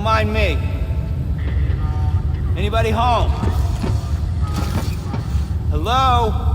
Don't mind me. Anybody home? Hello?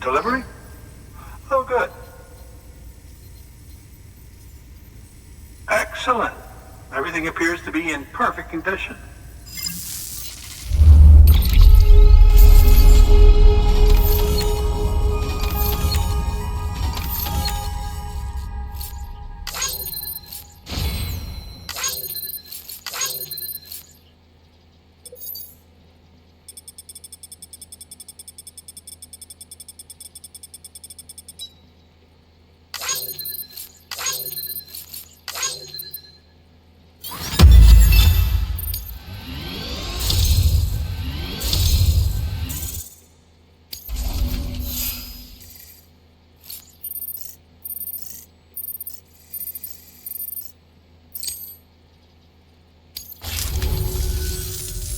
Delivery? Oh, good. Excellent. Everything appears to be in perfect condition.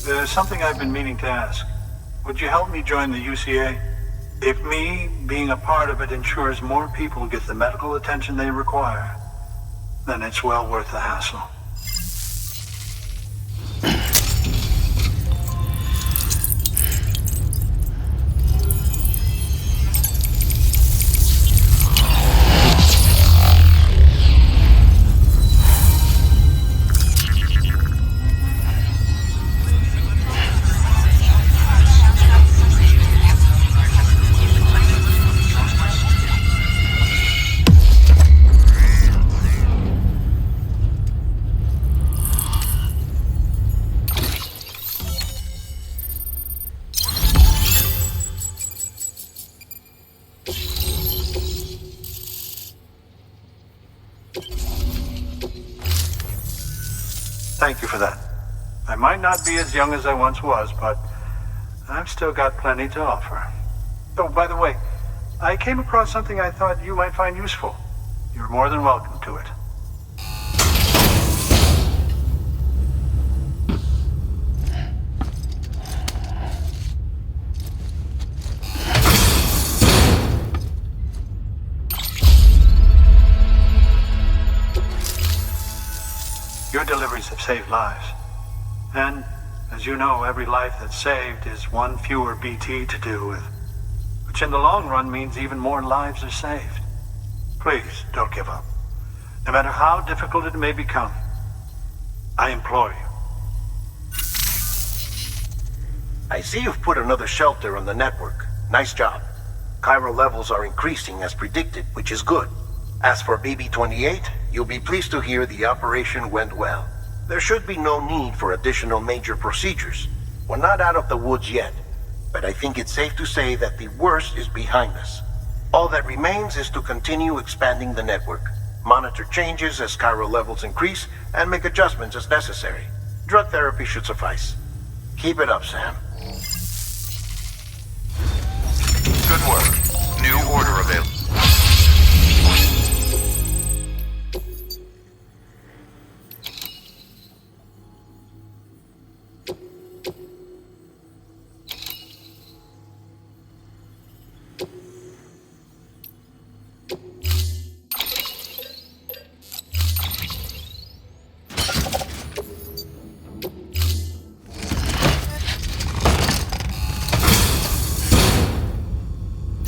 There's something I've been meaning to ask. Would you help me join the UCA? If me being a part of it ensures more people get the medical attention they require, then it's well worth the hassle. Thank you for that. I might not be as young as I once was, but I've still got plenty to offer. Oh, by the way, I came across something I thought you might find useful. You're more than welcome to it. Your deliveries have saved lives. And, as you know, every life that's saved is one fewer BT to deal with. Which in the long run means even more lives are saved. Please, don't give up. No matter how difficult it may become, I implore you. I see you've put another shelter on the network. Nice job. Chiral levels are increasing as predicted, which is good. As for BB-28, you'll be pleased to hear the operation went well. There should be no need for additional major procedures. We're not out of the woods yet, but I think it's safe to say that the worst is behind us. All that remains is to continue expanding the network, monitor changes as chiral levels increase, and make adjustments as necessary. Drug therapy should suffice. Keep it up, Sam. Good work. New order available.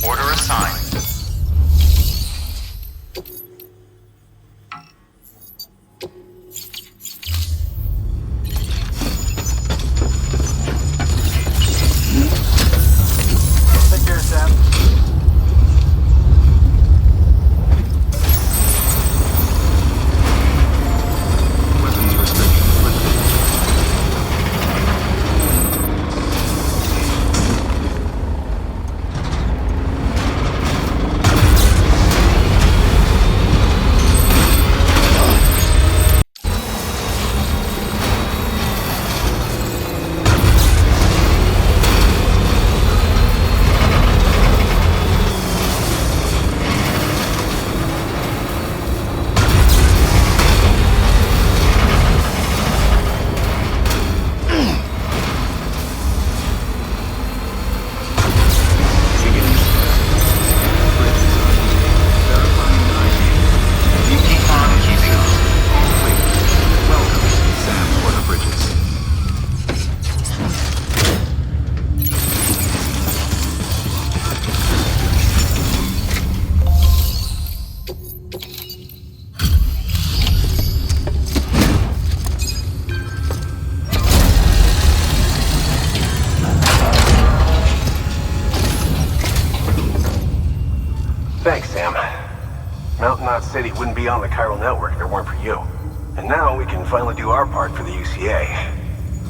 Order assigned. Take care, Sam. Weapons restriction lifted. Thanks, Sam. Mountain Knot City wouldn't be on the chiral network if it weren't for you. And now we can finally do our part for the UCA.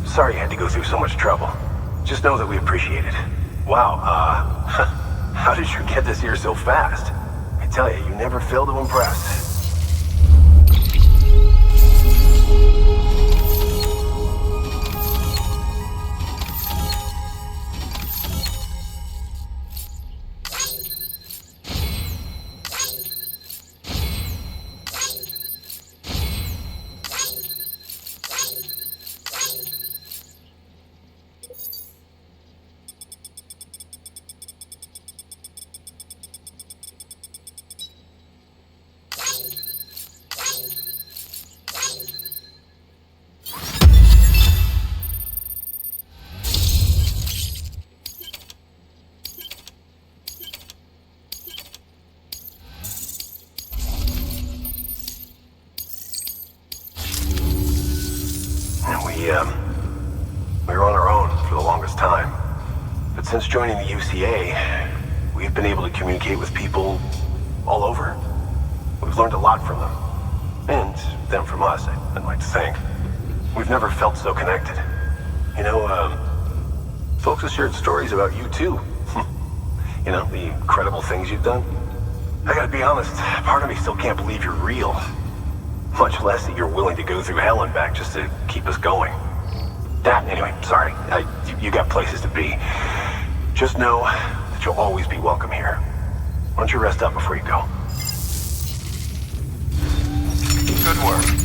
Sorry you had to go through so much trouble. Just know that we appreciate it. Wow, how did you get this here so fast? I tell you, you never fail to impress. We were on our own for the longest time. But since joining the UCA, we've been able to communicate with people all over. We've learned a lot from them. And them from us, I'd like to think. We've never felt so connected. You know, folks have shared stories about you too. You know, the incredible things you've done. I gotta be honest, part of me still can't believe you're real. Much less that you're willing to go through hell and back just to keep us going. Anyway, sorry. You got places to be. Just know that you'll always be welcome here. Why don't you rest up before you go? Good work.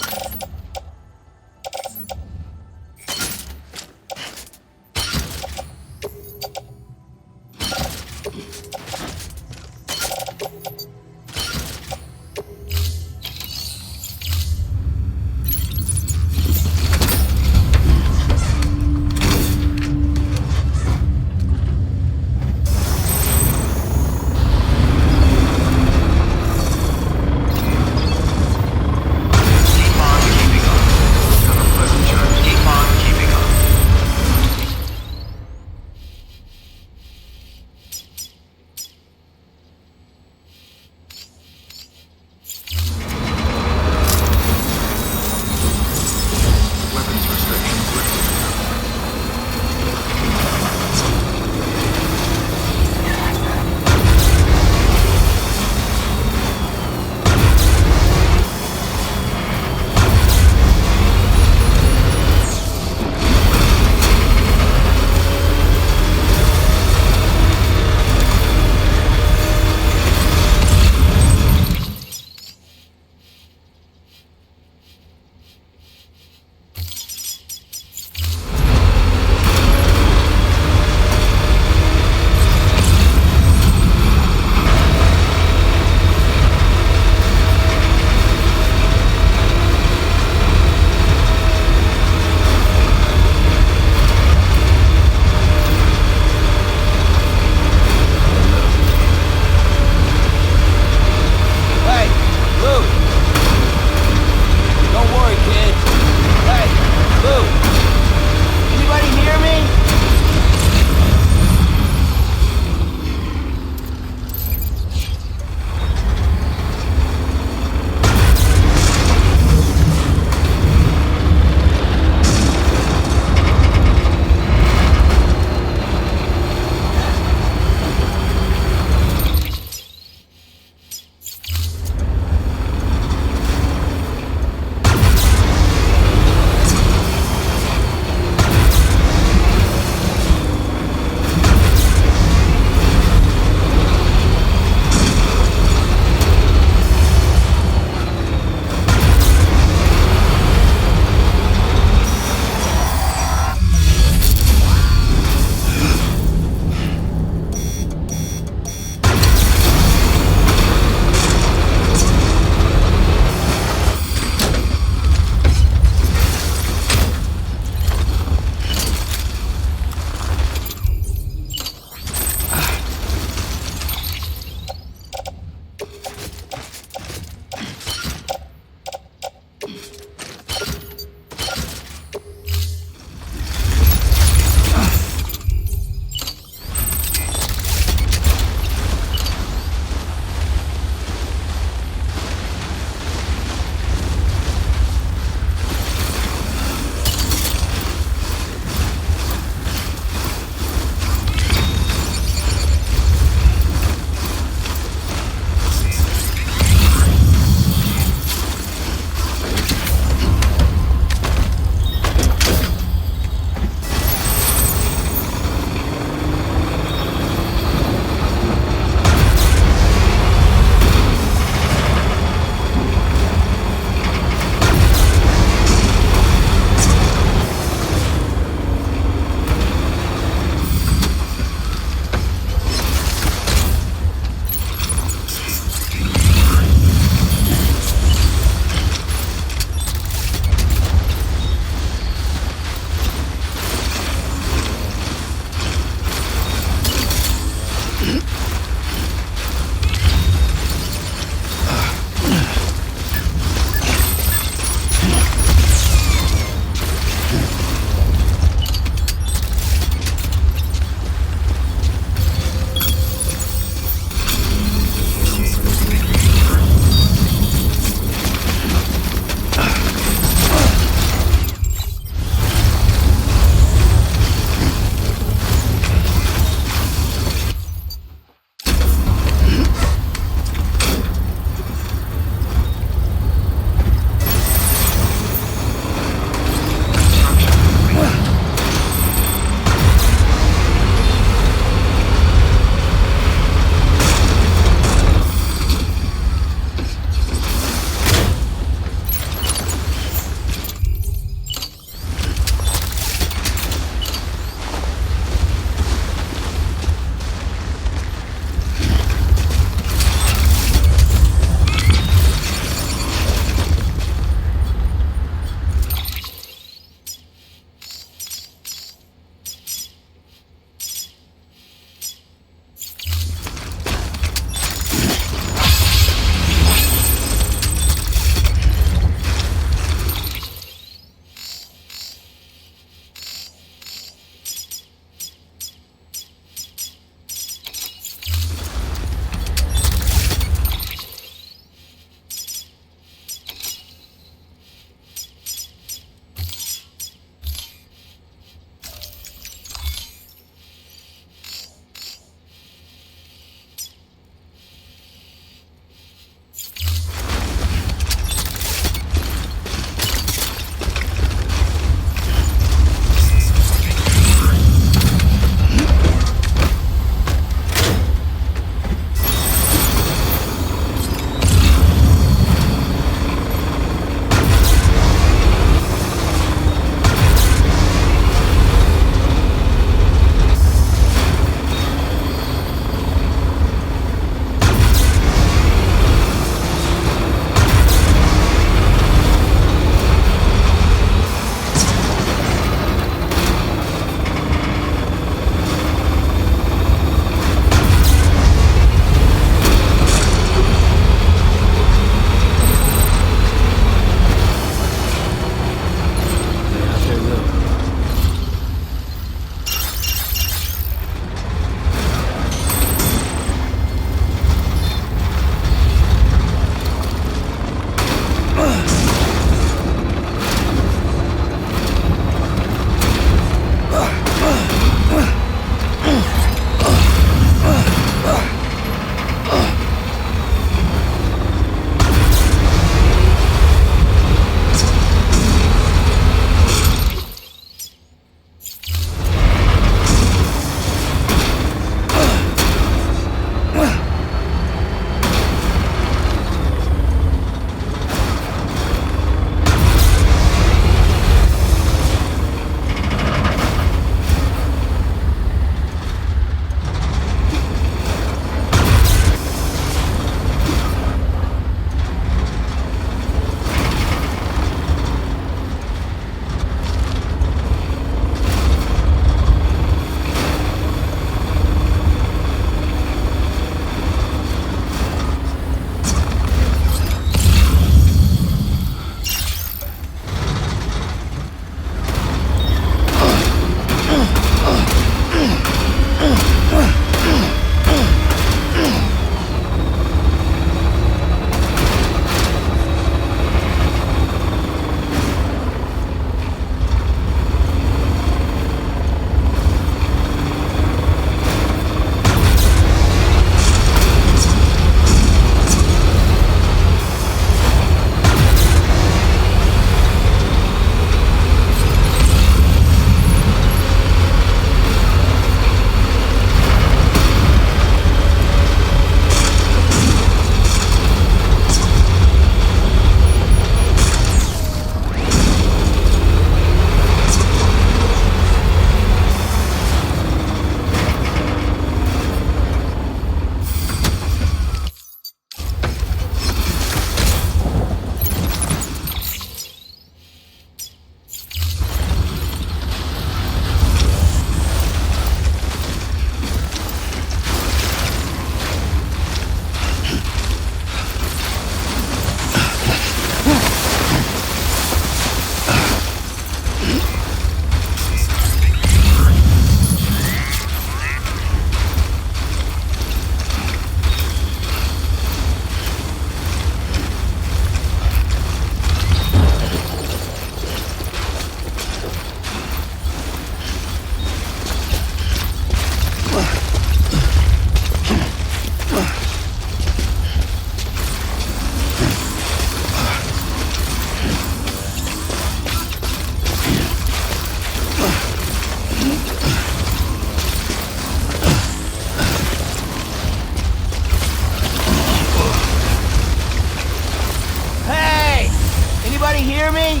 hear me?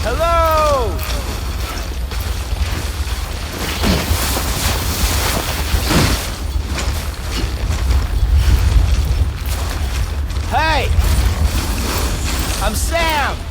Hello? Hey! I'm Sam!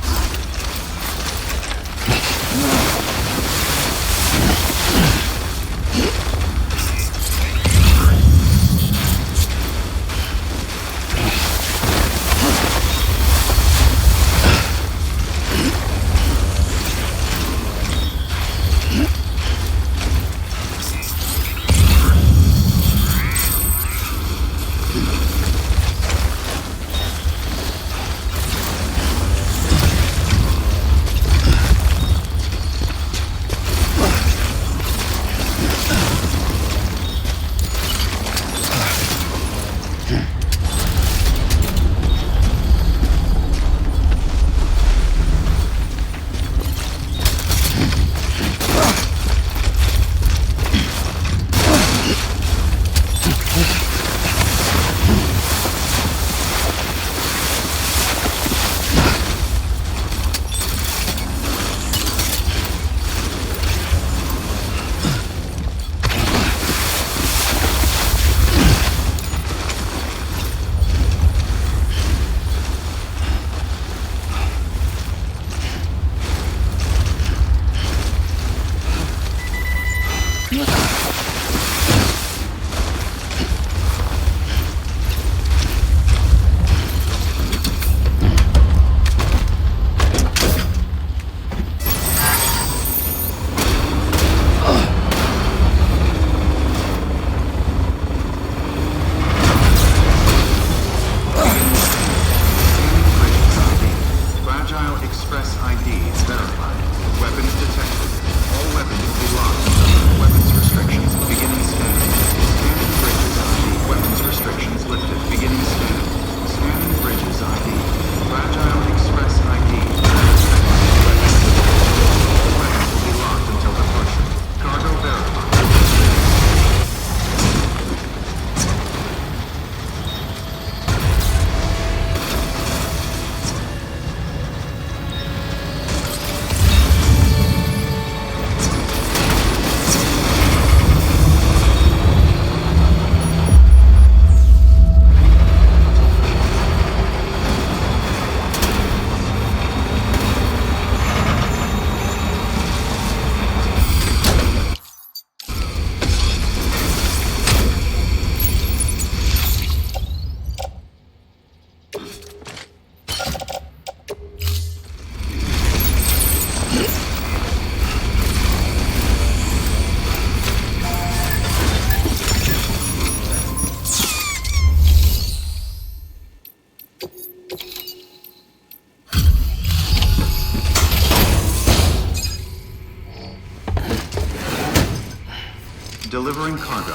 Delivering cargo.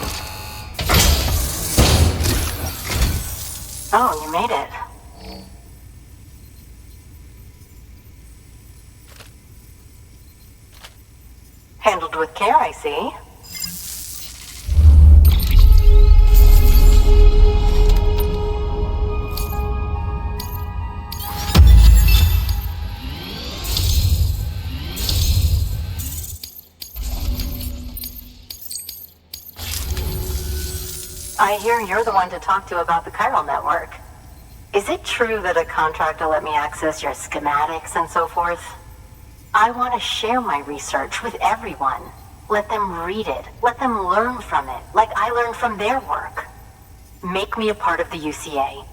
Oh, you made it. Handled with care, I see. I hear you're the one to talk to about the chiral network. Is it true that a contract will let me access your schematics and so forth? I want to share my research with everyone. Let them read it. Let them learn from it, like I learned from their work. Make me a part of the UCA.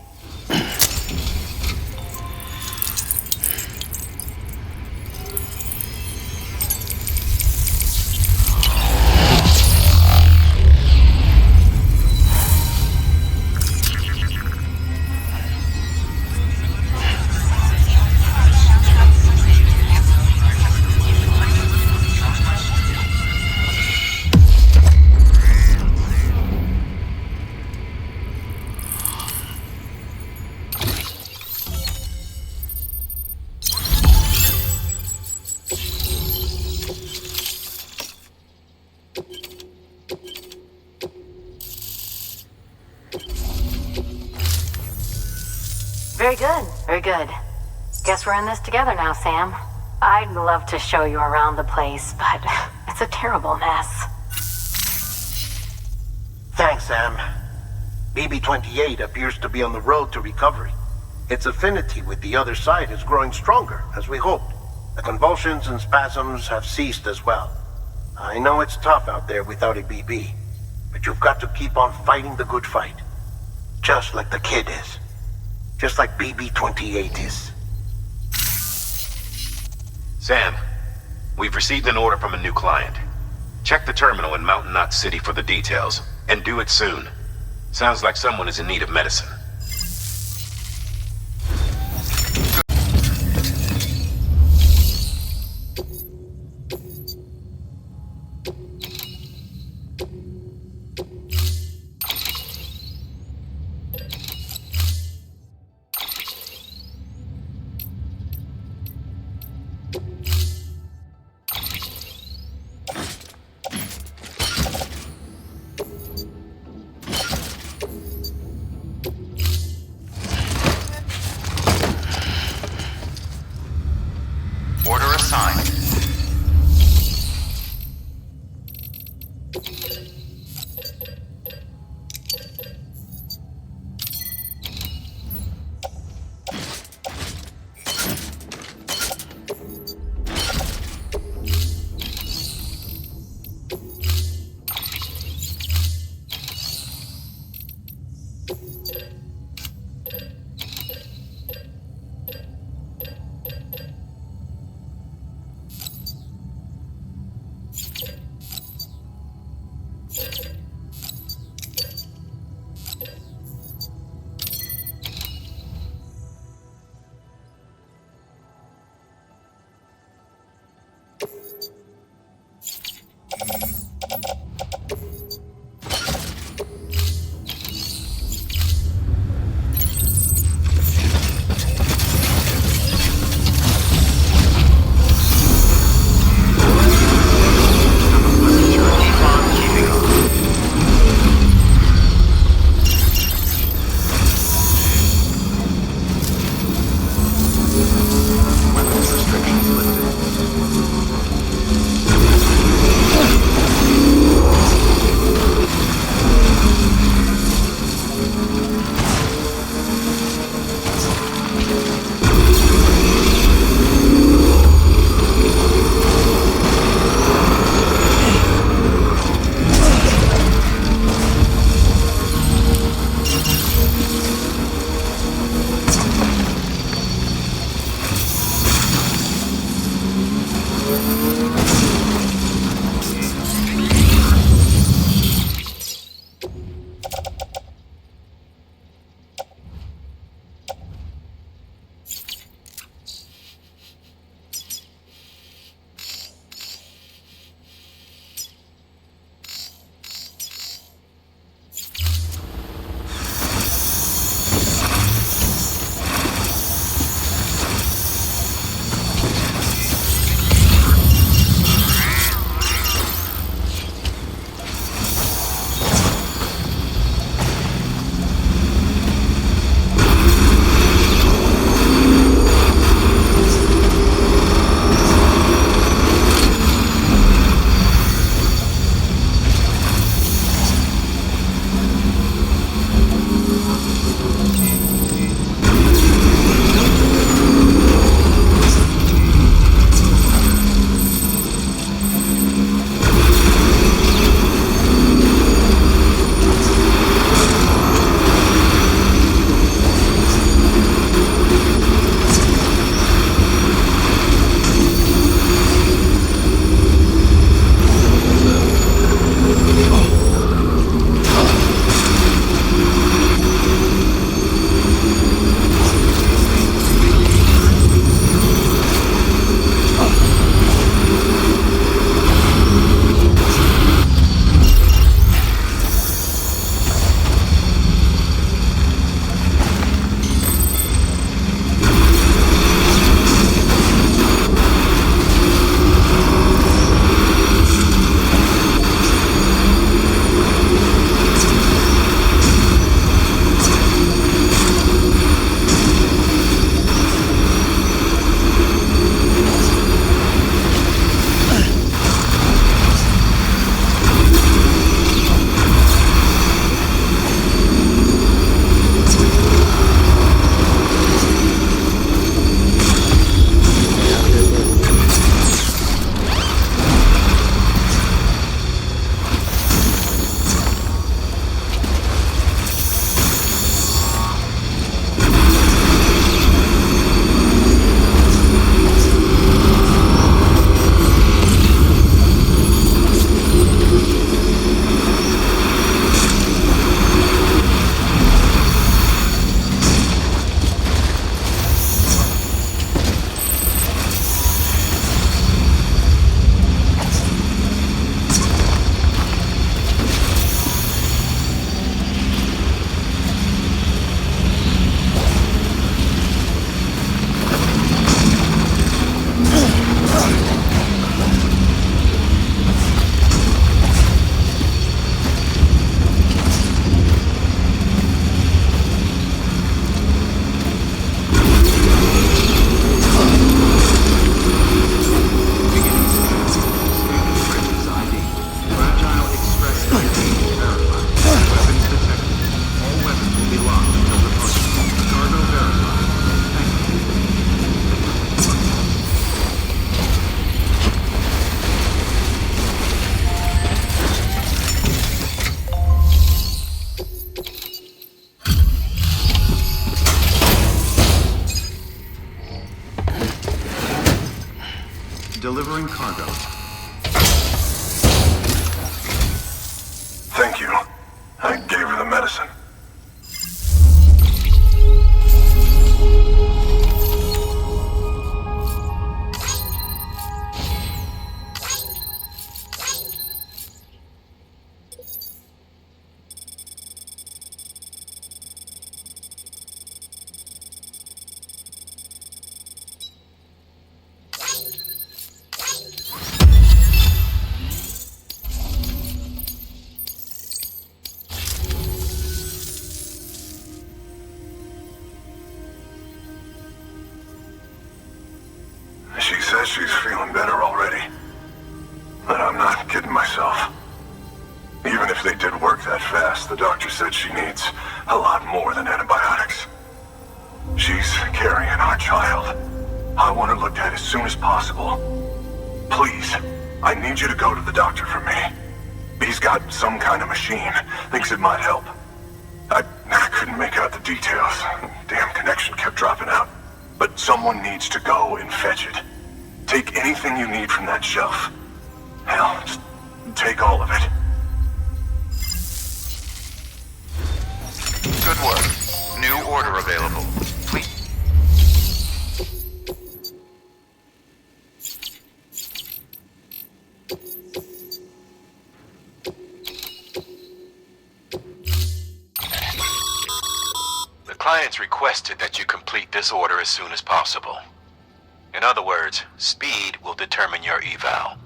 Very good, very good. Guess we're in this together now, Sam. I'd love to show you around the place, but it's a terrible mess. Thanks, Sam. BB-28 appears to be on the road to recovery. Its affinity with the other side is growing stronger, as we hoped. The convulsions and spasms have ceased as well. I know it's tough out there without a BB, but you've got to keep on fighting the good fight. Just like the kid is. Just like BB-28 is. Sam, we've received an order from a new client. Check the terminal in Mountain Knot City for the details, and do it soon. Sounds like someone is in need of medicine. delivering cargo. Thank you. I gave her the medicine. She says she's feeling better already. But I'm not kidding myself. Even if they did work that fast, the doctor said she needs a lot more than antibiotics. She's carrying our child. I want her looked at as soon as possible. Please, I need you to go to the doctor for me. He's got some kind of machine. Thinks it might help. I couldn't make out the details. Damn connection kept dropping out. But someone needs to go and fetch it. Take anything you need from that shelf. Hell, just take all of it. Good work. New order available. Please. The client's requested that you complete this order as soon as possible. In other words, speed will determine your eval.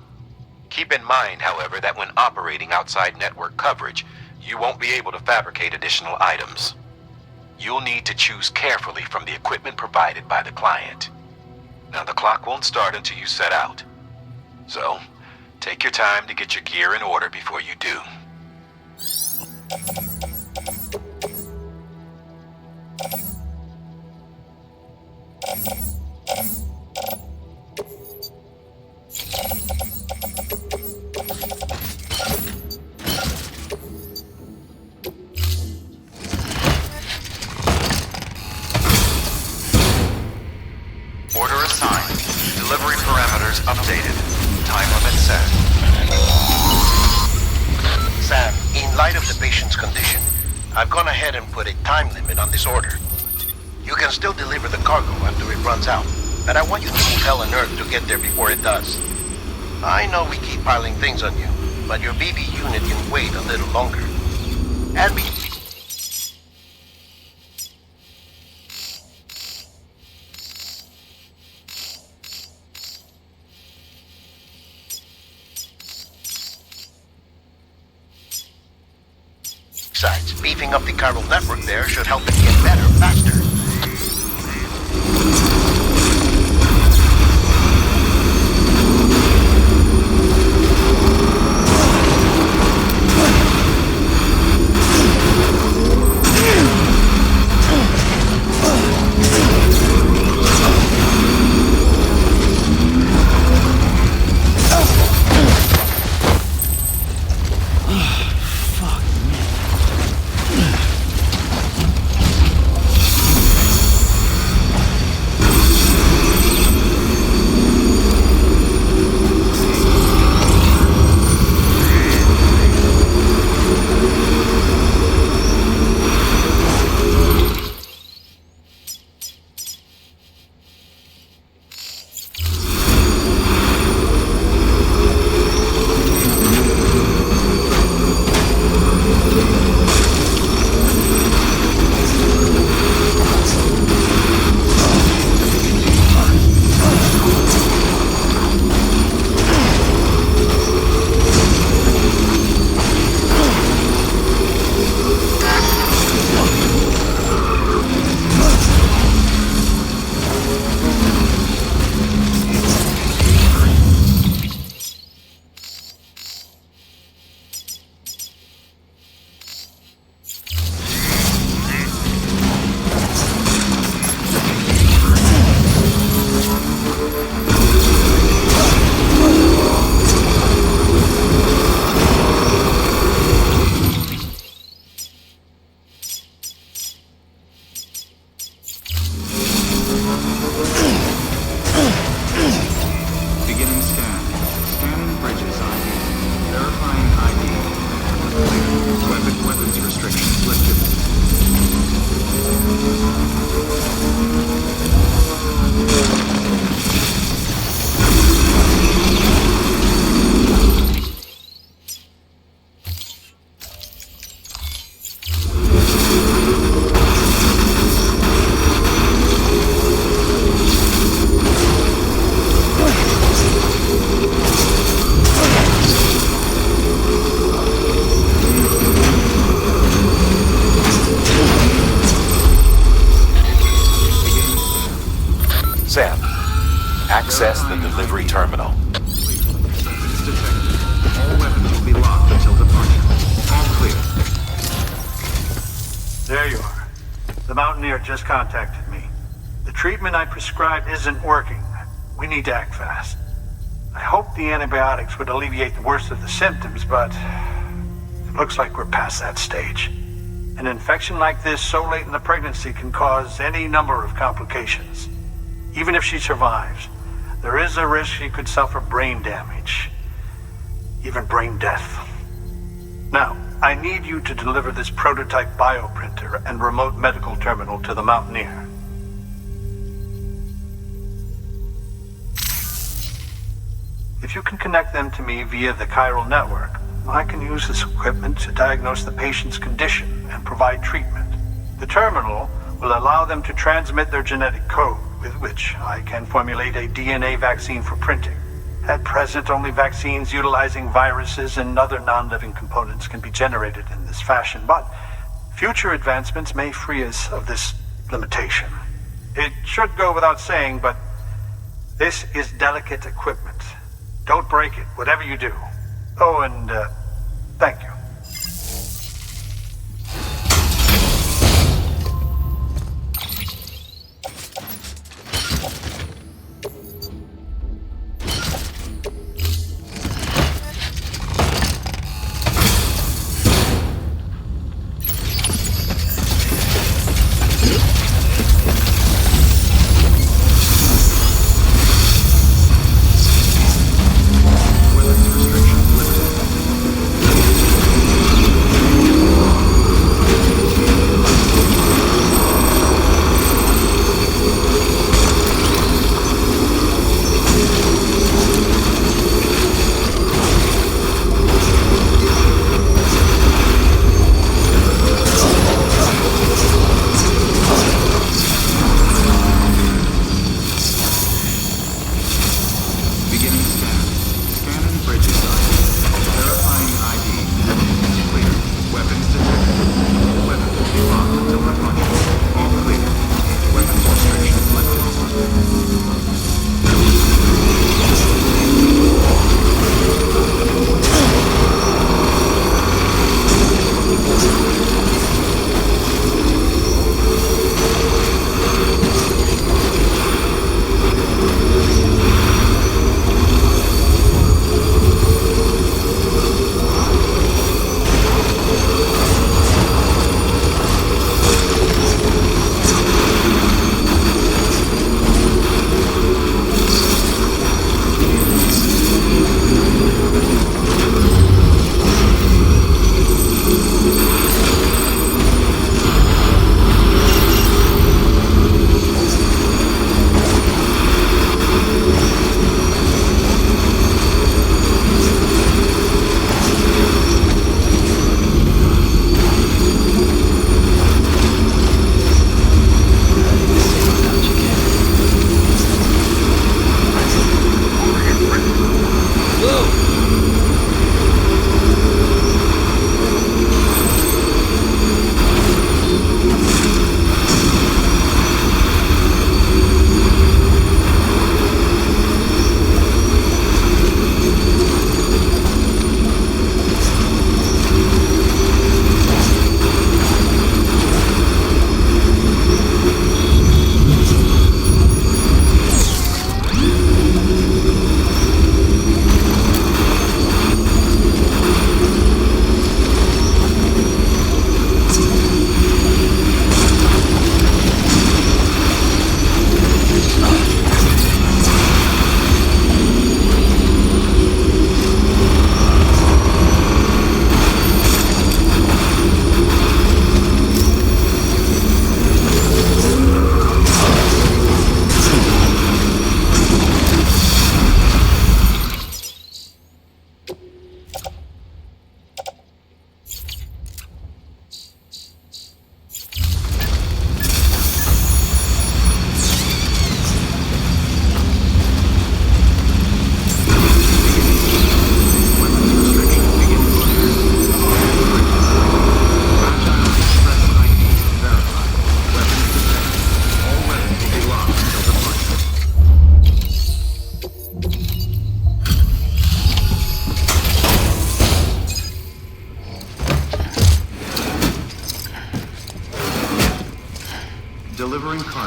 Keep in mind, however, that when operating outside network coverage, you won't be able to fabricate additional items. You'll need to choose carefully from the equipment provided by the client. Now, the clock won't start until you set out. So, take your time to get your gear in order before you do. Order assigned. Delivery parameters updated. Time limit set. Sam, in light of the patient's condition, I've gone ahead and put a time limit on this order. You can still deliver the cargo after it runs out, but I want you to move hell and earth to get there before it does. I know we keep piling things on you, but your BB unit can wait a little longer. And besides, beefing up the chiral network there should help it get better faster. Sam, access the delivery terminal. Suspect is detected. All weapons will be locked until departure. All clear. There you are. The Mountaineer just contacted me. The treatment I prescribed isn't working. We need to act fast. I hope the antibiotics would alleviate the worst of the symptoms, but it looks like we're past that stage. An infection like this so late in the pregnancy can cause any number of complications. Even if she survives, there is a risk she could suffer brain damage, even brain death. Now, I need you to deliver this prototype bioprinter and remote medical terminal to the Mountaineer. If you can connect them to me via the chiral network, I can use this equipment to diagnose the patient's condition and provide treatment. The terminal will allow them to transmit their genetic code, with which I can formulate a DNA vaccine for printing. At present, only vaccines utilizing viruses and other non-living components can be generated in this fashion, but future advancements may free us of this limitation. It should go without saying, but this is delicate equipment. Don't break it, whatever you do. Oh, and thank you. Weapons restrictions lifted.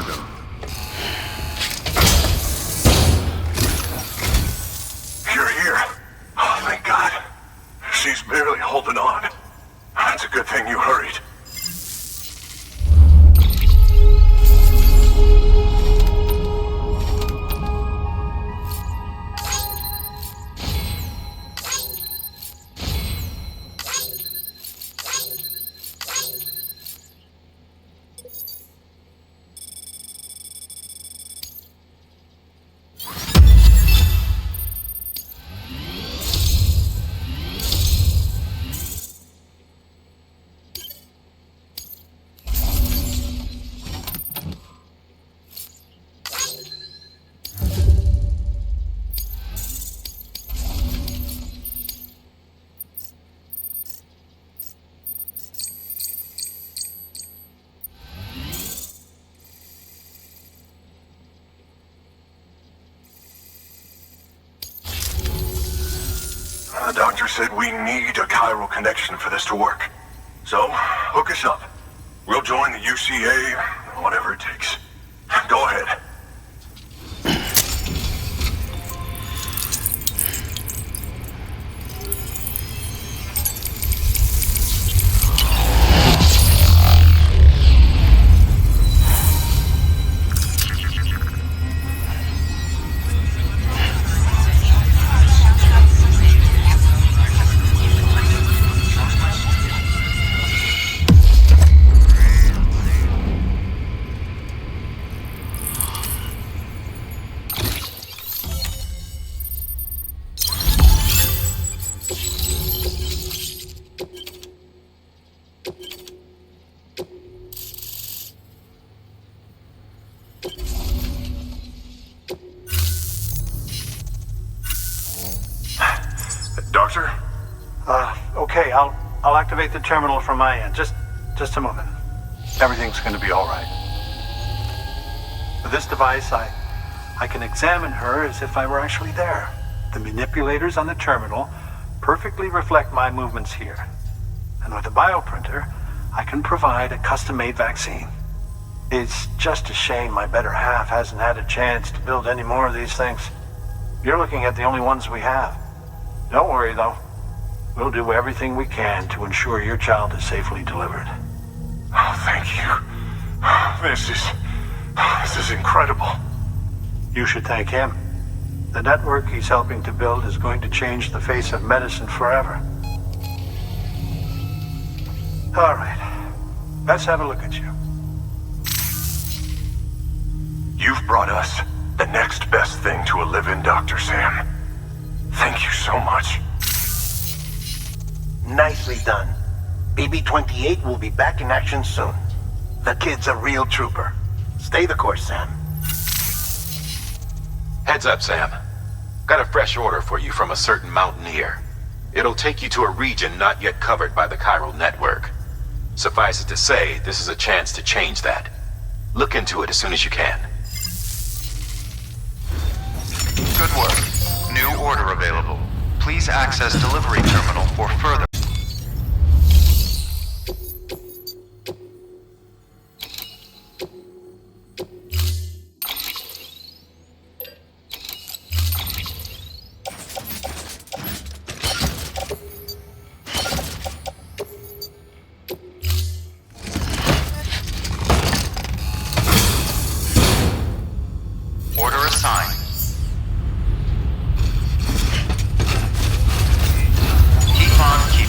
cargo. You're here. Oh, thank God. She's barely holding on. It's a good thing you hurried. The doctor said we need a chiral connection for this to work. So, hook us up. We'll join the UCA, whatever it takes. Go ahead. Doctor? Okay, I'll activate the terminal from my end. Just a moment. Everything's gonna be all right. With this device, I can examine her as if I were actually there. The manipulators on the terminal perfectly reflect my movements here. And with the bioprinter, I can provide a custom-made vaccine. It's just a shame my better half hasn't had a chance to build any more of these things. You're looking at the only ones we have. Don't worry, though. We'll do everything we can to ensure your child is safely delivered. Oh, thank you. This is incredible. You should thank him. The network he's helping to build is going to change the face of medicine forever. All right. Let's have a look at you. You've brought us the next best thing to a live-in, Dr. Sam. Thank you so much. Nicely done. BB-28 will be back in action soon. The kid's a real trooper. Stay the course, Sam. Heads up, Sam. Got a fresh order for you from a certain mountaineer. It'll take you to a region not yet covered by the chiral network. Suffice it to say, this is a chance to change that. Look into it as soon as you can. Good work. New order available. Please access delivery terminal for further. Order assigned. Keep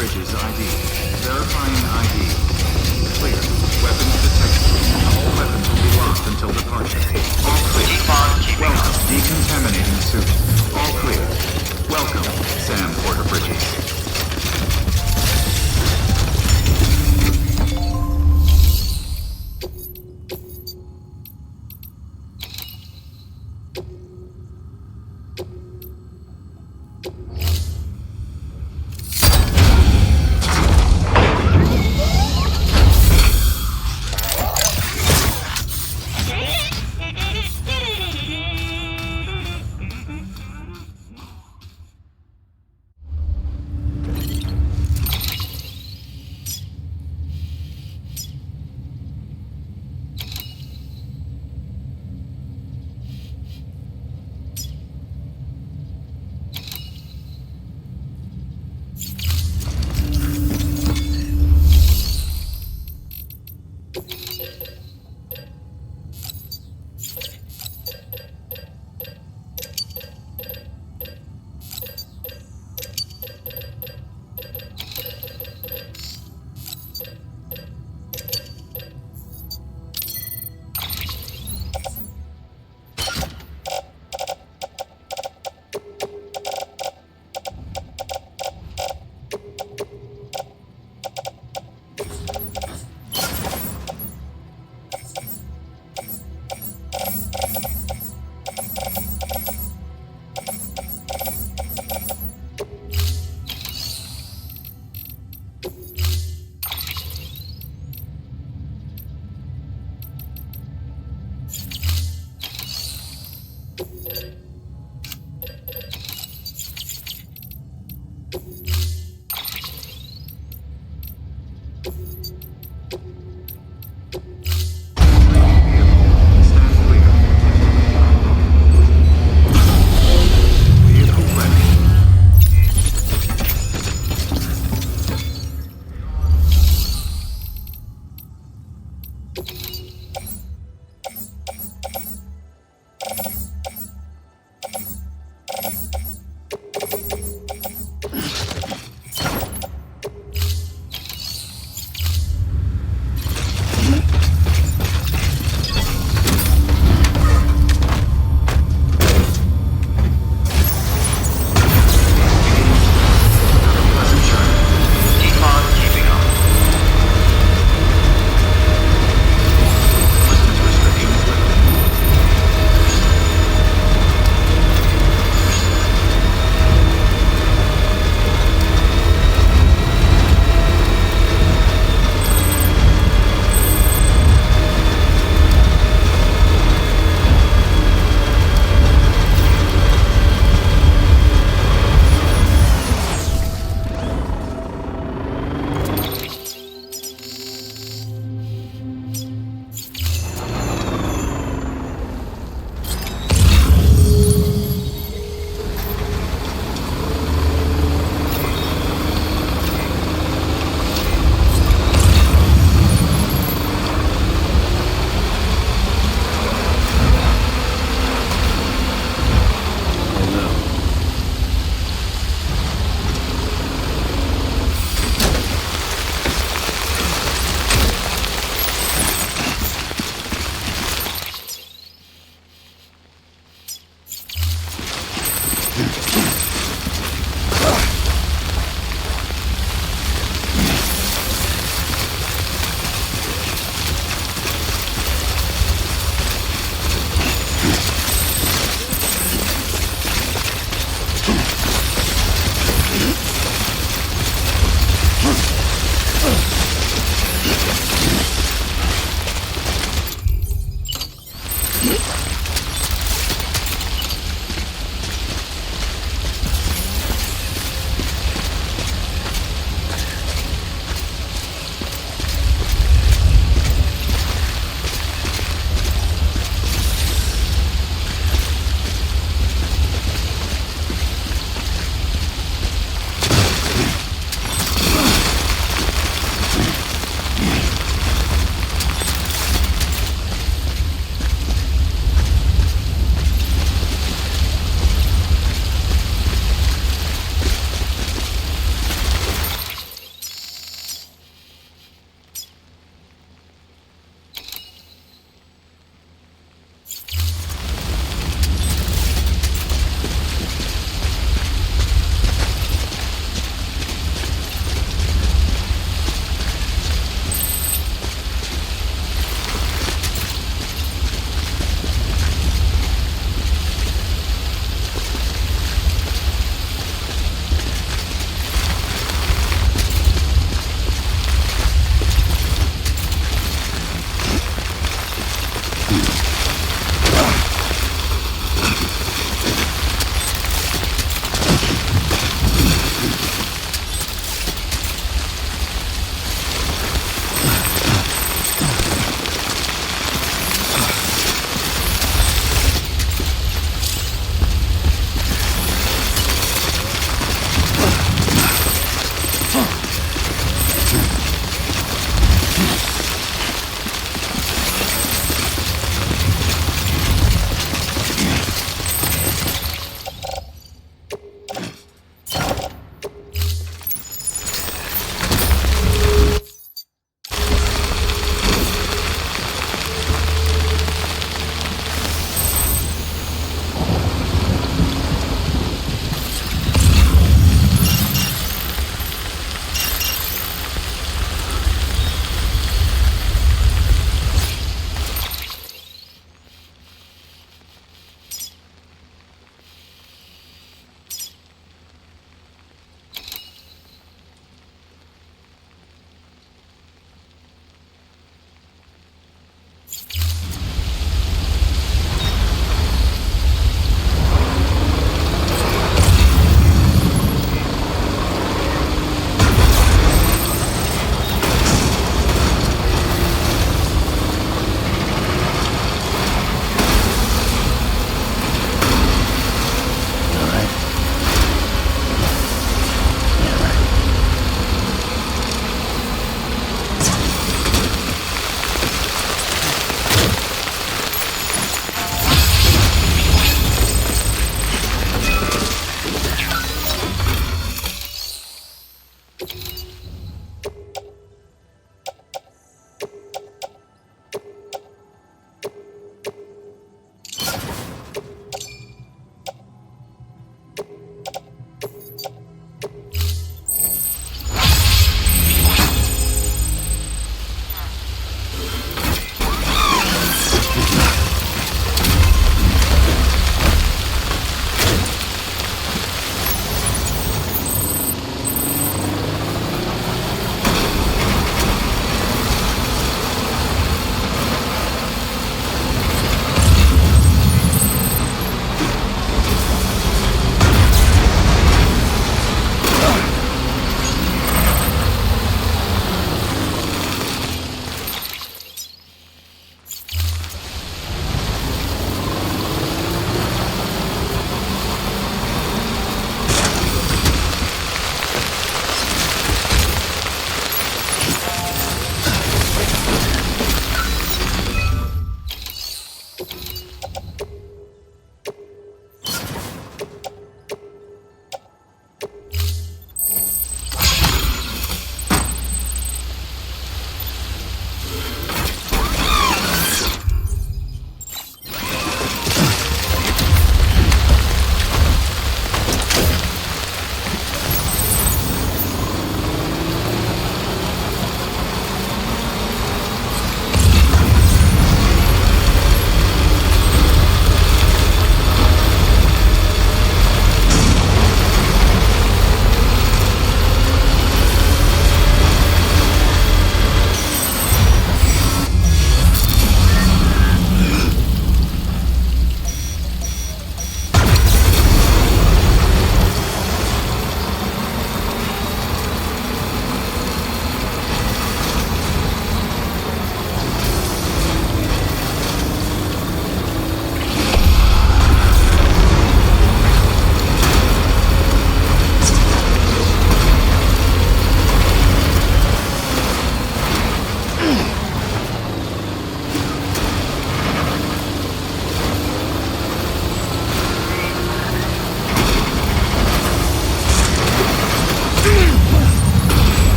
Bridges ID. Verifying ID. Clear. Weapons detected. All weapons will be locked until departure. All clear. Keep on keeping on. Welcome. Decontaminating suit. All clear. Welcome, Sam Porter Bridges.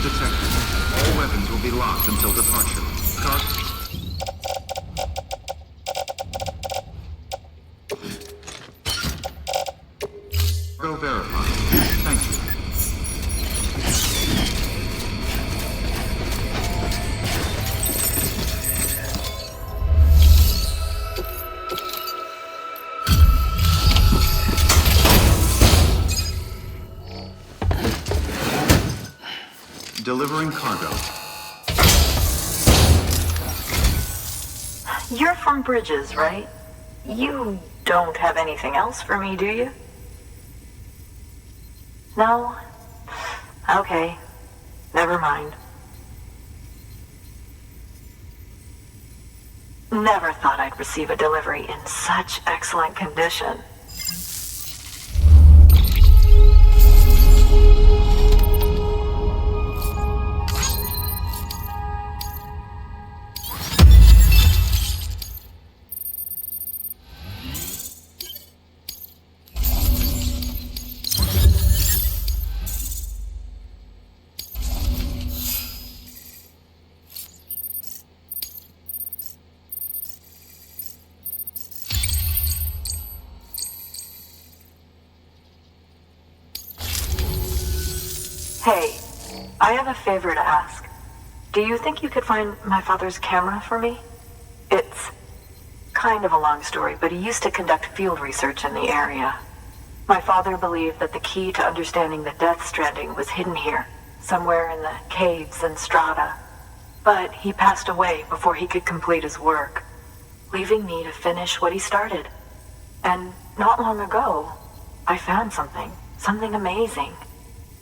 detected. All weapons will be locked until departure. Cargo verified. Thank you. Delivering cargo. You're from Bridges, right? You don't have anything else for me, do you? No? Okay. Never mind. Never thought I'd receive a delivery in such excellent condition. Hey, I have a favor to ask. Do you think you could find my father's camera for me? It's kind of a long story, but he used to conduct field research in the area. My father believed that the key to understanding the Death Stranding was hidden here, somewhere in the caves and strata. But he passed away before he could complete his work, leaving me to finish what he started. And not long ago, I found something amazing.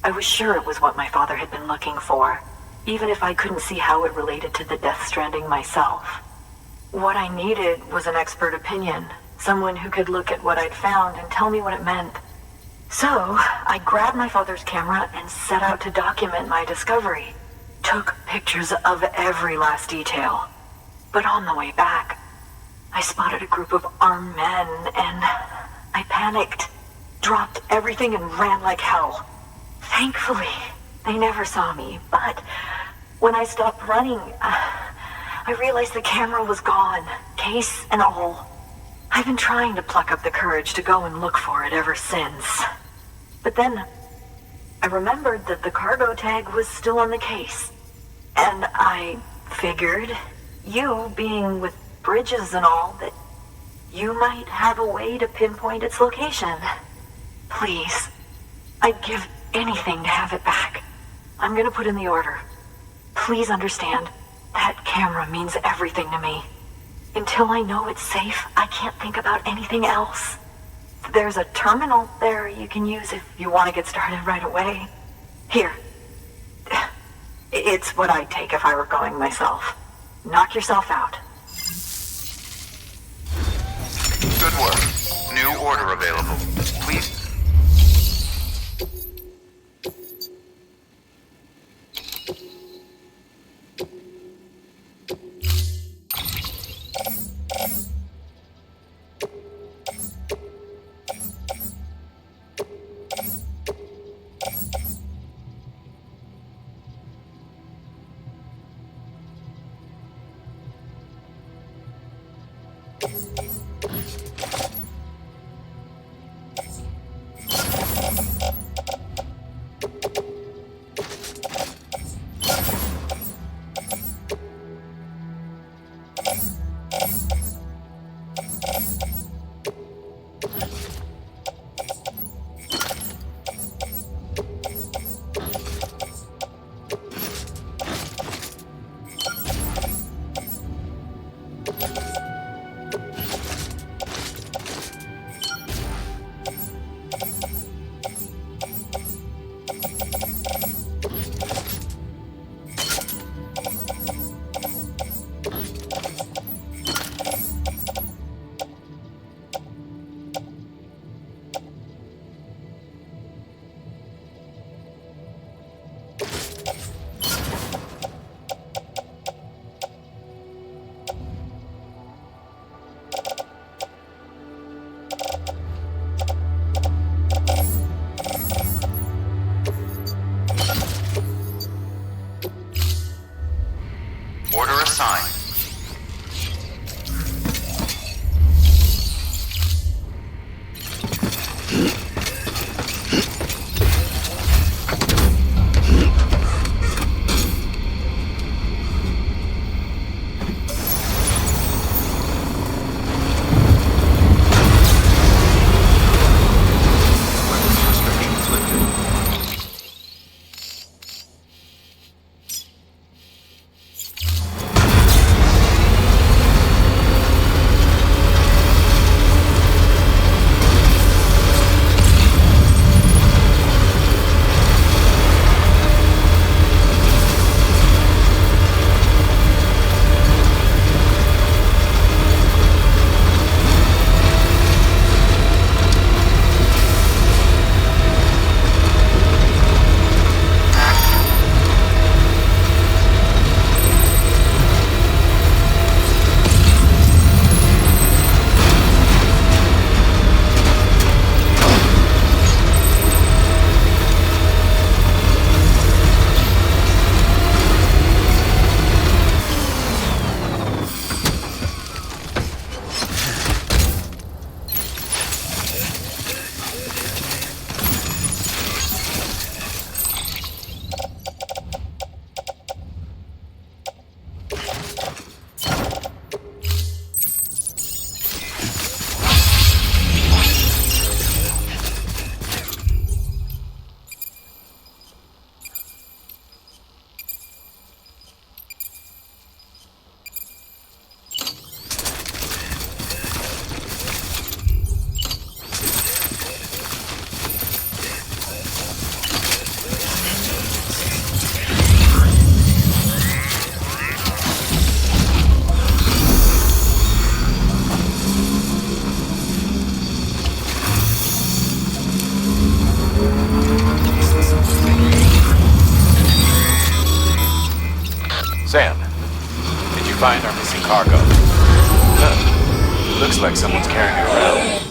I was sure it was what my father had been looking for, even if I couldn't see how it related to the Death Stranding myself. What I needed was an expert opinion, someone who could look at what I'd found and tell me what it meant. So, I grabbed my father's camera and set out to document my discovery. Took pictures of every last detail. But on the way back, I spotted a group of armed men and I panicked, dropped everything and ran like hell. Thankfully, they never saw me, but when I stopped running, I realized the camera was gone, case and all. I've been trying to pluck up the courage to go and look for it ever since. But then, I remembered that the cargo tag was still on the case. And I figured, you being with Bridges and all, that you might have a way to pinpoint its location. Please, I'd give anything to have it back. I'm gonna put in the order. Please understand, that camera means everything to me. Until I know it's safe, I can't think about anything else. There's a terminal there you can use if you want to get started right away. Here. It's what I'd take if I were going myself. Knock yourself out. Good work. New order available. Please. Sam, did you find our missing cargo? Good. Looks like someone's carrying it around.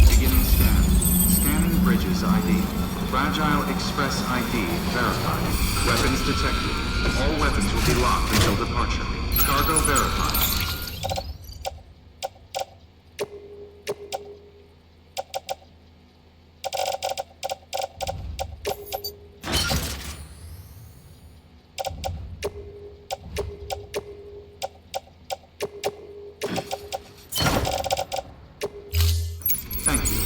Beginning scan. Scanning bridges ID. Fragile Express ID verified. Weapons detected. All weapons will be locked until departure. Cargo verified. Thank you.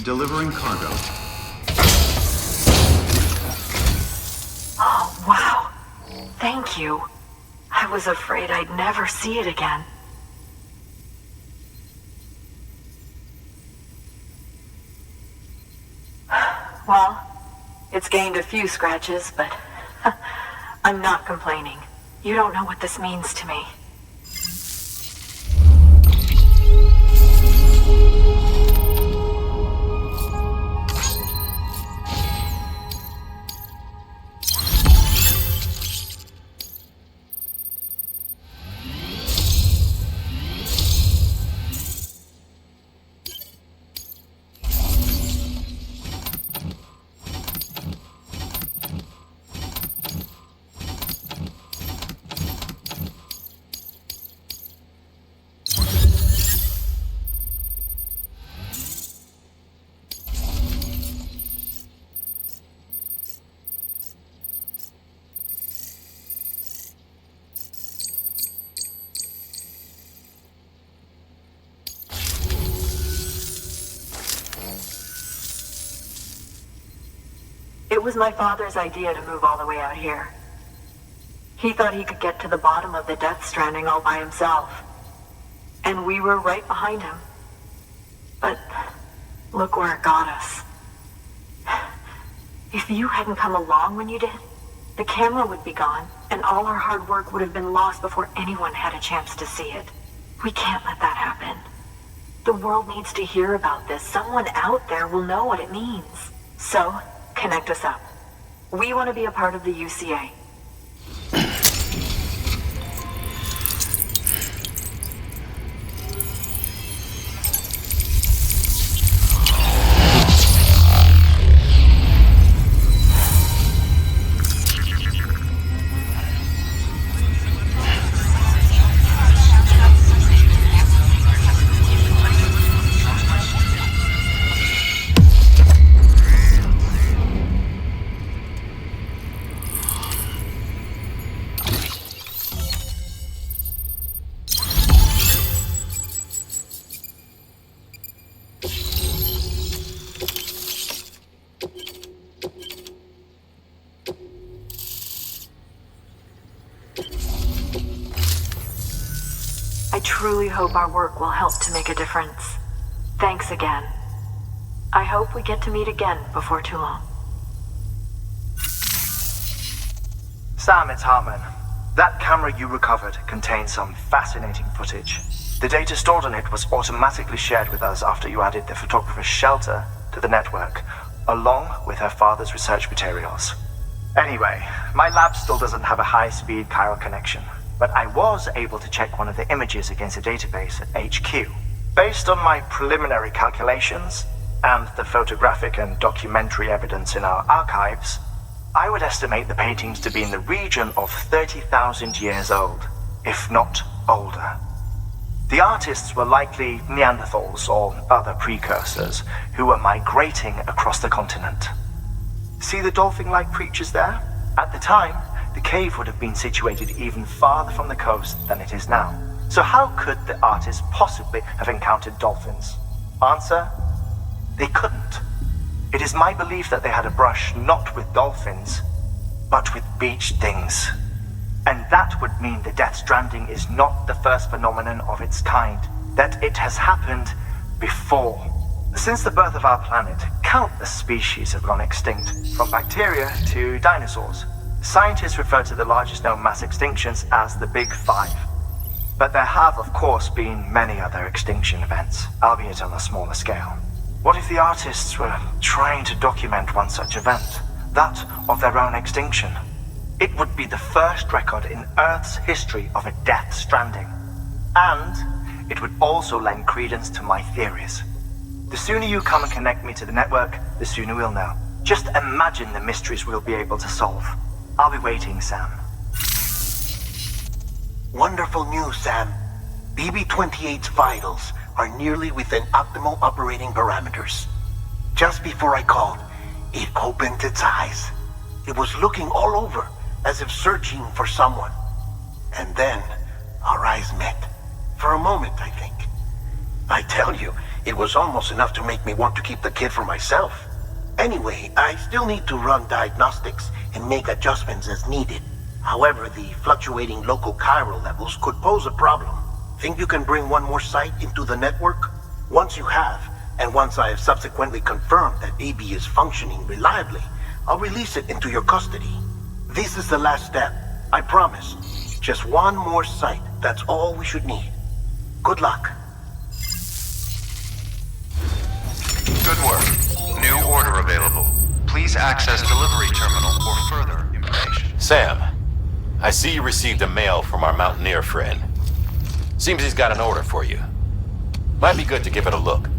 Delivering cargo. Oh, wow. Thank you. I was afraid I'd never see it again. Well, it's gained a few scratches, but I'm not complaining. You don't know what this means to me. It was my father's idea to move all the way out here. He thought he could get to the bottom of the Death Stranding all by himself. And we were right behind him. But look where it got us. If you hadn't come along when you did, the camera would be gone, and all our hard work would have been lost before anyone had a chance to see it. We can't let that happen. The world needs to hear about this. Someone out there will know what it means. So, connect us up. We want to be a part of the UCA. I truly hope our work will help to make a difference. Thanks again. I hope we get to meet again before too long. Sam, it's Hartman. That camera you recovered contains some fascinating footage. The data stored on it was automatically shared with us after you added the photographer's shelter to the network, along with her father's research materials. Anyway, my lab still doesn't have a high-speed chiral connection, but I was able to check one of the images against a database at HQ. Based on my preliminary calculations and the photographic and documentary evidence in our archives, I would estimate the paintings to be in the region of 30,000 years old, if not older. The artists were likely Neanderthals or other precursors who were migrating across the continent. See the dolphin-like creatures there? At the time, the cave would have been situated even farther from the coast than it is now. So how could the artists possibly have encountered dolphins? Answer: they couldn't. It is my belief that they had a brush not with dolphins, but with beach things. And that would mean the Death Stranding is not the first phenomenon of its kind, that it has happened before. Since the birth of our planet, countless species have gone extinct, from bacteria to dinosaurs. Scientists refer to the largest known mass extinctions as the Big Five. But there have, of course, been many other extinction events, albeit on a smaller scale. What if the artists were trying to document one such event? That of their own extinction. It would be the first record in Earth's history of a death stranding. And it would also lend credence to my theories. The sooner you come and connect me to the network, the sooner we'll know. Just imagine the mysteries we'll be able to solve. I'll be waiting, Sam. Wonderful news, Sam. BB-28's vitals are nearly within optimal operating parameters. Just before I called, it opened its eyes. It was looking all over, as if searching for someone. And then, our eyes met. For a moment, I think. I tell you, it was almost enough to make me want to keep the kid for myself. Anyway, I still need to run diagnostics and make adjustments as needed. However, the fluctuating local chiral levels could pose a problem. Think you can bring one more site into the network? Once you have, and once I have subsequently confirmed that BB is functioning reliably, I'll release it into your custody. This is the last step, I promise. Just one more site, that's all we should need. Good luck. Good work. New order available. Please access delivery terminal for further information. Sam, I see you received a mail from our Mountaineer friend. Seems he's got an order for you. Might be good to give it a look.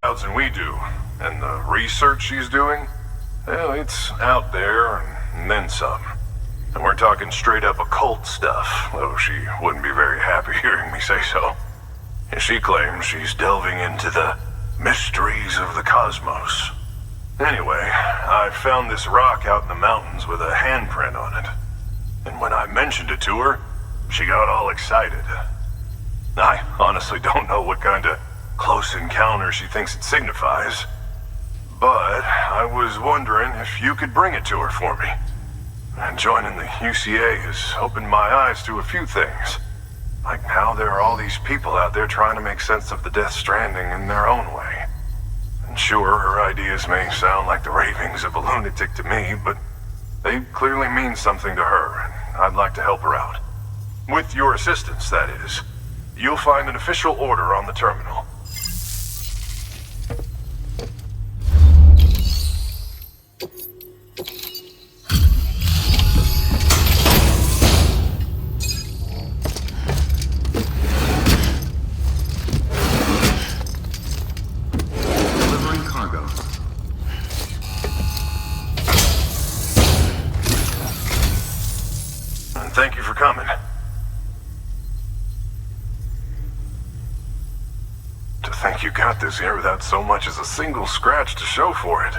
Else than we do, and the research she's doing, well, it's out there and then some. And we're talking straight up occult stuff, though she wouldn't be very happy hearing me say so. And she claims she's delving into the mysteries of the cosmos. Anyway, I found this rock out in the mountains with a handprint on it. And when I mentioned it to her, she got all excited. I honestly don't know what kind of close encounter she thinks it signifies. But I was wondering if you could bring it to her for me. And joining the UCA has opened my eyes to a few things. Like how there are all these people out there trying to make sense of the Death Stranding in their own way. And sure, her ideas may sound like the ravings of a lunatic to me, but they clearly mean something to her, and I'd like to help her out. With your assistance, that is. You'll find an official order on the terminal. Delivering cargo. And thank you for coming. To think you got this here without so much as a single scratch to show for it.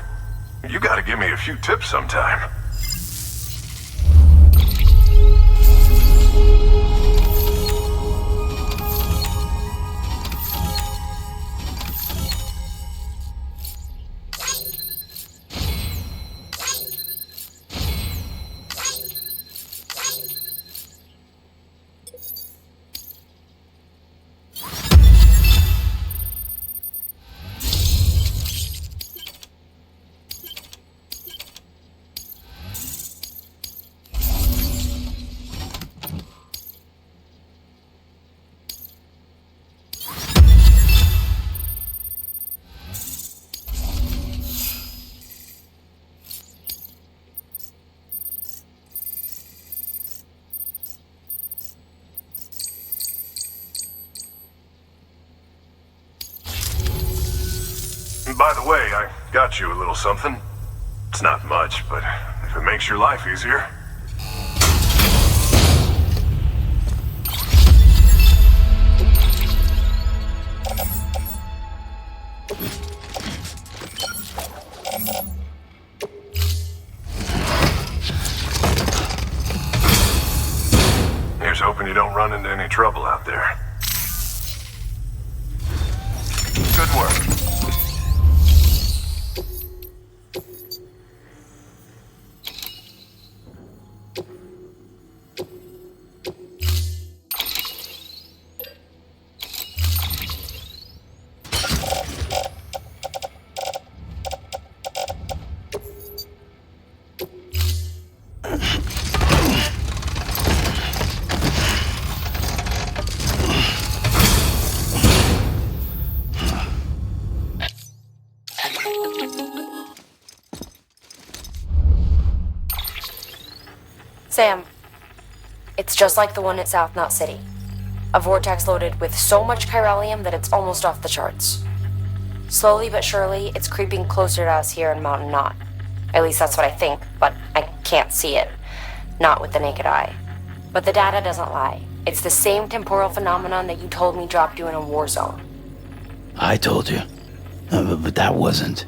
You gotta give me a few tips sometime. By the way, I got you a little something. It's not much, but if it makes your life easier. Here's hoping you don't run into any trouble out there. Good work. Sam, it's just like the one at South Knot City. A vortex loaded with so much chiralium that it's almost off the charts. Slowly but surely, it's creeping closer to us here in Mountain Knot. At least that's what I think, but I can't see it. Not with the naked eye. But the data doesn't lie. It's the same temporal phenomenon that you told me dropped you in a war zone. I told you. But that wasn't.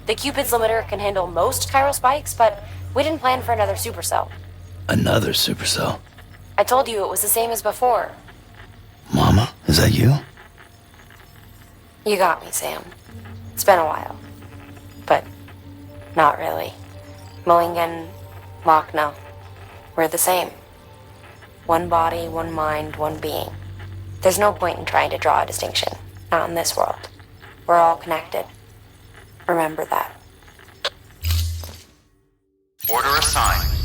The Cupid's limiter can handle most chiral spikes, but we didn't plan for another supercell. Another supercell. I told you it was the same as before. Mama, is that you? You got me, Sam. It's been a while. But not really. Mulligan, Lochna, we're the same. One body, one mind, one being. There's no point in trying to draw a distinction. Not in this world. We're all connected. Remember that. Order assigned.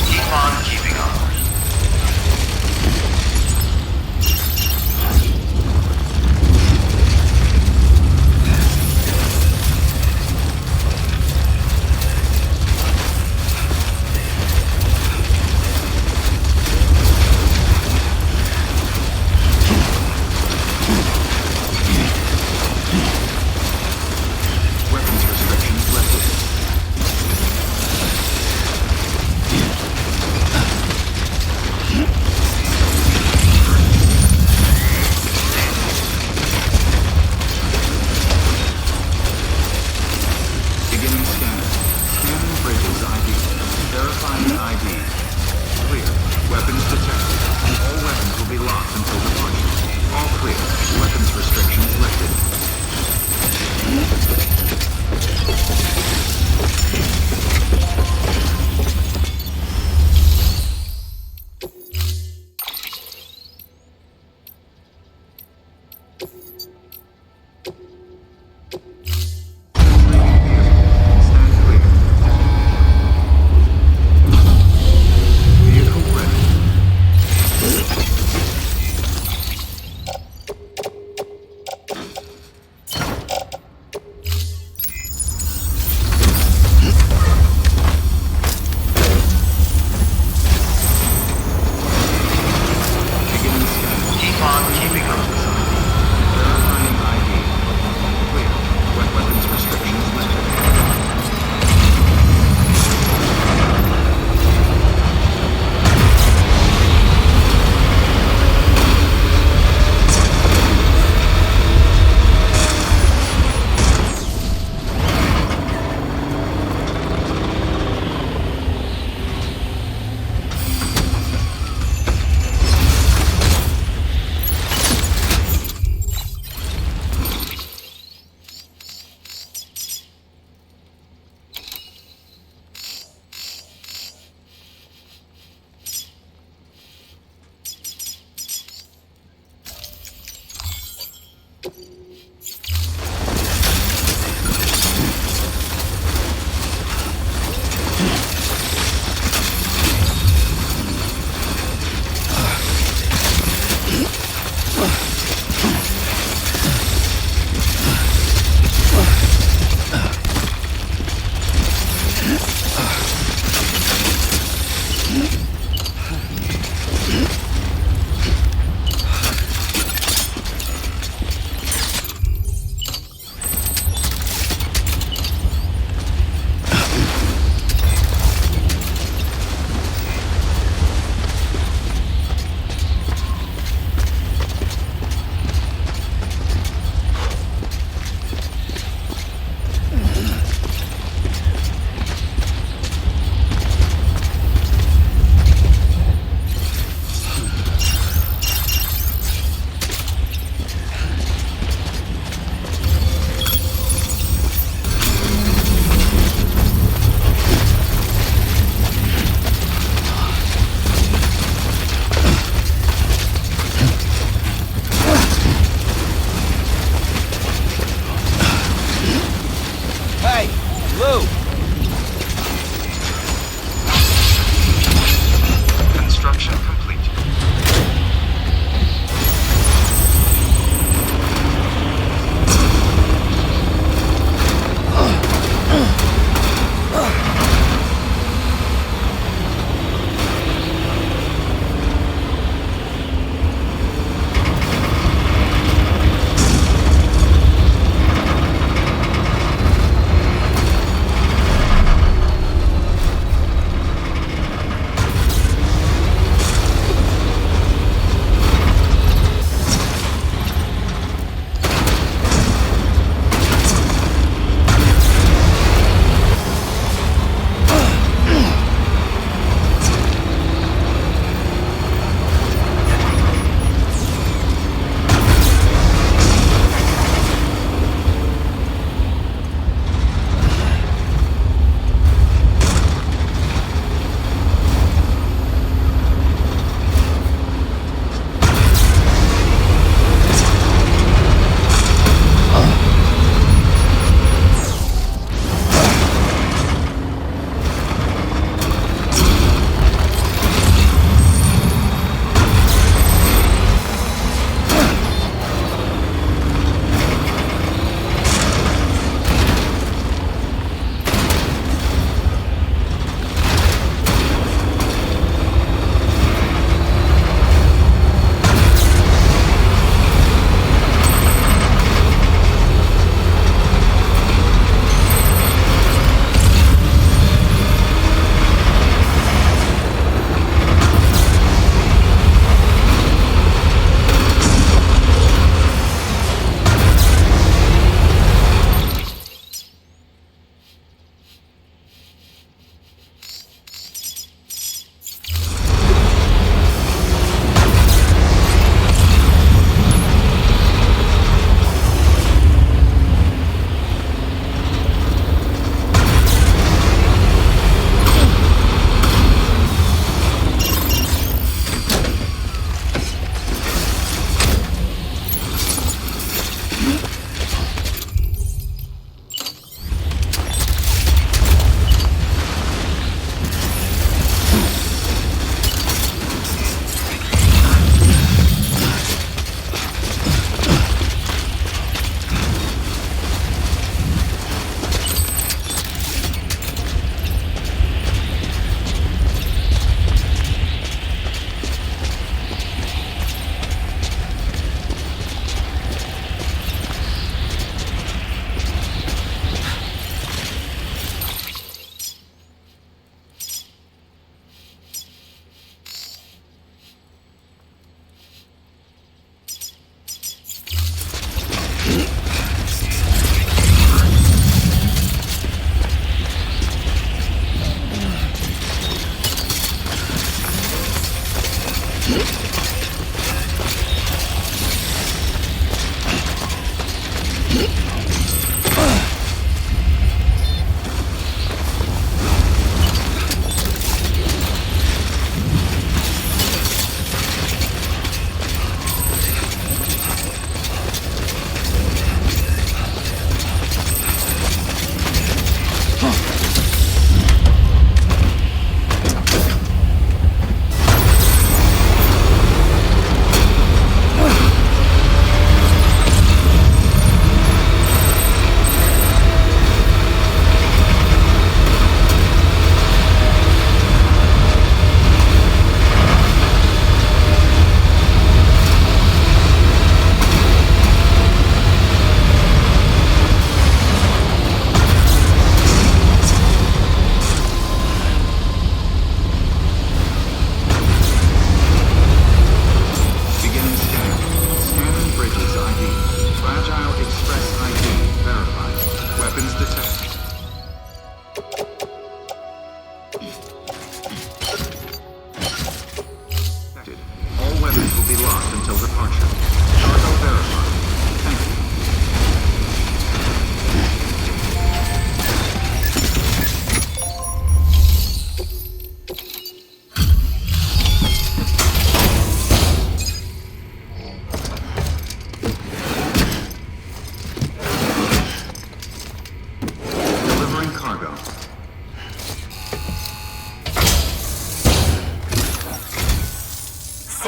Keep on keeping on.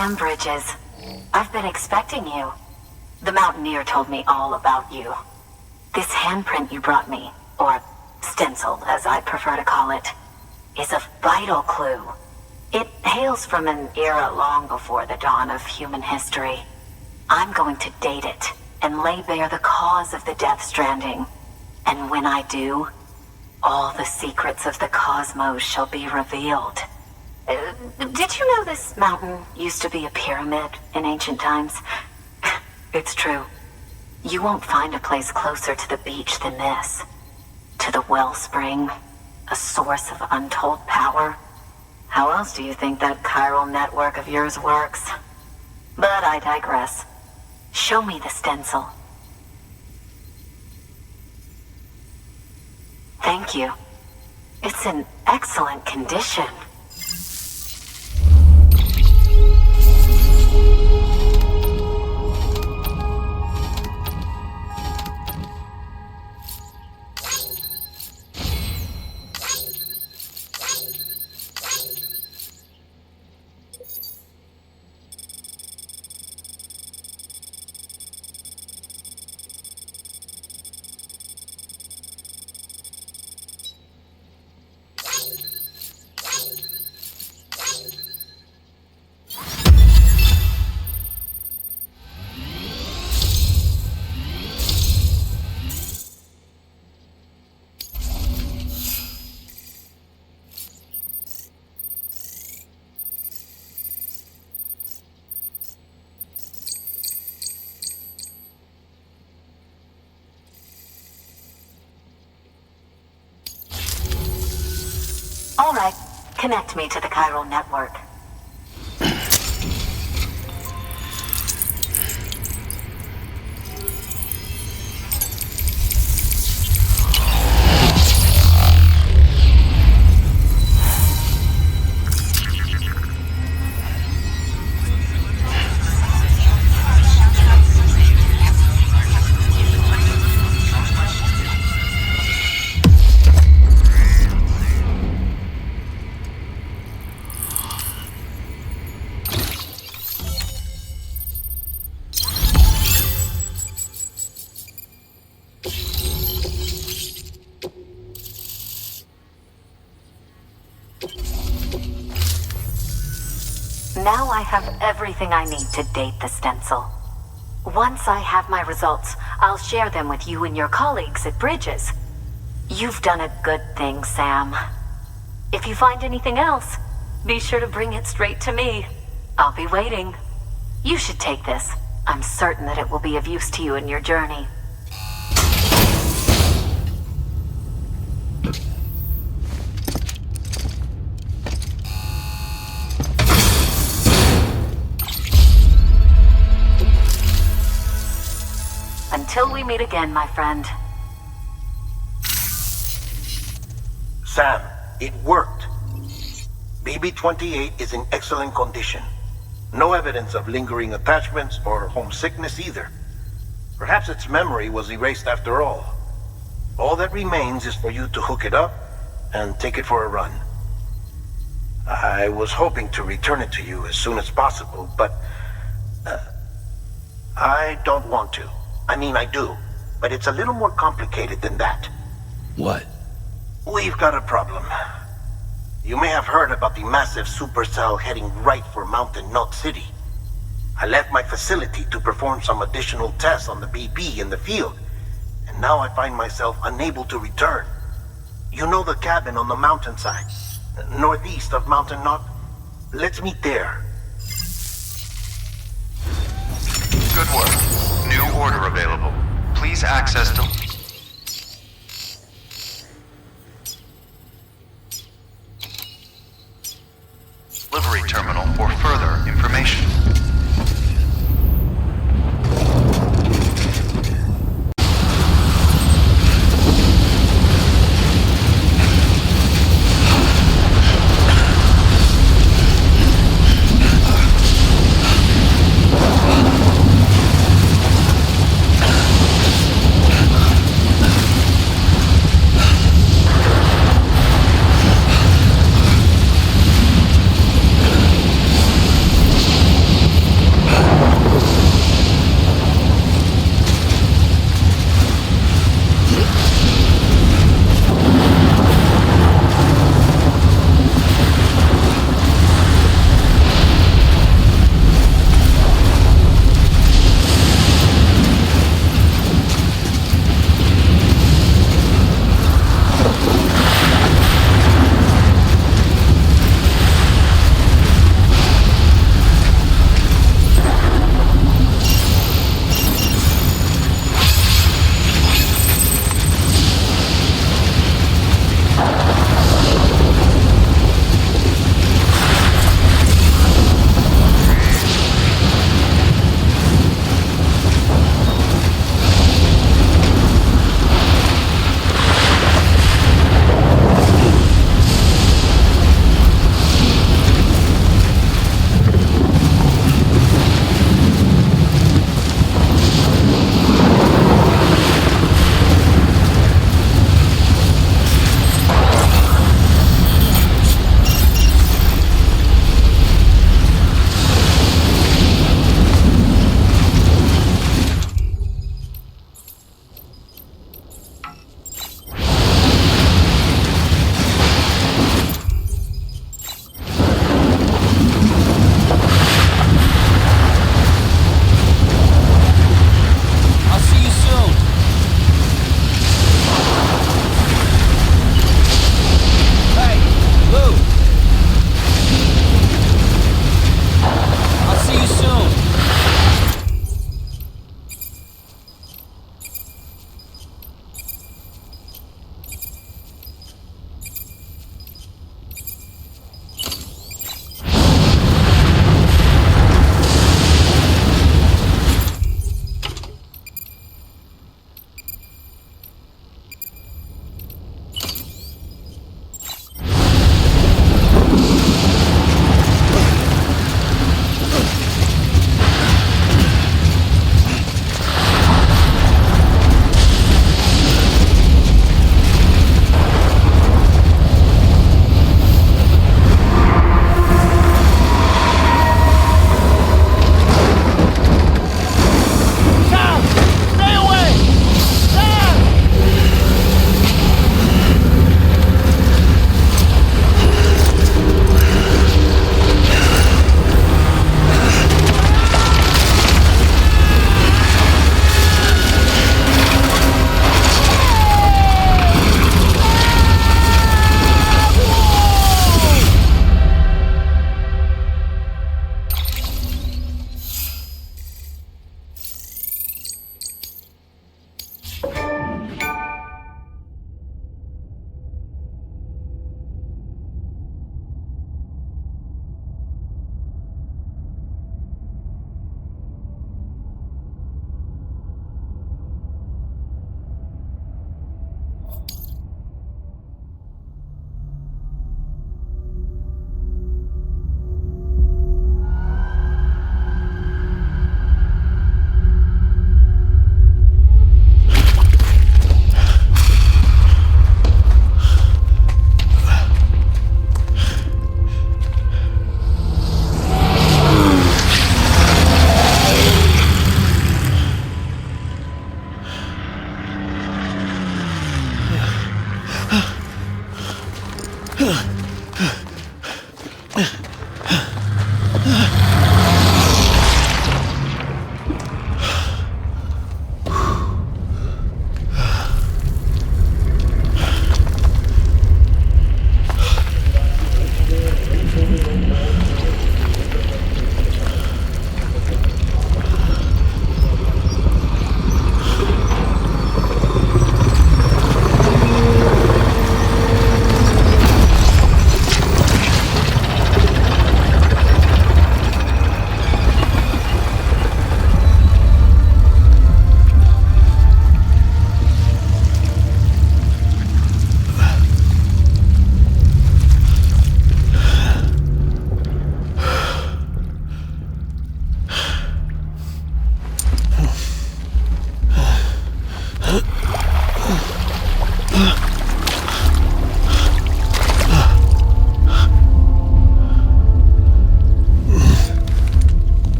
Sam Bridges. I've been expecting you. The Mountaineer told me all about you. This handprint you brought me, or stencil as I prefer to call it, is a vital clue. It hails from an era long before the dawn of human history. I'm going to date it and lay bare the cause of the Death Stranding. And when I do, all the secrets of the cosmos shall be revealed. Did you know this mountain used to be a pyramid in ancient times? It's true. You won't find a place closer to the beach than this. To the wellspring, a source of untold power. How else do you think that chiral network of yours works? But I digress. Show me the stencil. Thank you. It's in excellent condition. All right, connect me to the chiral network. Now I have everything I need to date the stencil. Once I have my results, I'll share them with you and your colleagues at Bridges. You've done a good thing, Sam. If you find anything else, be sure to bring it straight to me. I'll be waiting. You should take this. I'm certain that it will be of use to you in your journey. Until we meet again, my friend. Sam, it worked. BB-28 is in excellent condition. No evidence of lingering attachments or homesickness either. Perhaps its memory was erased after all. All that remains is for you to hook it up and take it for a run. I was hoping to return it to you as soon as possible, but I don't want to. I mean, I do, but it's a little more complicated than that. What? We've got a problem. You may have heard about the massive supercell heading right for Mountain Knot City. I left my facility to perform some additional tests on the BB in the field, and now I find myself unable to return. You know the cabin on the mountainside, northeast of Mountain Knot? Let's meet there. Good work. New order available. Please access delivery terminal for further information.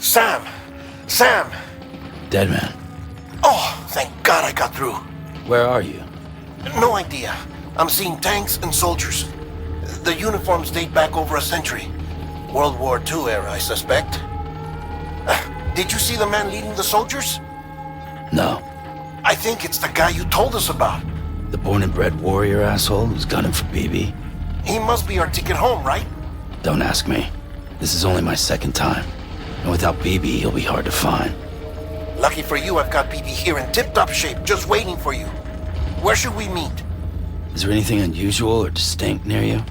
Sam! Sam! Dead man. Oh, thank God I got through. Where are you? No idea. I'm seeing tanks and soldiers. The uniforms date back over a century. World War II era, I suspect. Did you see the man leading the soldiers? No. I think it's the guy you told us about. The born and bred warrior asshole who's gunning for BB? He must be our ticket home, right? Don't ask me. This is only my second time. And without BB, he'll be hard to find. Lucky for you, I've got BB here in tip-top shape, just waiting for you. Where should we meet? Is there anything unusual or distinct near you?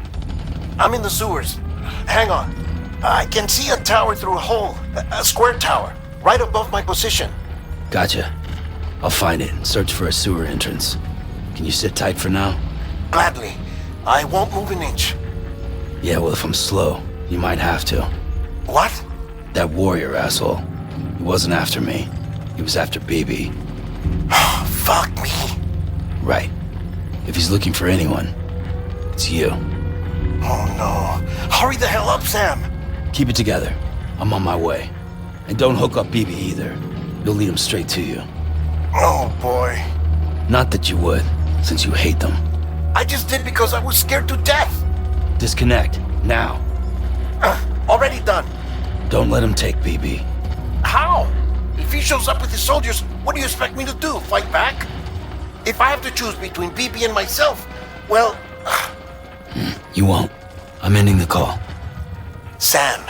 I'm in the sewers. Hang on. I can see a tower through a hole. A square tower, right above my position. Gotcha. I'll find it and search for a sewer entrance. Can you sit tight for now? Gladly. I won't move an inch. Yeah, well, if I'm slow, you might have to. What? That warrior asshole. He wasn't after me. He was after BB. Fuck me. Right. If he's looking for anyone, it's you. Oh no. Hurry the hell up, Sam. Keep it together. I'm on my way. And don't hook up BB either. You'll lead him straight to you. Oh boy. Not that you would, since you hate them. I just did because I was scared to death. Disconnect, now. Already done. Don't let him take BB. How? If he shows up with his soldiers, what do you expect me to do? Fight back? If I have to choose between BB and myself, well... You won't. I'm ending the call. Sam,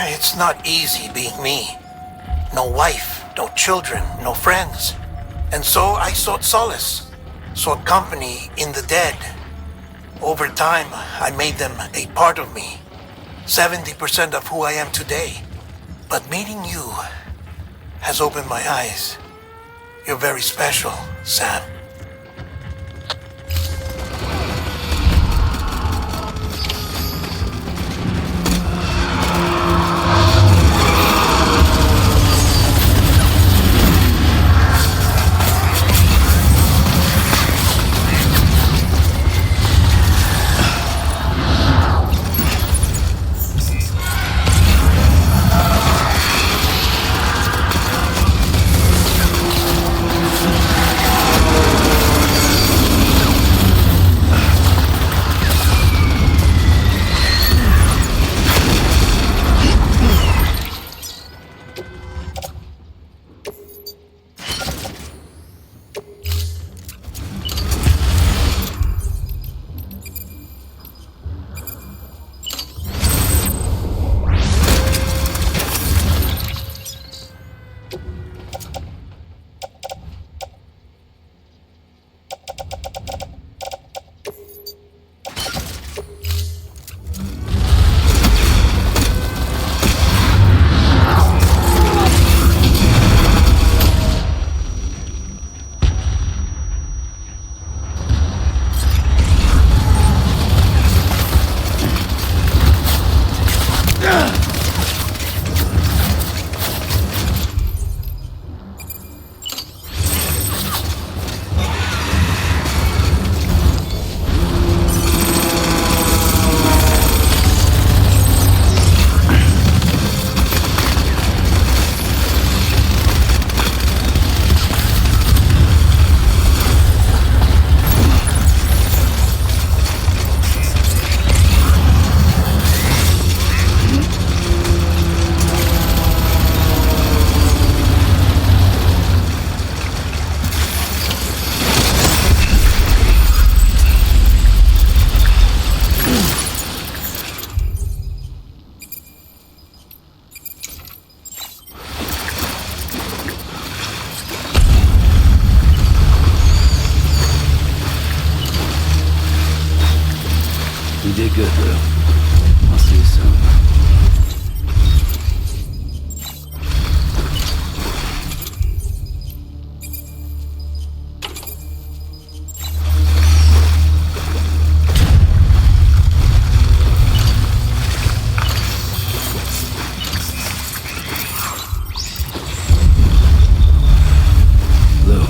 it's not easy being me. No wife, no children, no friends. And so I sought solace, sought company in the dead. Over time, I made them a part of me. 70% of who I am today. But meeting you has opened my eyes. You're very special, Sam. You did good, Lou. I'll see you soon. Lou.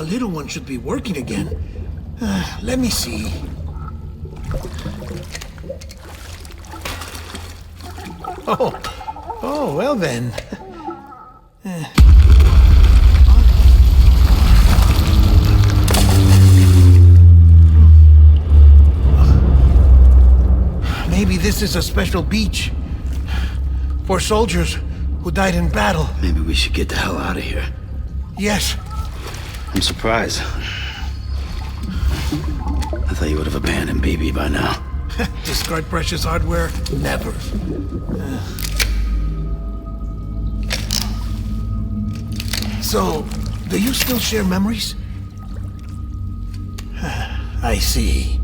the little one should be working again. Let me see. Oh, well then. Maybe this is a special beach for soldiers who died in battle. Maybe we should get the hell out of here. Yes. I'm surprised. I thought you would have abandoned BB by now. Discard precious hardware? Never. So, do you still share memories? I see.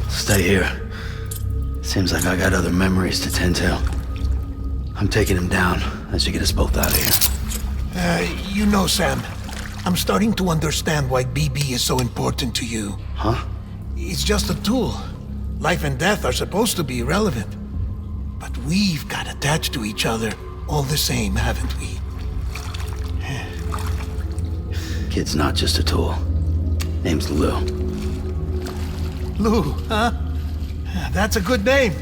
Stay here. Seems like I got other memories to tend to. I'm taking him down as you get us both out of here. You know, Sam, I'm starting to understand why BB is so important to you. Huh? It's just a tool. Life and death are supposed to be irrelevant. But we've got attached to each other all the same, haven't we? Kid's not just a tool. Name's Lou. Lou, huh? That's a good name.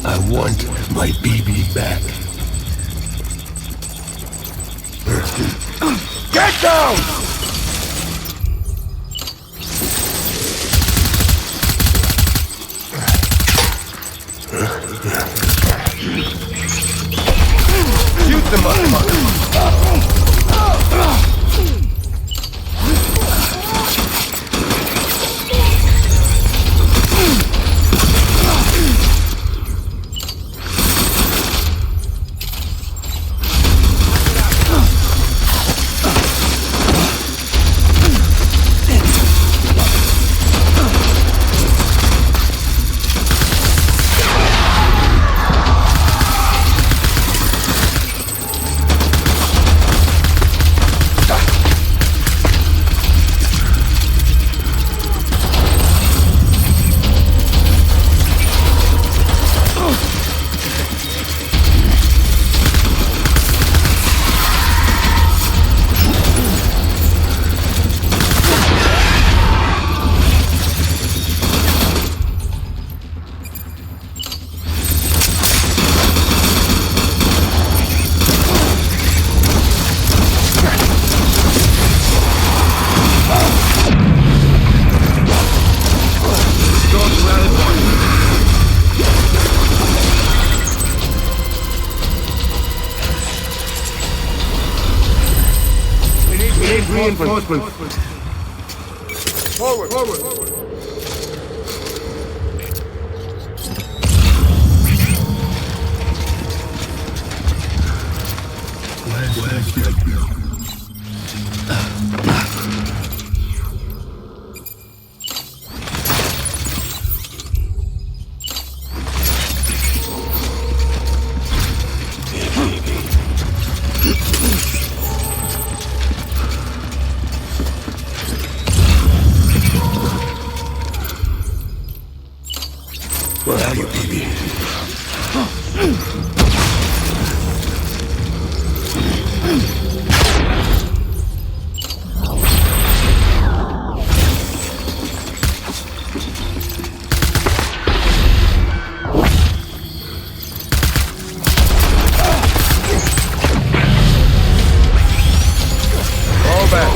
I want my BB back. Get down! Shoot the motherfucker! reinforcements. Forward. Where are you, baby? Fall back.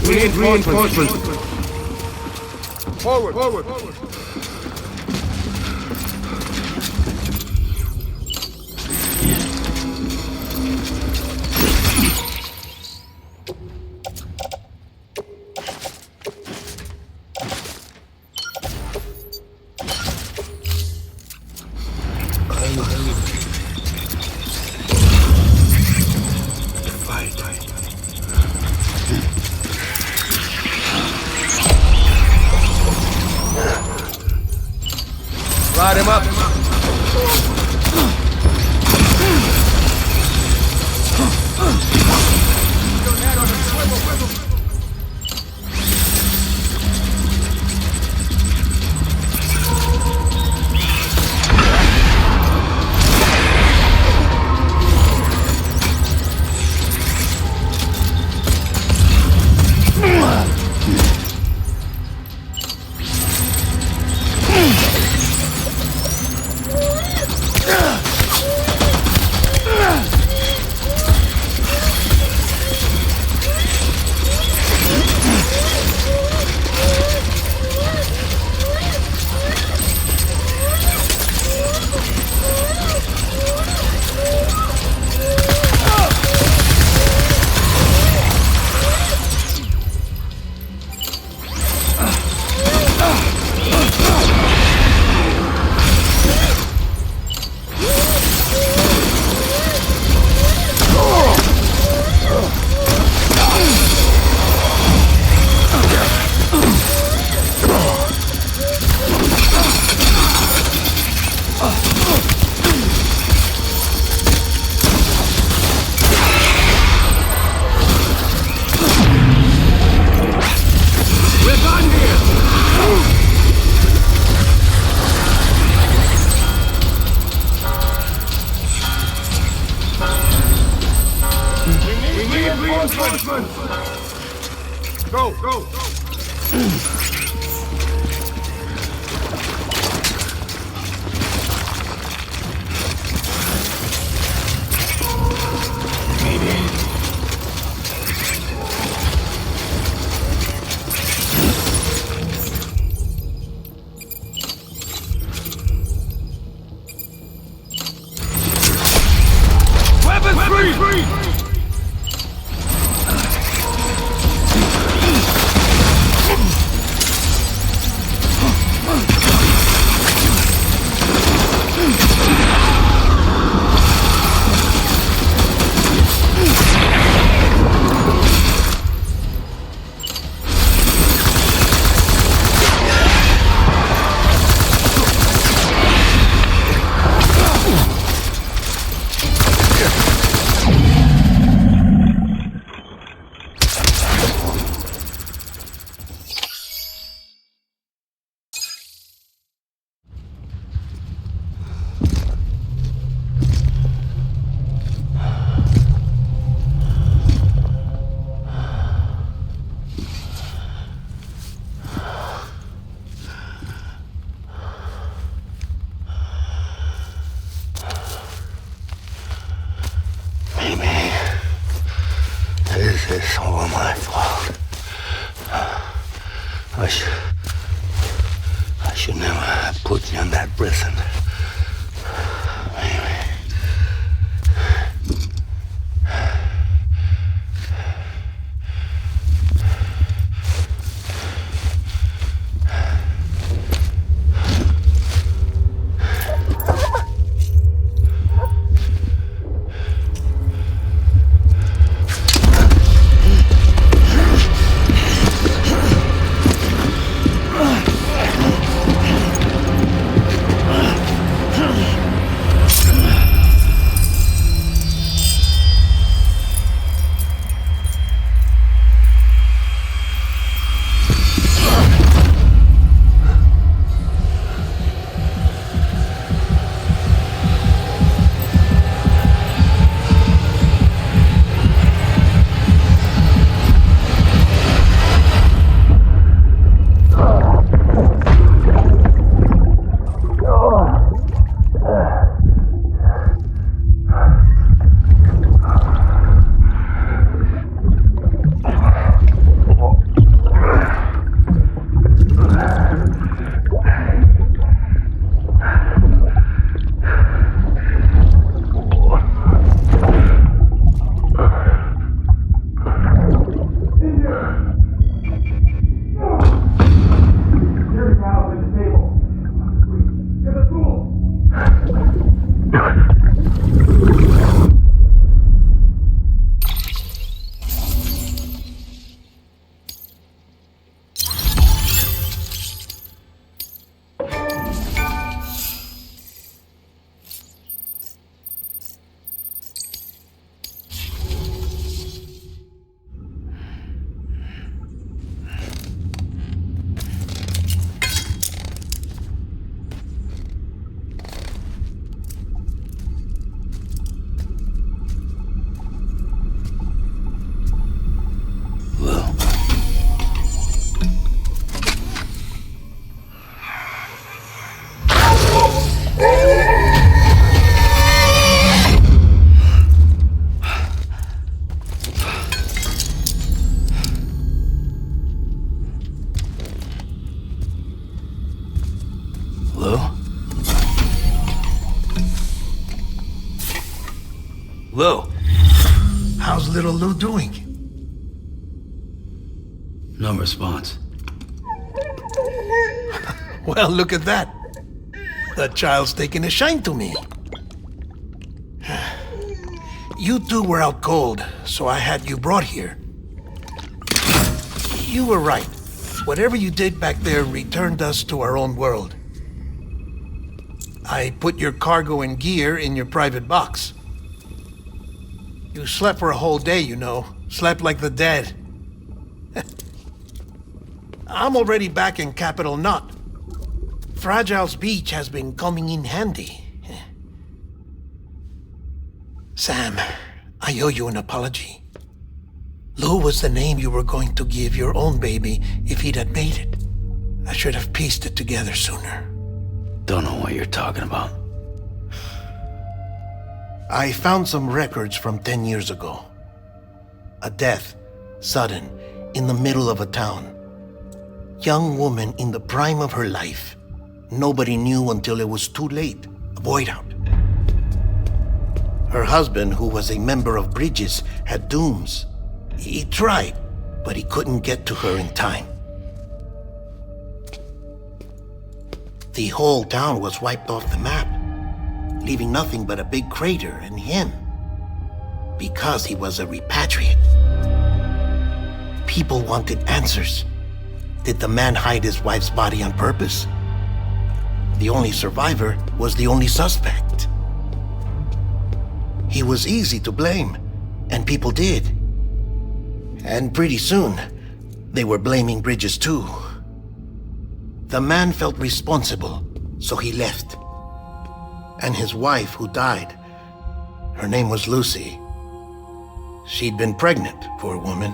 We need reinforcements. Forward. Light him up. Go! Weapons free! This is all my fault. Should never have put you in that prison. Lou, how's little Lou doing? No response. Well, look at that. The child's taking a shine to me. You two were out cold, so I had you brought here. You were right. Whatever you did back there returned us to our own world. I put your cargo and gear in your private box. You slept for a whole day, you know. Slept like the dead. I'm already back in Capital Knot. Fragile's beach has been coming in handy. Sam, I owe you an apology. Lou was the name you were going to give your own baby if he'd had made it. I should have pieced it together sooner. Don't know what you're talking about. I found some records from 10 years ago. A death, sudden, in the middle of a town. Young woman in the prime of her life. Nobody knew until it was too late. A void out. Her husband, who was a member of Bridges, had dooms. He tried, but he couldn't get to her in time. The whole town was wiped off the map, leaving nothing but a big crater and him. Because he was a repatriate. People wanted answers. Did the man hide his wife's body on purpose? The only survivor was the only suspect. He was easy to blame, and people did. And pretty soon, they were blaming Bridges too. The man felt responsible, so he left. And his wife, who died, her name was Lucy. She'd been pregnant, poor woman.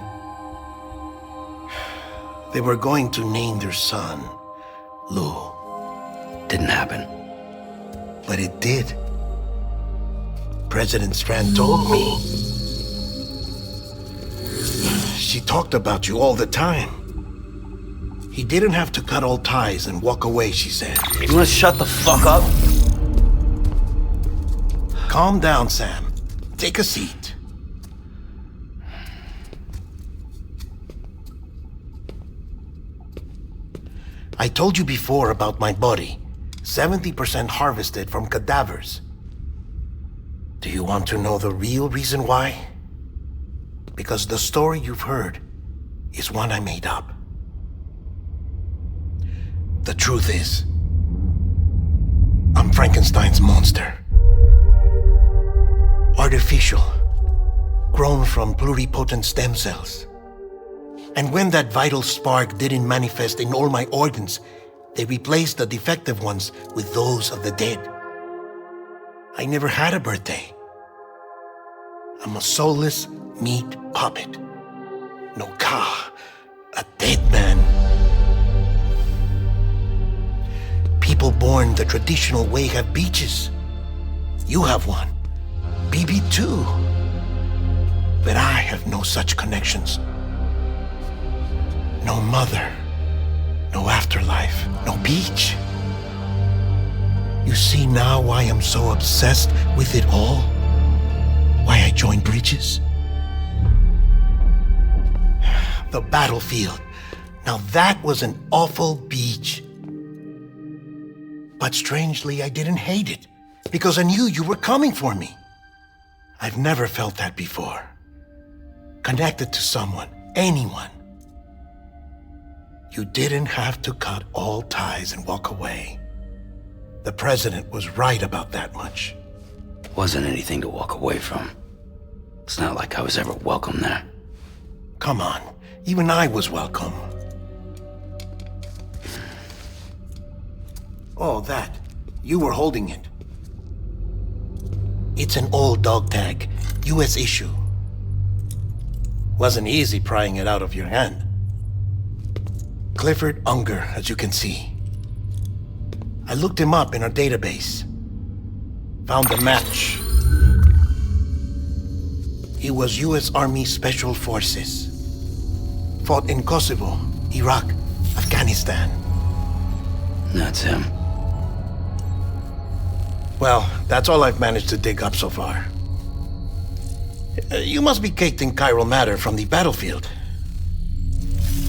They were going to name their son Lou. Didn't happen. But it did. President Strand told me. She talked about you all the time. He didn't have to cut all ties and walk away, she said. You wanna shut the fuck up? Calm down, Sam. Take a seat. I told you before about my body. 70% harvested from cadavers. Do you want to know the real reason why? Because the story you've heard is one I made up. The truth is, I'm Frankenstein's monster. Artificial, grown from pluripotent stem cells. And when that vital spark didn't manifest in all my organs, they replaced the defective ones with those of the dead. I never had a birthday. I'm a soulless meat puppet. No Ka, a dead man. People born the traditional way have beaches. You have one. BB too. But I have no such connections. No mother. No afterlife. No beach. You see now why I'm so obsessed with it all? Why I joined Bridges? The battlefield. Now that was an awful beach. But strangely, I didn't hate it, because I knew you were coming for me. I've never felt that before. Connected to someone, anyone. You didn't have to cut all ties and walk away. The president was right about that much. Wasn't anything to walk away from. It's not like I was ever welcome there. Come on, even I was welcome. Oh, that. You were holding it. It's an old dog tag, US issue. Wasn't easy prying it out of your hand. Clifford Unger, as you can see. I looked him up in our database. Found a match. He was US Army Special Forces. Fought in Kosovo, Iraq, Afghanistan. That's him. Well, that's all I've managed to dig up so far. You must be caked in chiral matter from the battlefield.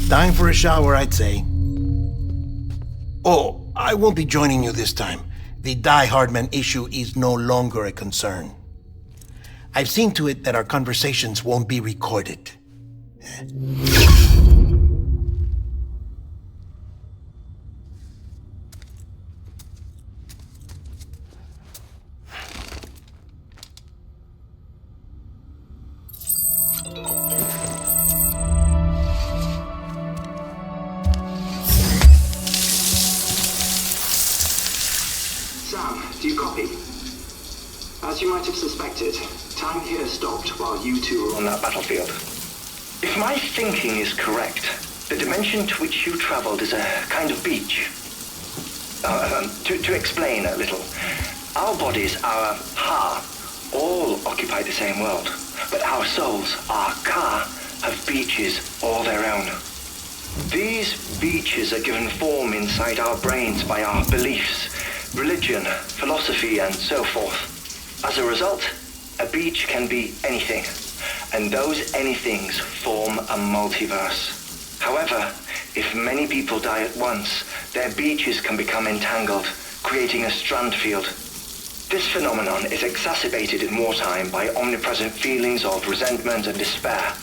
Time for a shower, I'd say. Oh, I won't be joining you this time. The Die Hardman issue is no longer a concern. I've seen to it that our conversations won't be recorded. Sam, do you copy? As you might have suspected, time here stopped while you two were on that battlefield. If my thinking is correct, the dimension to which you traveled is a kind of beach. To explain a little, our bodies, our Ha, all occupy the same world, but our souls, our Ka, have beaches all their own. These beaches are given form inside our brains by our beliefs, religion, philosophy, and so forth. As a result, a beach can be anything, and those anythings form a multiverse. However, if many people die at once, their beaches can become entangled, creating a strand field. This phenomenon is exacerbated in wartime by omnipresent feelings of resentment and despair.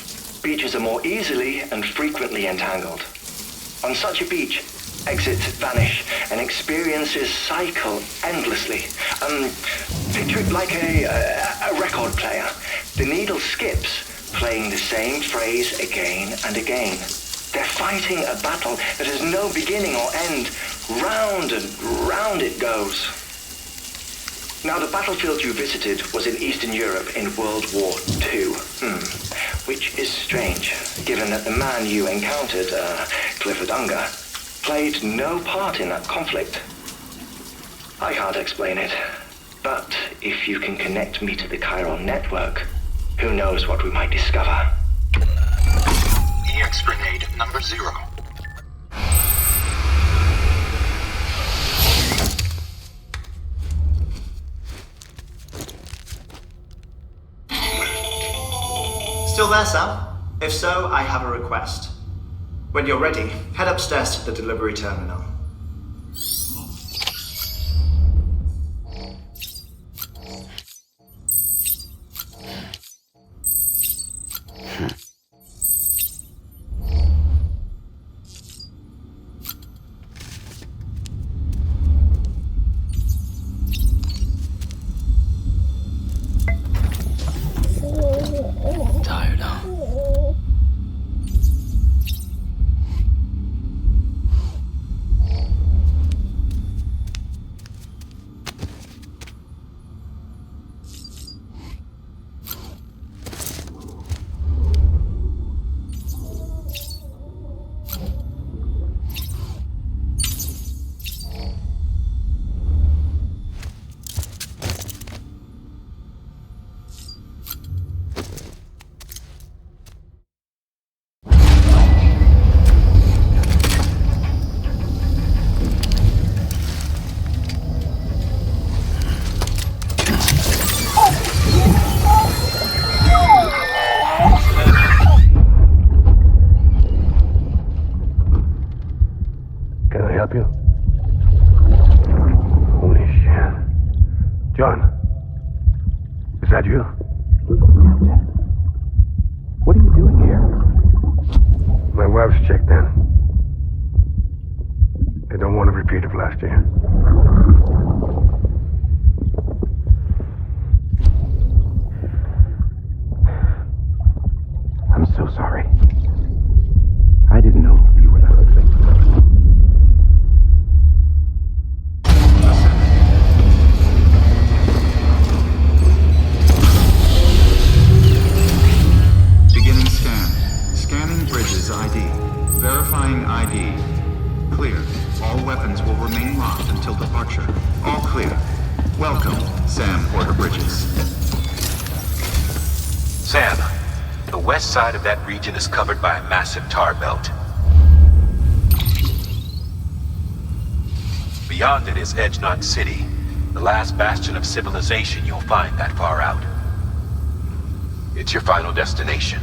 Beaches are more easily and frequently entangled. On such a beach, exits vanish and experiences cycle endlessly. Picture it like a record player. The needle skips, playing the same phrase again and again. They're fighting a battle that has no beginning or end. Round and round it goes. Now, the battlefield you visited was in Eastern Europe in World War II. Which is strange, given that the man you encountered, Clifford Unger, played no part in that conflict. I can't explain it, but if you can connect me to the chiral network, who knows what we might discover. EX grenade number 0. Still there, Sam? If so, I have a request. When you're ready, head upstairs to the delivery terminal. Tired, huh? Can I help you? Holy shit. John, is that you? Captain, what are you doing here? My wife's checked in. They don't want a repeat of last year. I'm so sorry. I didn't know you were that ugly. Beginning scan. Scanning Bridges ID. Verifying ID. Clear. All weapons will remain locked until departure. All clear. Welcome, Sam Porter Bridges. Sam, the west side of that region is covered by a massive tar belt. Beyond it is Edgenot City, the last bastion of civilization you'll find that far out. It's your final destination.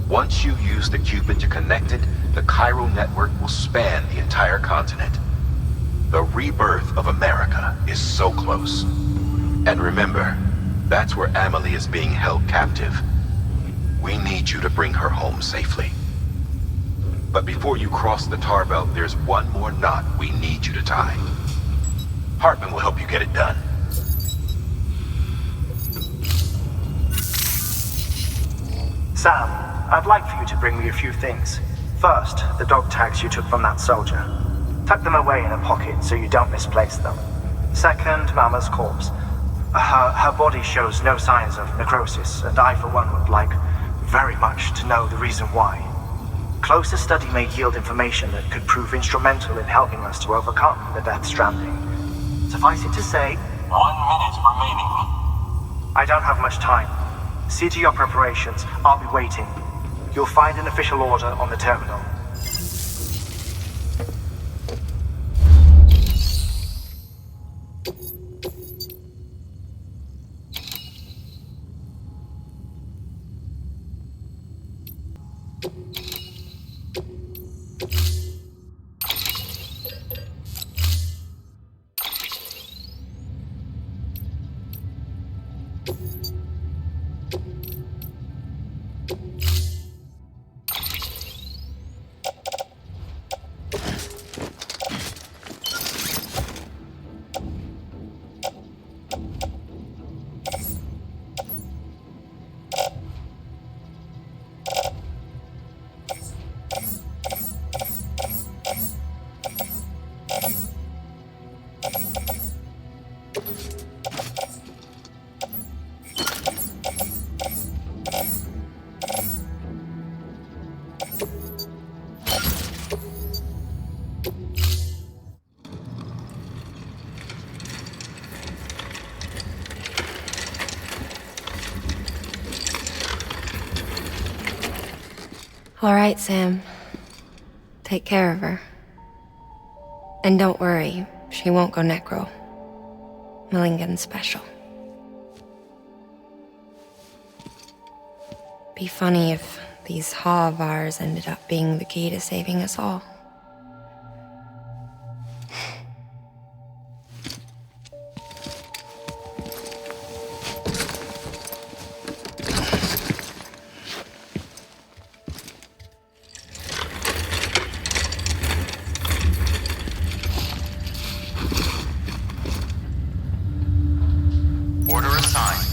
Once you use the Cupid to connect it, the chiral network will span the entire continent. The rebirth of America is so close. And remember, that's where Amelie is being held captive. We need you to bring her home safely. But before you cross the tar belt, there's one more knot we need you to tie. Hartman will help you get it done. Sam, I'd like for you to bring me a few things. First, the dog tags you took from that soldier. Tuck them away in a pocket so you don't misplace them. Second, Mama's corpse. Her body shows no signs of necrosis, and I, for one, would like very much to know the reason why. Closer study may yield information that could prove instrumental in helping us to overcome the Death Stranding. Suffice it to say, 1 minute remaining. I don't have much time. See to your preparations. I'll be waiting. You'll find an official order on the terminal. All right, Sam. Take care of her. And don't worry, she won't go necro. Milligan's special. Be funny if these Ha of ours ended up being the key to saving us all. Order assigned.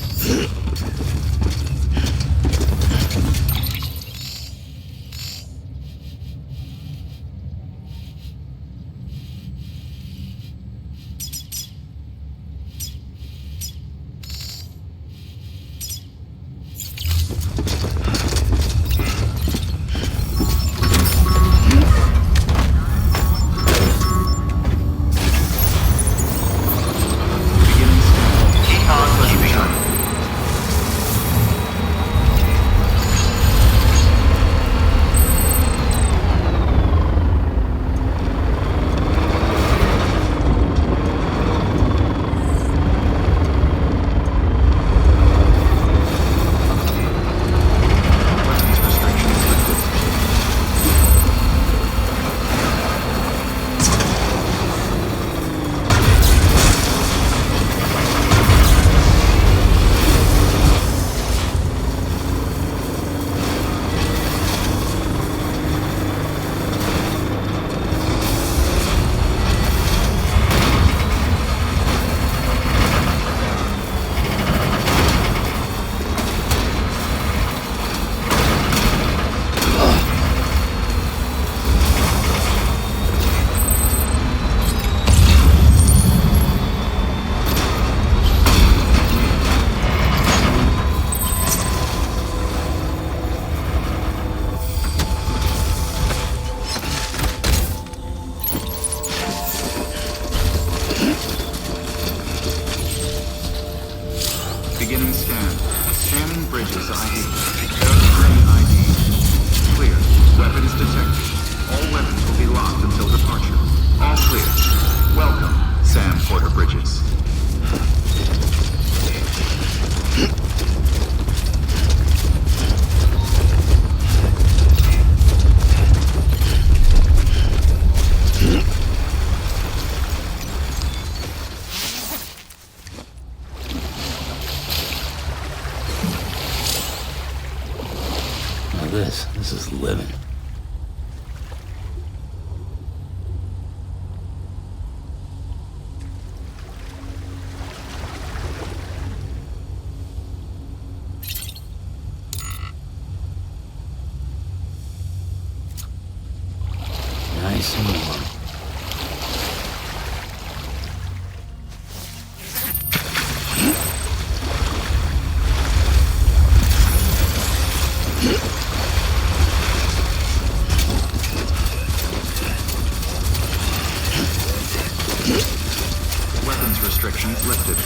Beginning scan. Scanning bridges ID. Verifying ID. Clear. Weapons detected. All weapons will be locked until departure. All clear. Welcome, Sam Porter Bridges. This is living. Nice and warm. Weapons restrictions lifted.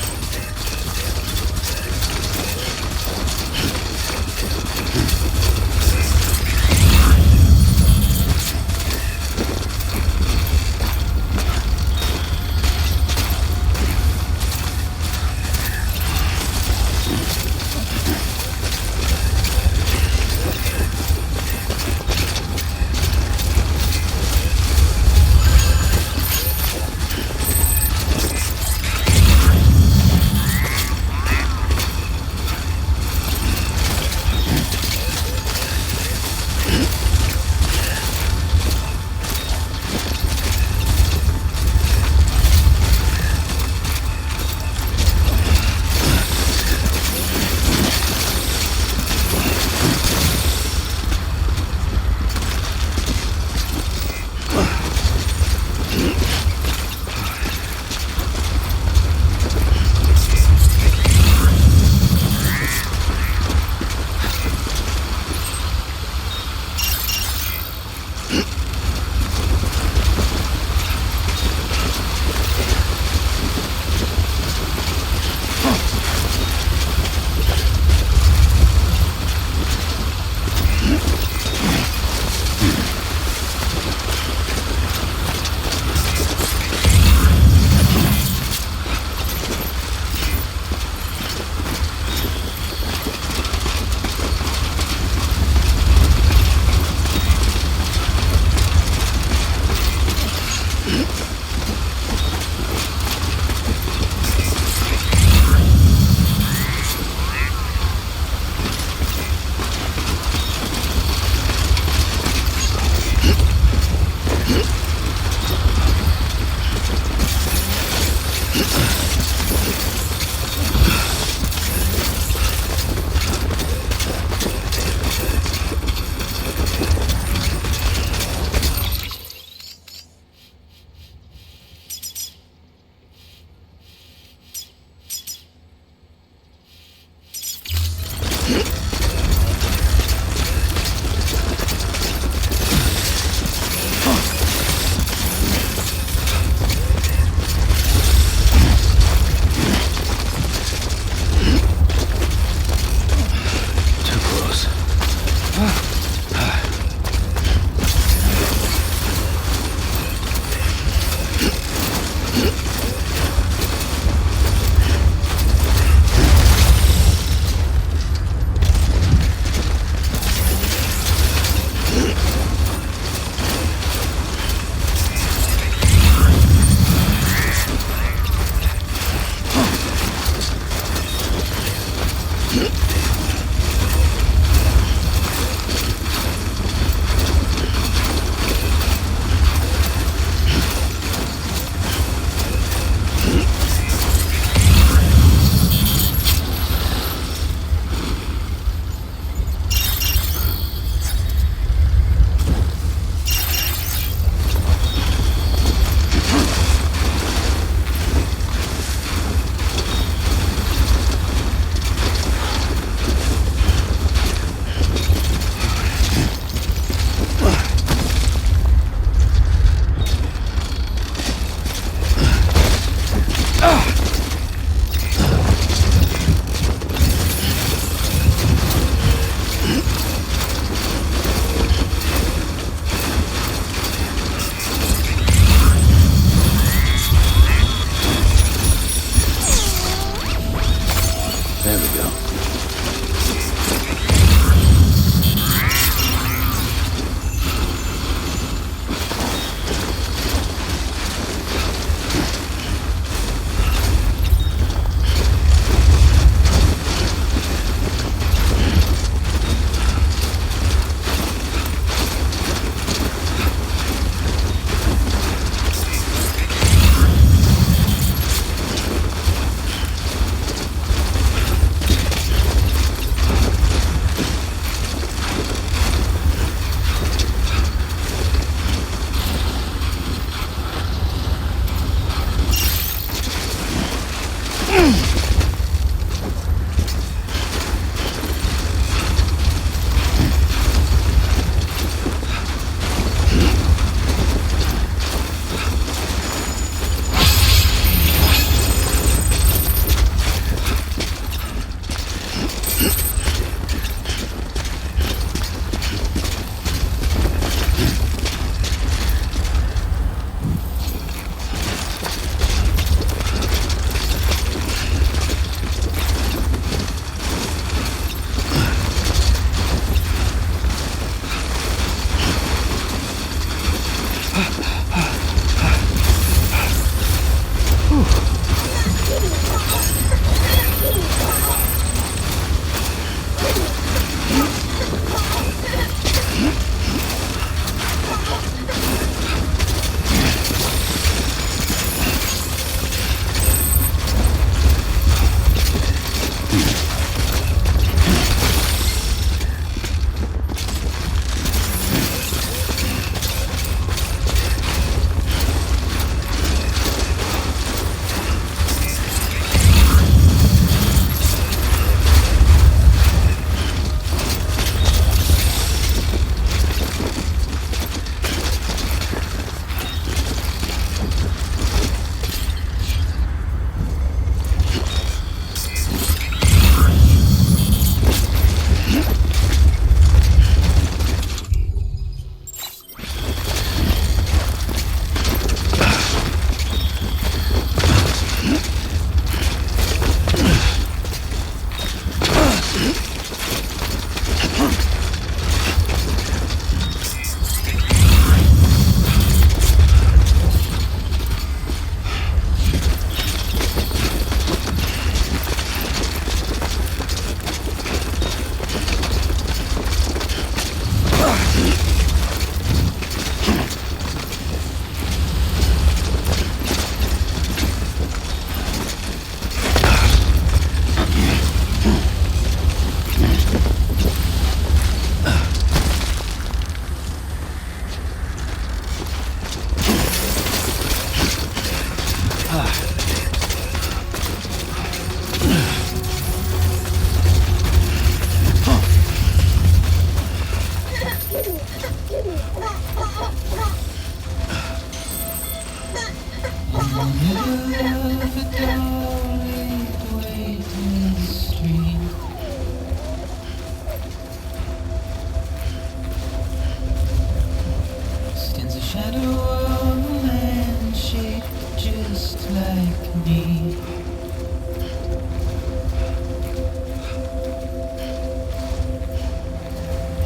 Stands a shadow of a man shaped just like me.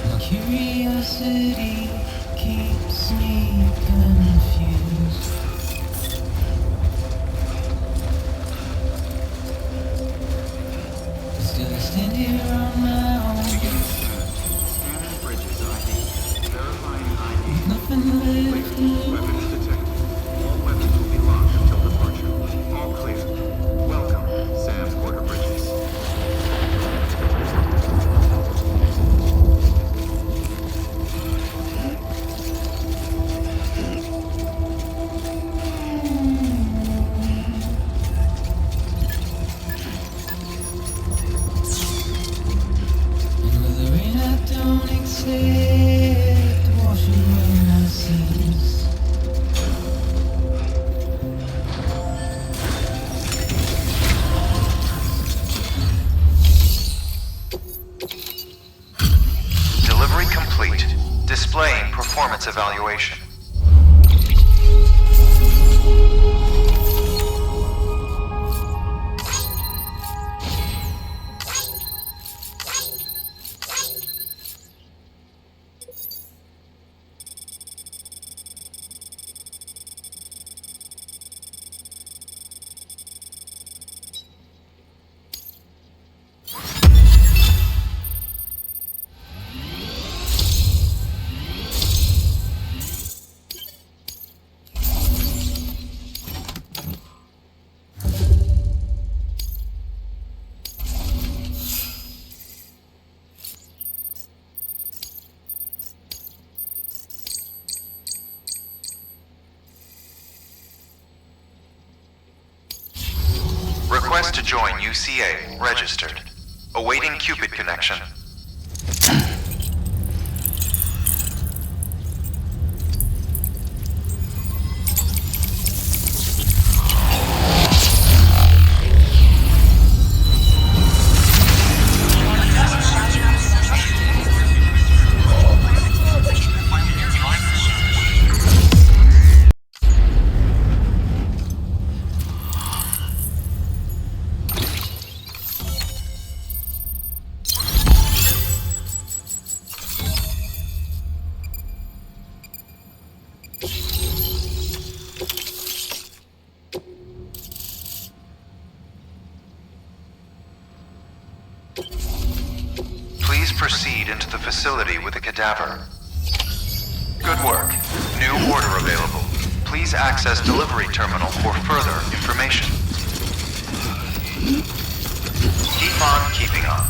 My curiosity keeps me confused. Still I stand here on my own. Scanning bridges ID. Verifying ID. Nothing left to lose. Weapons detected. All weapons will be locked until departure. All clear. Welcome, Sam Porter Bridges. And with the rain I don't accept, wash away my sins. Delivery complete. Displaying performance evaluation. Request to join UCA. Registered. Awaiting Cupid connection. Please proceed into the facility with a cadaver. Good work. New order available. Please access delivery terminal for further information. Keep on keeping on.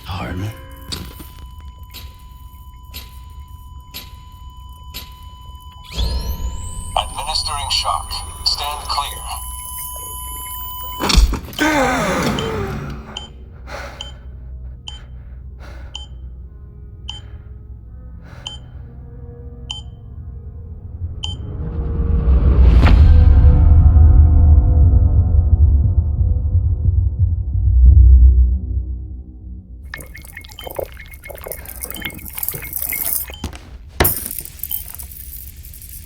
Hardman? Administering shock. Stand clear.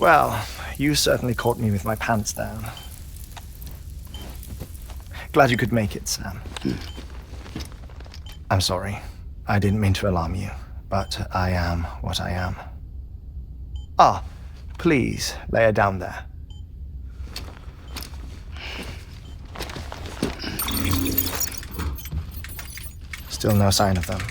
Well, you certainly caught me with my pants down. Glad you could make it, Sam. I'm sorry. I didn't mean to alarm you, but I am what I am. Ah, please lay her down there. Still no sign of them.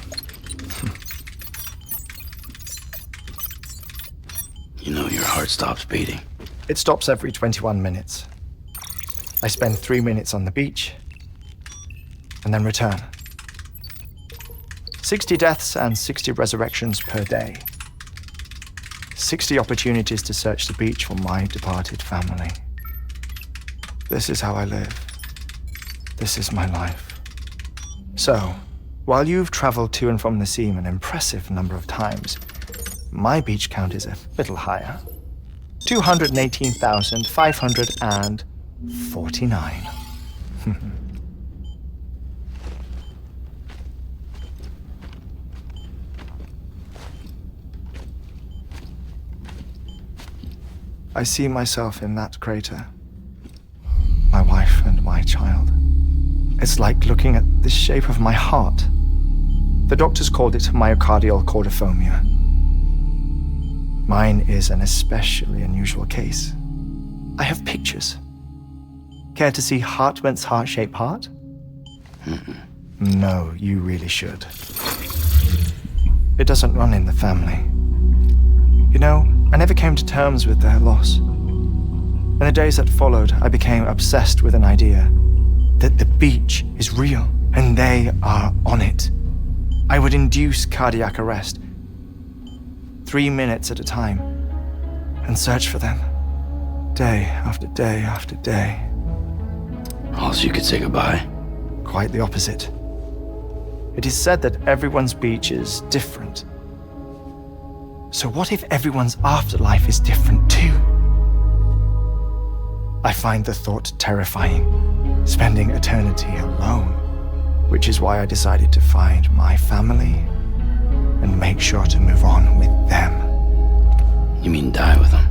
You know your heart stops beating. It stops every 21 minutes. I spend 3 minutes on the beach, and then return. 60 deaths and 60 resurrections per day. 60 opportunities to search the beach for my departed family. This is how I live. This is my life. So, while you've traveled to and from the sea an impressive number of times, my beach count is a little higher. 218,549. I see myself in that crater. My wife and my child. It's like looking at the shape of my heart. The doctors called it myocardial cordophobia. Mine is an especially unusual case. I have pictures. Care to see Hartman's heart-shaped heart? No, you really should. It doesn't run in the family. You know, I never came to terms with their loss. In the days that followed, I became obsessed with an idea that the beach is real and they are on it. I would induce cardiac arrest, 3 minutes at a time, and search for them, day after day after day. Also, you could say goodbye. Quite the opposite. It is said that everyone's beach is different. So what if everyone's afterlife is different too? I find the thought terrifying, spending eternity alone, which is why I decided to find my family and make sure to move on with them. You mean die with them?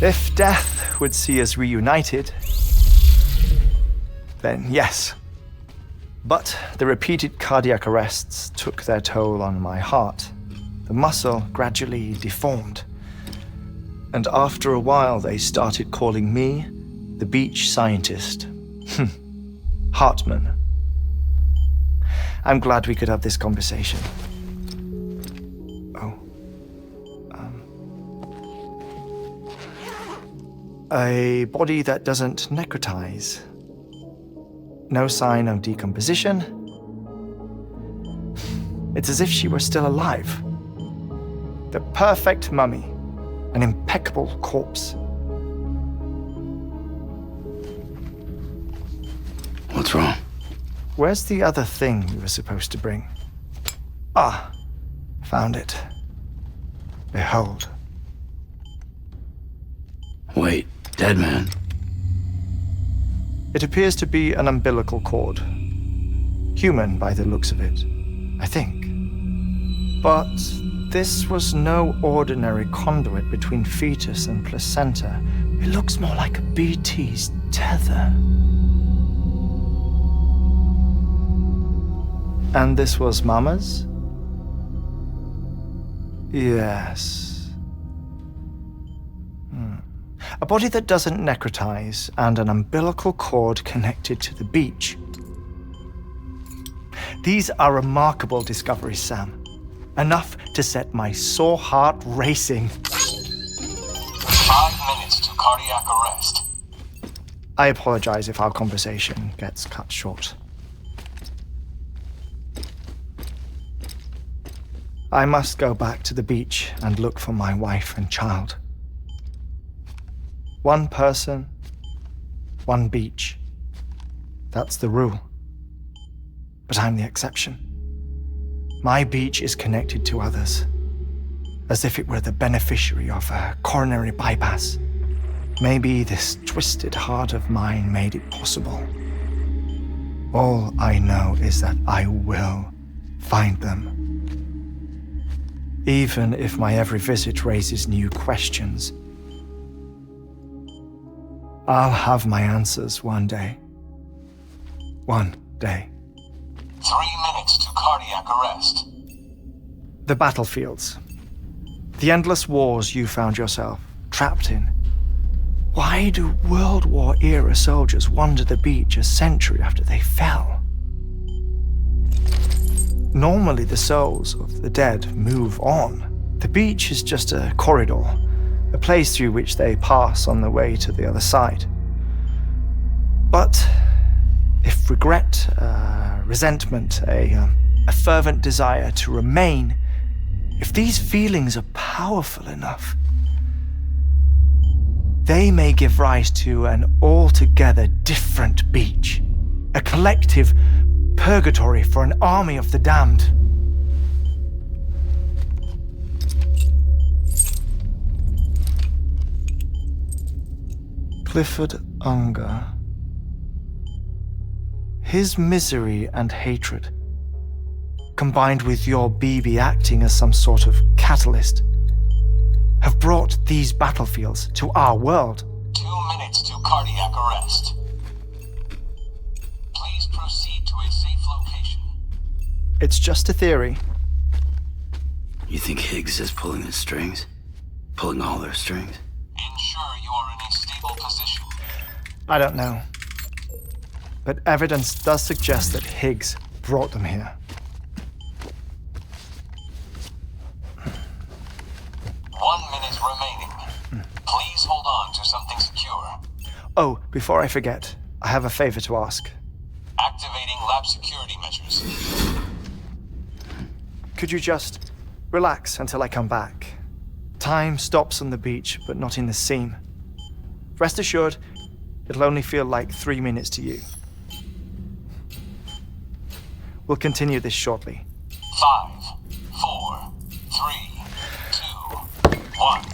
If death would see us reunited, then yes. But the repeated cardiac arrests took their toll on my heart. The muscle gradually deformed. And after a while, they started calling me the beach scientist. Hartman. I'm glad we could have this conversation. A body that doesn't necrotize. No sign of decomposition. It's as if she were still alive. The perfect mummy. An impeccable corpse. What's wrong? Where's the other thing you were supposed to bring? Ah, found it. Behold. Wait, dead man? It appears to be an umbilical cord. Human by the looks of it, I think. But this was no ordinary conduit between fetus and placenta. It looks more like a BT's tether. And this was Mama's? Yes. A body that doesn't necrotize and an umbilical cord connected to the beach. These are remarkable discoveries, Sam. Enough to set my sore heart racing. 5 minutes to cardiac arrest. I apologize if our conversation gets cut short. I must go back to the beach and look for my wife and child. One person, one beach. That's the rule. But I'm the exception. My beach is connected to others, as if it were the beneficiary of a coronary bypass. Maybe this twisted heart of mine made it possible. All I know is that I will find them. even if my every visit raises new questions. I'll have my answers one day. One day. 3 minutes to cardiac arrest. The battlefields. The endless wars you found yourself trapped in. Why do World War-era soldiers wander the beach a century after they fell? Normally the souls of the dead move on. The beach is just a corridor, a place through which they pass on the way to the other side. But if regret, resentment, a fervent desire to remain, if these feelings are powerful enough, they may give rise to an altogether different beach, a collective purgatory for an army of the damned. Clifford Unger. His misery and hatred, combined with your BB acting as some sort of catalyst, have brought these battlefields to our world. 2 minutes to cardiac arrest. Please proceed to a safe location. It's just a theory. You think Higgs is pulling the strings? Pulling all their strings? Ensure you are in a stable position. I don't know. But evidence does suggest that Higgs brought them here. 1 minute remaining. Please hold on to something secure. Oh, before I forget, I have a favor to ask. Activating lab security measures. Could you just relax until I come back? Time stops on the beach, but not in the seam. Rest assured, it'll only feel like 3 minutes to you. We'll continue this shortly. 5, 4, 3, 2, 1.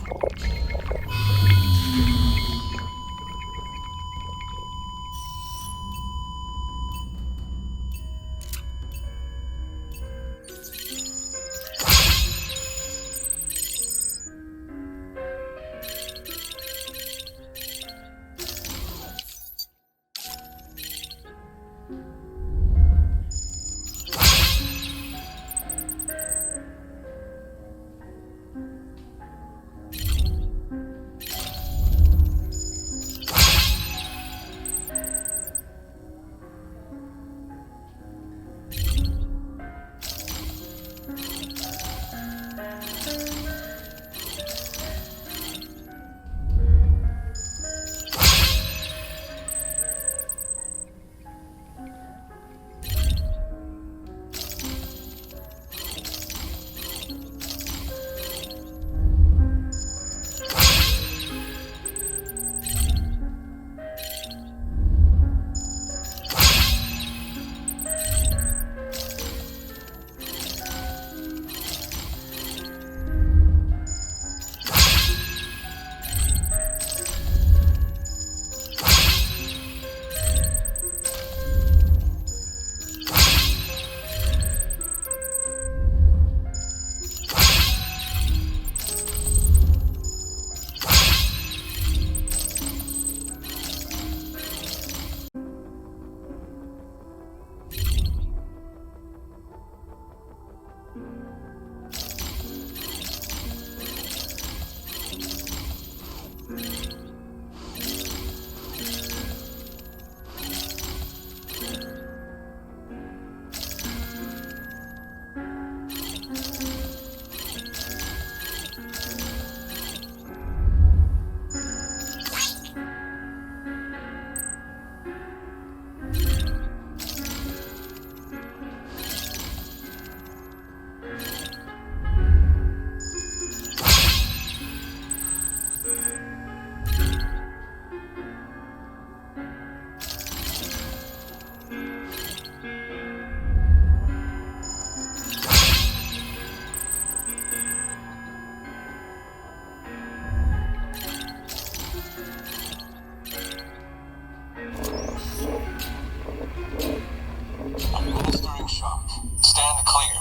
Administering shock. Stand clear.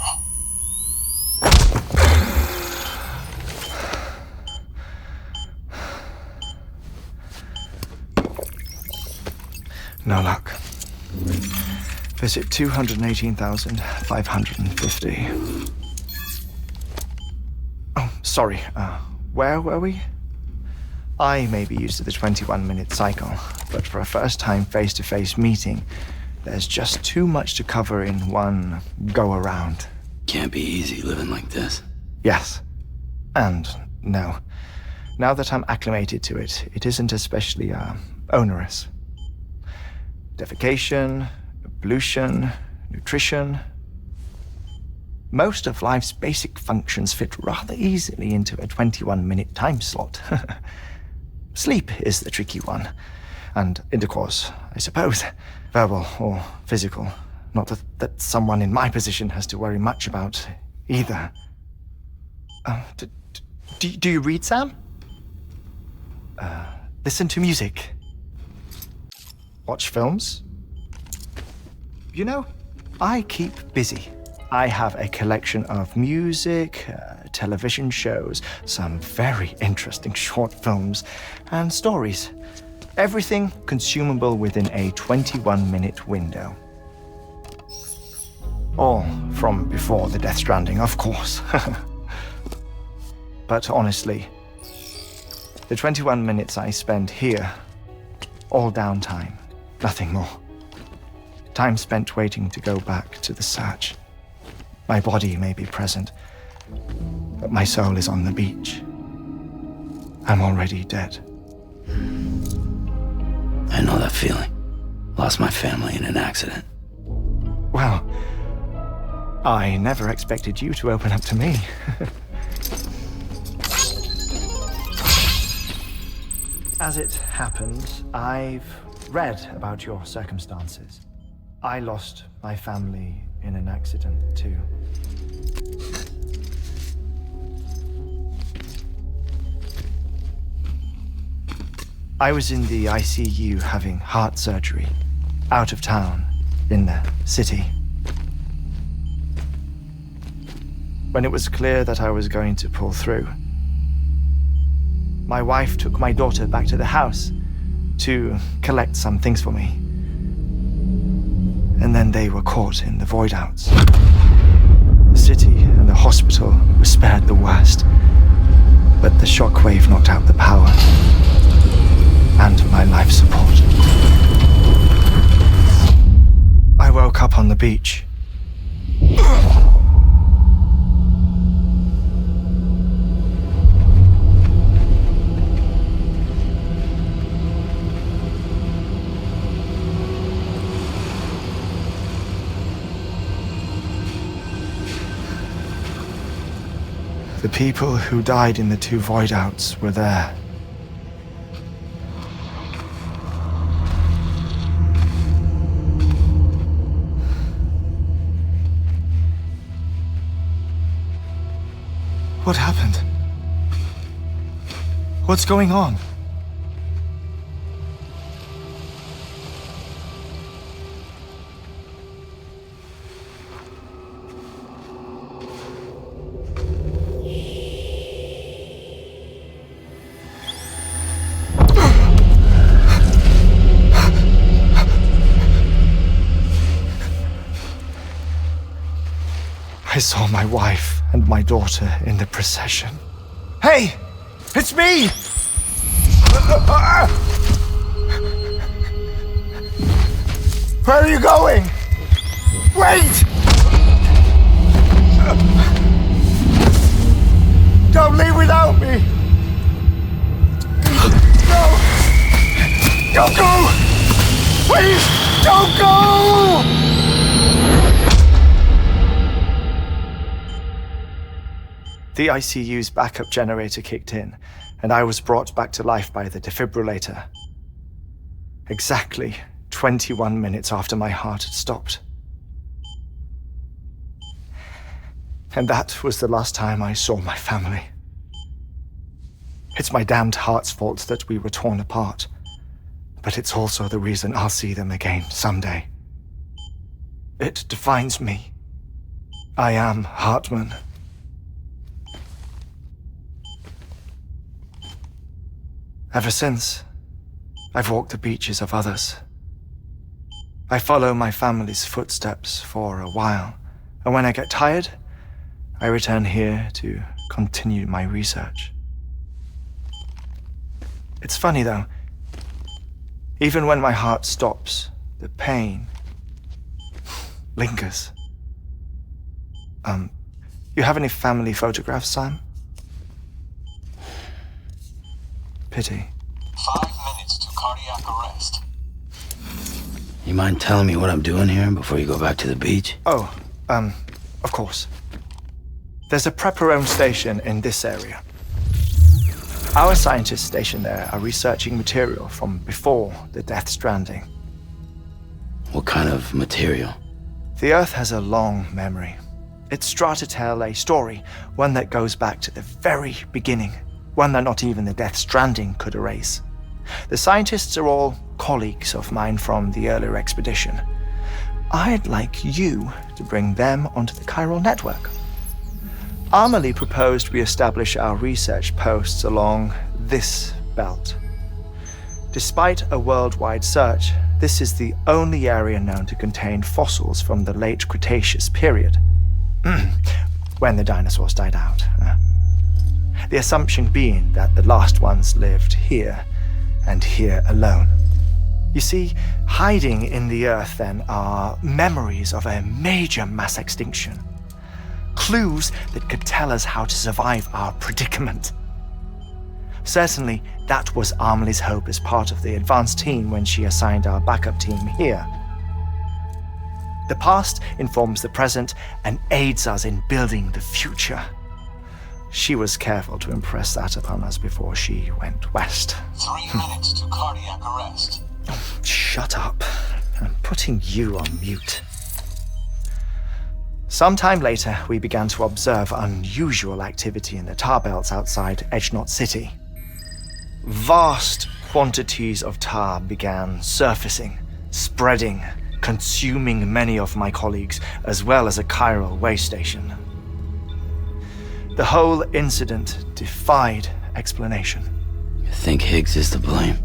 No luck. Visit 218,550. Oh, sorry. Where were we? I may be used to the 21-minute cycle, but for a first-time face-to-face meeting, there's just too much to cover in one go-around. Can't be easy living like this. Yes. And no. Now that I'm acclimated to it, it isn't especially, onerous. Defecation, pollution, nutrition. Most of life's basic functions fit rather easily into a 21-minute time slot. Sleep is the tricky one. And intercourse, I suppose. Verbal or physical. Not that someone in my position has to worry much about either. Do you read, Sam? Listen to music. Watch films. You know, I keep busy. I have a collection of music, television shows, some very interesting short films, and stories. Everything consumable within a 21-minute window. All from before the Death Stranding, of course. But honestly, the 21 minutes I spend here, all downtime, nothing more. Time spent waiting to go back to the search. My body may be present, but my soul is on the beach. I'm already dead. I know that feeling. Lost my family in an accident. Well, I never expected you to open up to me. As it happens, I've read about your circumstances. I lost my family in an accident, too. I was in the ICU having heart surgery, out of town, in the city. When it was clear that I was going to pull through, my wife took my daughter back to the house to collect some things for me. And then they were caught in the void-outs. The city and the hospital were spared the worst, but the shockwave knocked out the power and my life support. I woke up on the beach. The people who died in the two void-outs were there. What happened? What's going on? I saw my wife and my daughter in the procession. Hey! It's me! Where are you going? Wait! Don't leave without me! No! Don't go! Please, don't go! The ICU's backup generator kicked in, and I was brought back to life by the defibrillator. Exactly 21 minutes after my heart had stopped. And that was the last time I saw my family. It's my damned heart's fault that we were torn apart, but it's also the reason I'll see them again someday. It defines me. I am Hartman. Ever since, I've walked the beaches of others, I follow my family's footsteps for a while, and when I get tired, I return here to continue my research. It's funny though, even when my heart stops, the pain lingers. You have any family photographs, Sam? Pity. 5 minutes to cardiac arrest. You mind telling me what I'm doing here before you go back to the beach? Oh, of course. There's a Prepperone station in this area. Our scientists stationed there are researching material from before the Death Stranding. What kind of material? The Earth has a long memory. It's trying to tell a story, one that goes back to the very beginning, one that not even the Death Stranding could erase. The scientists are all colleagues of mine from the earlier expedition. I'd like you to bring them onto the chiral network. Amelie proposed we establish our research posts along this belt. Despite a worldwide search, this is the only area known to contain fossils from the late Cretaceous period, when the dinosaurs died out. The assumption being that the last ones lived here, and here alone. You see, hiding in the Earth then are memories of a major mass extinction. Clues that could tell us how to survive our predicament. Certainly, that was Amelie's hope as part of the advanced team when she assigned our backup team here. The past informs the present and aids us in building the future. She was careful to impress that upon us before she went west. 3 minutes to cardiac arrest. Oh, shut up. I'm putting you on mute. Sometime later, we began to observe unusual activity in the tar belts outside Edgenot City. Vast quantities of tar began surfacing, spreading, consuming many of my colleagues, as well as a chiral way station. The whole incident defied explanation. You think Higgs is to blame?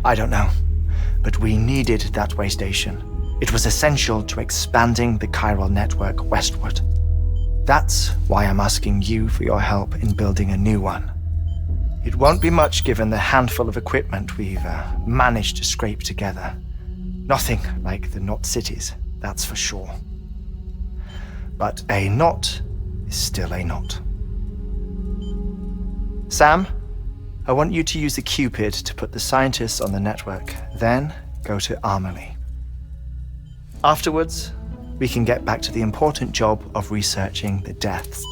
I don't know, but we needed that way station. It was essential to expanding the chiral network westward. That's why I'm asking you for your help in building a new one. It won't be much given the handful of equipment we've managed to scrape together. Nothing like the knot cities, that's for sure. But a knot is still a knot. Sam, I want you to use the Cupid to put the scientists on the network, then go to Amelie. Afterwards, we can get back to the important job of researching the deaths.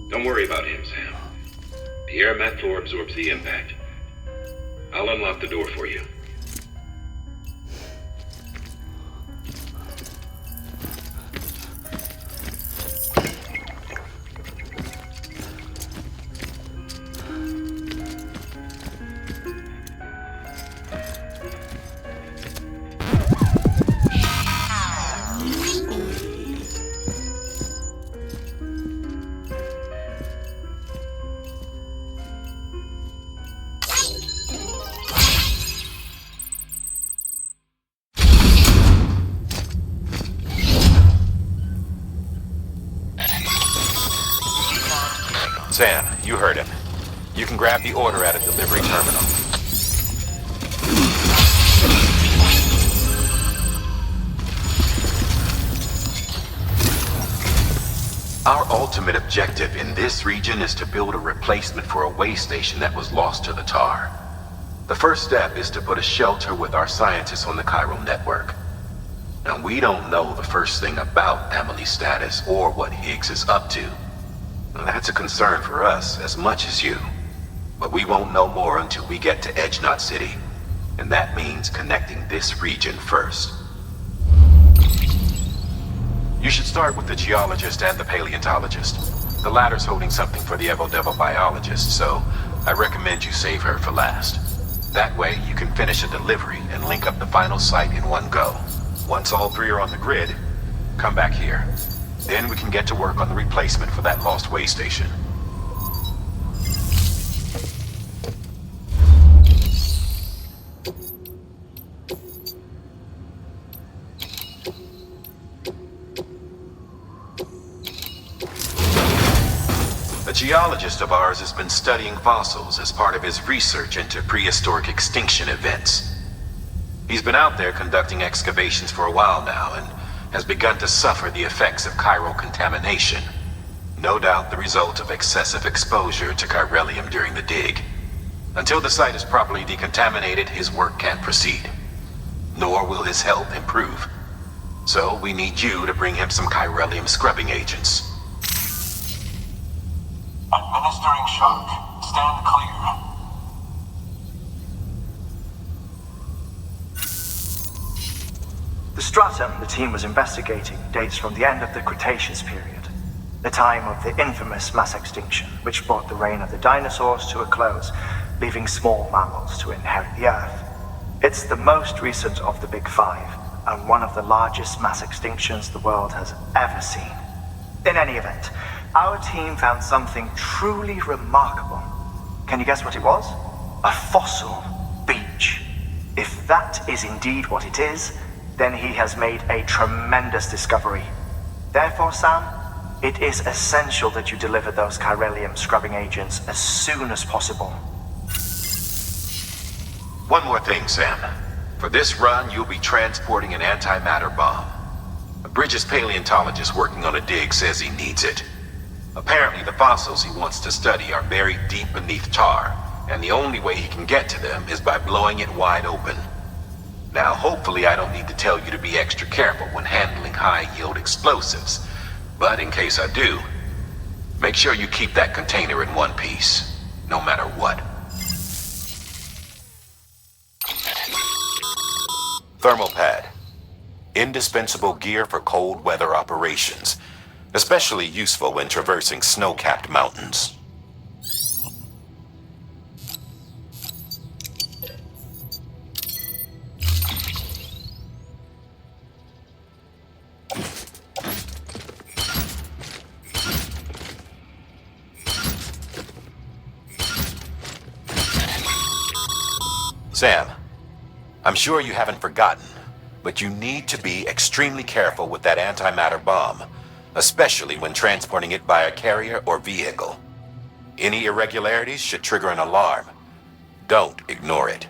Don't worry about him, Sam. The air mat floor absorbs the impact. I'll unlock the door for you. Sam, you heard him. You can grab the order at a delivery terminal. Our ultimate objective in this region is to build a replacement for a way station that was lost to the tar. The first step is to put a shelter with our scientists on the chiral network. Now, we don't know the first thing about Amelie's status or what Higgs is up to. That's a concern for us as much as you. But we won't know more until we get to Edgenot City. And that means connecting this region first. You should start with the geologist and the paleontologist. The latter's holding something for the Evo-Devo biologist, so I recommend you save her for last. That way, you can finish a delivery and link up the final site in one go. Once all three are on the grid, come back here. Then we can get to work on the replacement for that lost way station. A geologist of ours has been studying fossils as part of his research into prehistoric extinction events. He's been out there conducting excavations for a while now and has begun to suffer the effects of chiral contamination. No doubt the result of excessive exposure to chiralium during the dig. Until the site is properly decontaminated, his work can't proceed. Nor will his health improve. So we need you to bring him some chiralium scrubbing agents. Administering shock. Stand clear. The stratum the team was investigating dates from the end of the Cretaceous period, the time of the infamous mass extinction, which brought the reign of the dinosaurs to a close, leaving small mammals to inherit the Earth. It's the most recent of the Big Five, and one of the largest mass extinctions the world has ever seen. In any event, our team found something truly remarkable. Can you guess what it was? A fossil beach. If that is indeed what it is, then he has made a tremendous discovery. Therefore, Sam, it is essential that you deliver those chiralium scrubbing agents as soon as possible. One more thing, Sam. For this run, you'll be transporting an antimatter bomb. A Bridges paleontologist working on a dig says he needs it. Apparently, the fossils he wants to study are buried deep beneath tar, and the only way he can get to them is by blowing it wide open. Now, hopefully I don't need to tell you to be extra careful when handling high-yield explosives. But in case I do, make sure you keep that container in one piece, no matter what. Thermal pad. Indispensable gear for cold weather operations, especially useful when traversing snow-capped mountains. Sam, I'm sure you haven't forgotten, but you need to be extremely careful with that antimatter bomb, especially when transporting it by a carrier or vehicle. Any irregularities should trigger an alarm. Don't ignore it.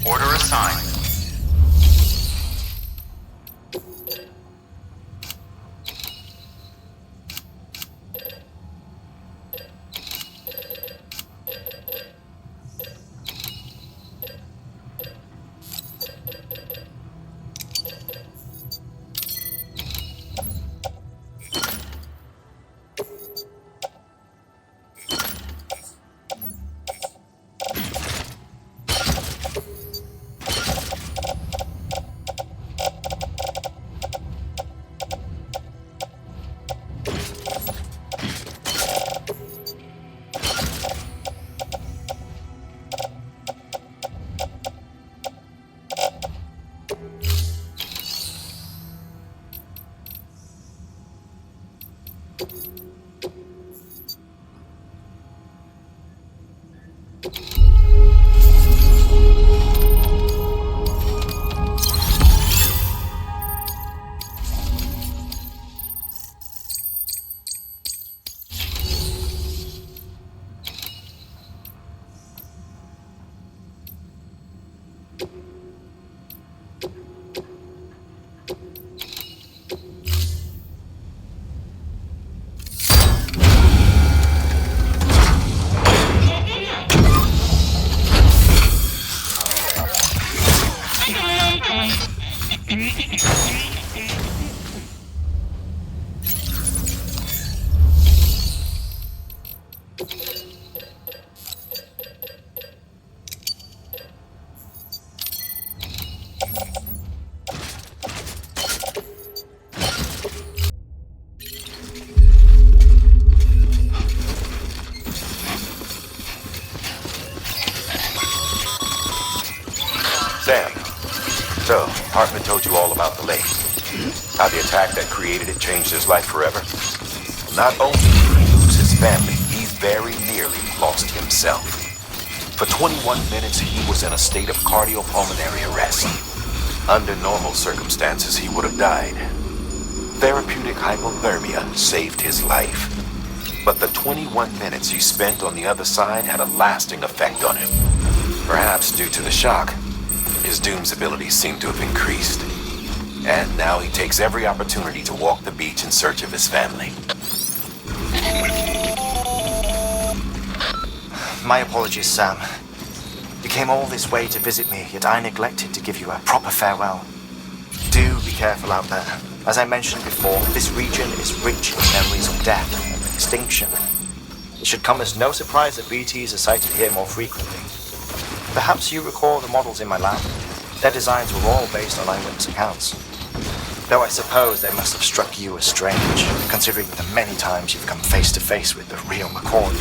Order assigned. Sam. So, Hartman told you all about the lake. How the attack that created it changed his life forever? Not only did he lose his family, he very nearly lost himself. For 21 minutes, he was in a state of cardiopulmonary arrest. Under normal circumstances, he would have died. Therapeutic hypothermia saved his life. But the 21 minutes he spent on the other side had a lasting effect on him. Perhaps due to the shock, his Doom's abilities seem to have increased. And now he takes every opportunity to walk the beach in search of his family. My apologies, Sam. You came all this way to visit me, yet I neglected to give you a proper farewell. Do be careful out there. As I mentioned before, this region is rich in memories of death and extinction. It should come as no surprise that BTs are sighted here more frequently. Perhaps you recall the models in my lab? Their designs were all based on eyewitness accounts. Though I suppose they must have struck you as strange, considering the many times you've come face to face with the real McCord.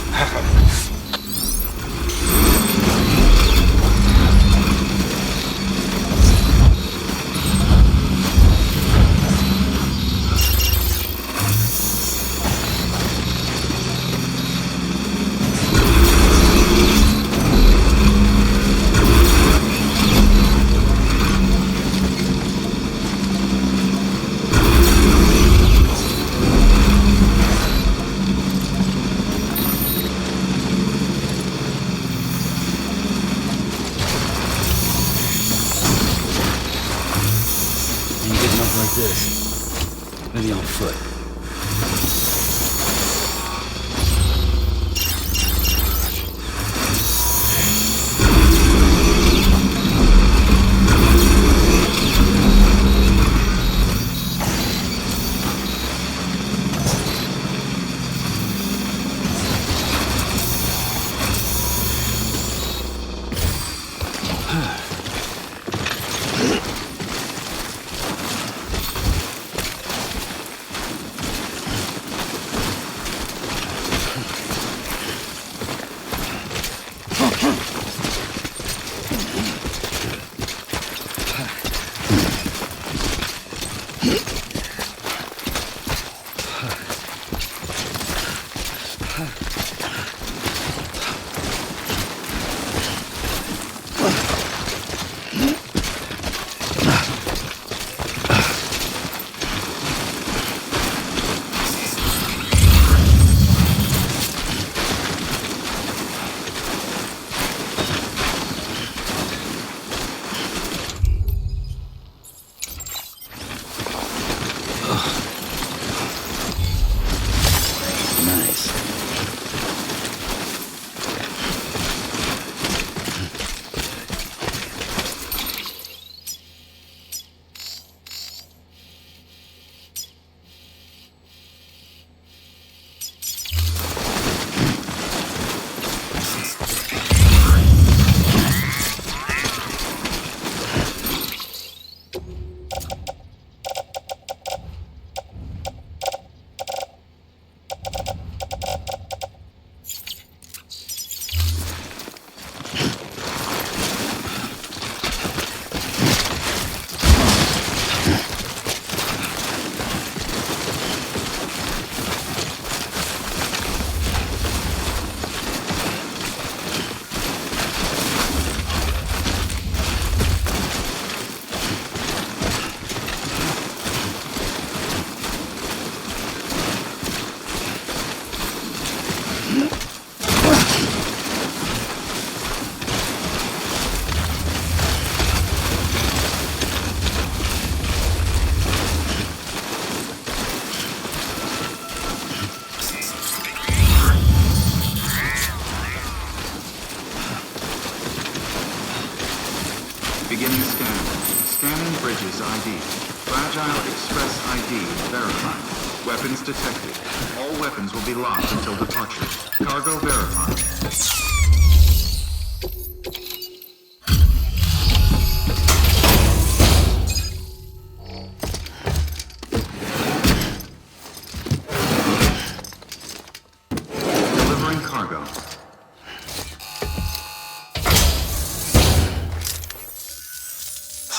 Maybe on foot. Beginning scan. Scanning bridges ID. Fragile Express ID verified. Weapons detected. All weapons will be locked until departure. Cargo verified.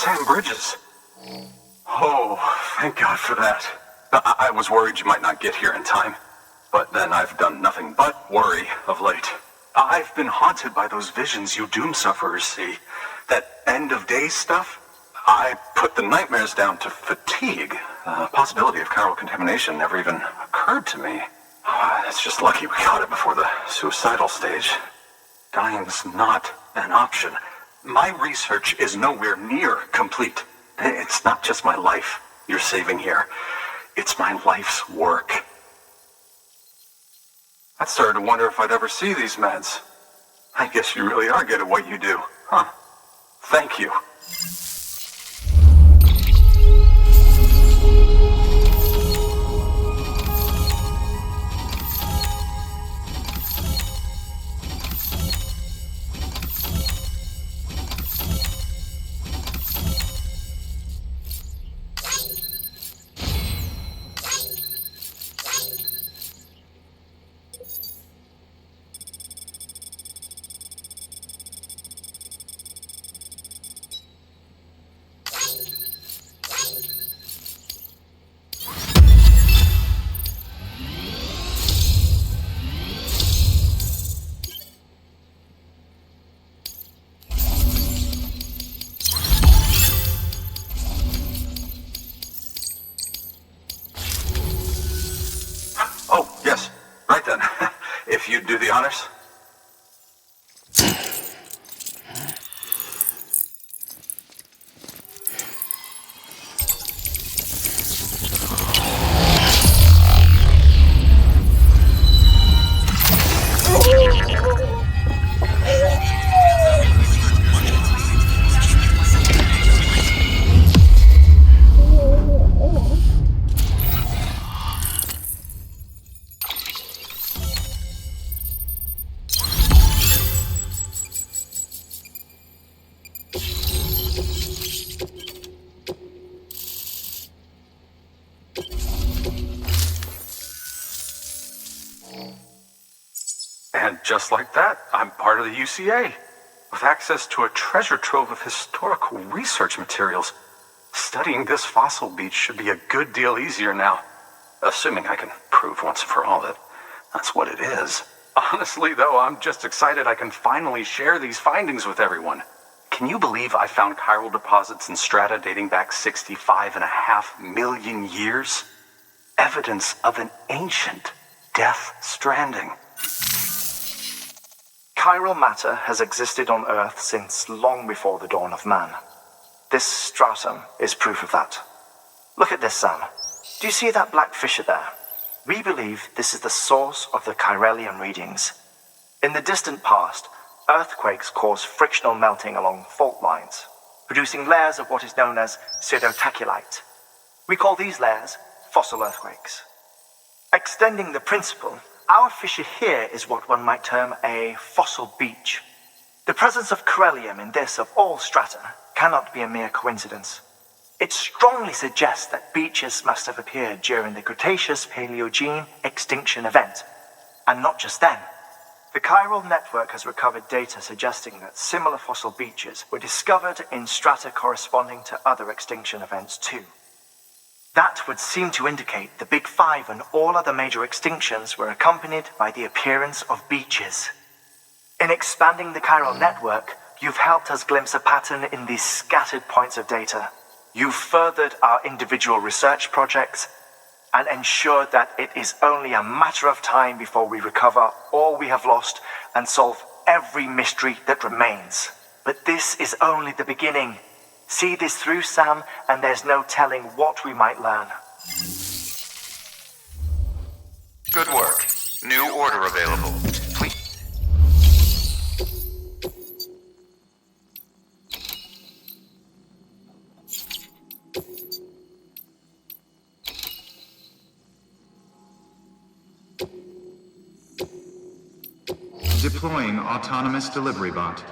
Sam Bridges. Oh, thank God for that. I was worried you might not get here in time. But then I've done nothing but worry of late. I've been haunted by those visions you doom sufferers see. That end of days stuff. I put the nightmares down to fatigue. The possibility of chiral contamination never even occurred to me. It's just lucky we caught it before the suicidal stage. Dying's not an option. My research is nowhere near complete. It's not just my life you're saving here. It's my life's work. I started to wonder if I'd ever see these meds. I guess you really are good at what you do, huh? Thank you. If you'd do the honors. And just like that, I'm part of the UCA, with access to a treasure trove of historical research materials. Studying this fossil beach should be a good deal easier now, assuming I can prove once and for all that that's what it is. Honestly, though, I'm just excited I can finally share these findings with everyone. Can you believe I found chiral deposits in strata dating back 65.5 million years? Evidence of an ancient death stranding. Chiral matter has existed on Earth since long before the dawn of man. This stratum is proof of that. Look at this, Sam. Do you see that black fissure there? We believe this is the source of the Chiralian readings. In the distant past, earthquakes caused frictional melting along fault lines, producing layers of what is known as pseudotaculite. We call these layers fossil earthquakes. Extending the principle, our fissure here is what one might term a fossil beach. The presence of chiralium in this of all strata cannot be a mere coincidence. It strongly suggests that beaches must have appeared during the Cretaceous-Paleogene extinction event, and not just then. The chiral network has recovered data suggesting that similar fossil beaches were discovered in strata corresponding to other extinction events too. That would seem to indicate the Big Five and all other major extinctions were accompanied by the appearance of beaches. In expanding the chiral network, you've helped us glimpse a pattern in these scattered points of data. You've furthered our individual research projects and ensured that it is only a matter of time before we recover all we have lost and solve every mystery that remains. But this is only the beginning. See this through, Sam, and there's no telling what we might learn. Good work. New order available. Please. Deploying autonomous delivery bot.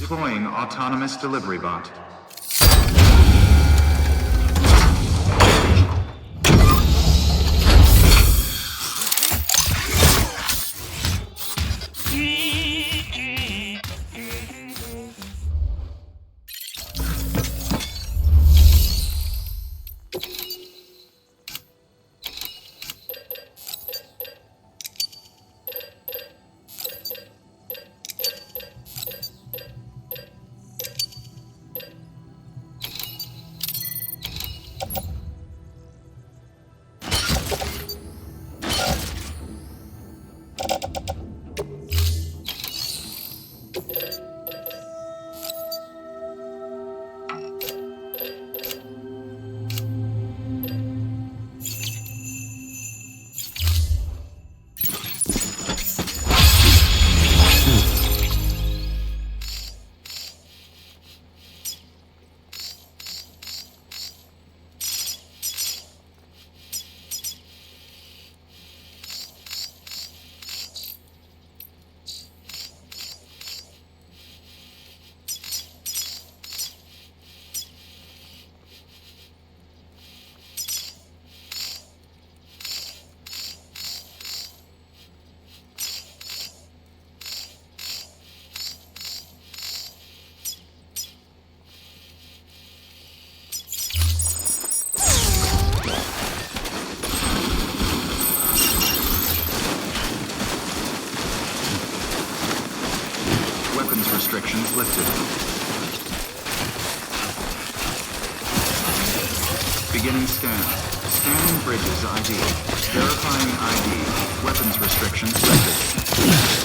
Deploying autonomous delivery bot. Restrictions lifted. Beginning scan. Scanning bridges ID. Verifying ID. Weapons restrictions lifted.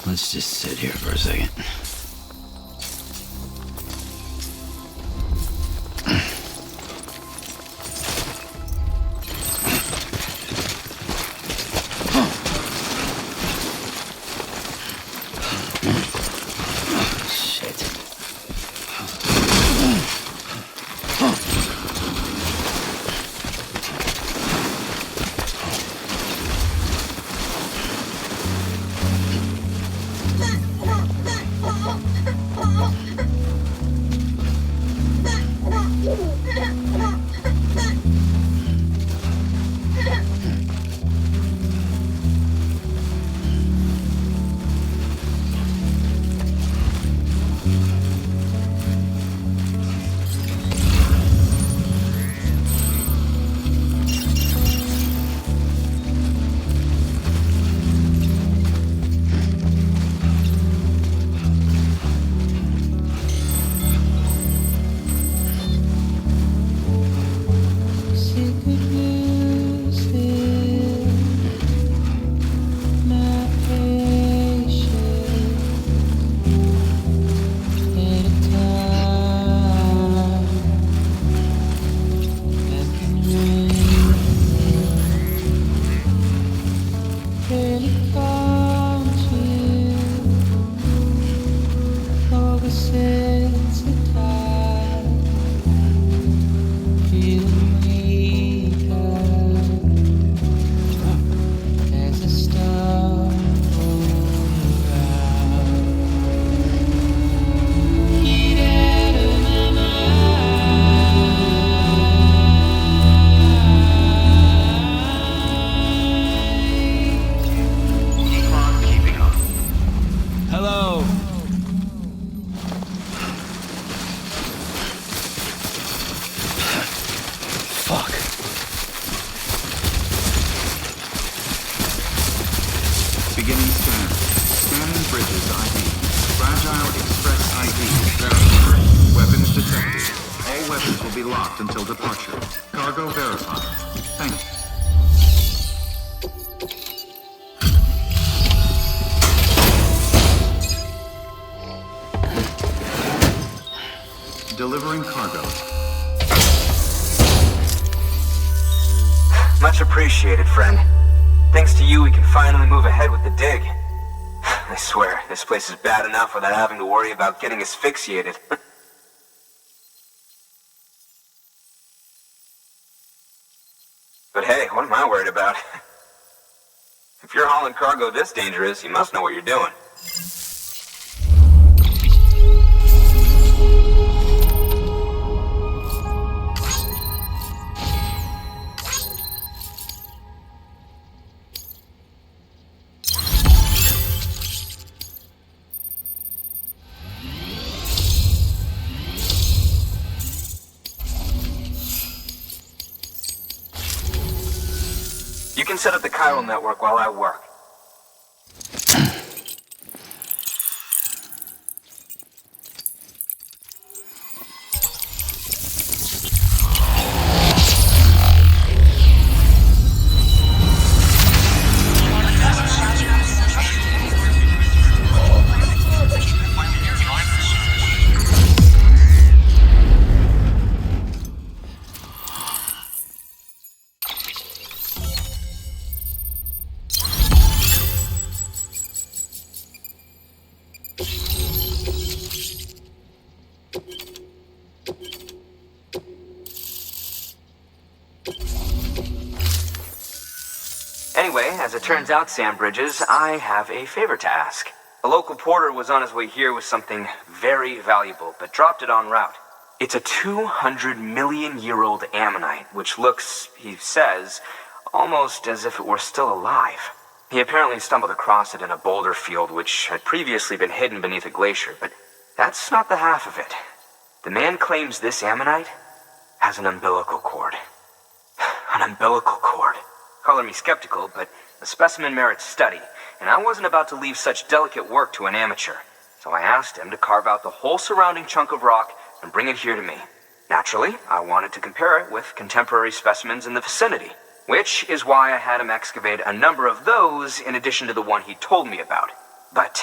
Let's just sit here for a second. Hello. Fuck. Beginning scan. Scanning bridges ID. Fragile Express ID verified. Weapons detected. All weapons will be locked until departure. Cargo verified. Thank you. Delivering cargo. Much appreciated, friend. Thanks to you, we can finally move ahead with the dig. I swear, this place is bad enough without having to worry about getting asphyxiated. But hey, what am I worried about? If you're hauling cargo this dangerous, you must know what you're doing. You can set up the chiral network while I work. Anyway, as it turns out, Sam Bridges, I have a favor to ask. A local porter was on his way here with something very valuable, but dropped it en route. It's a 200-million-year-old ammonite, which looks, he says, almost as if it were still alive. He apparently stumbled across it in a boulder field which had previously been hidden beneath a glacier, but that's not the half of it. The man claims this ammonite has an umbilical cord. An umbilical cord. Color me skeptical, but the specimen merits study, and I wasn't about to leave such delicate work to an amateur. So I asked him to carve out the whole surrounding chunk of rock and bring it here to me. Naturally, I wanted to compare it with contemporary specimens in the vicinity, which is why I had him excavate a number of those in addition to the one he told me about. But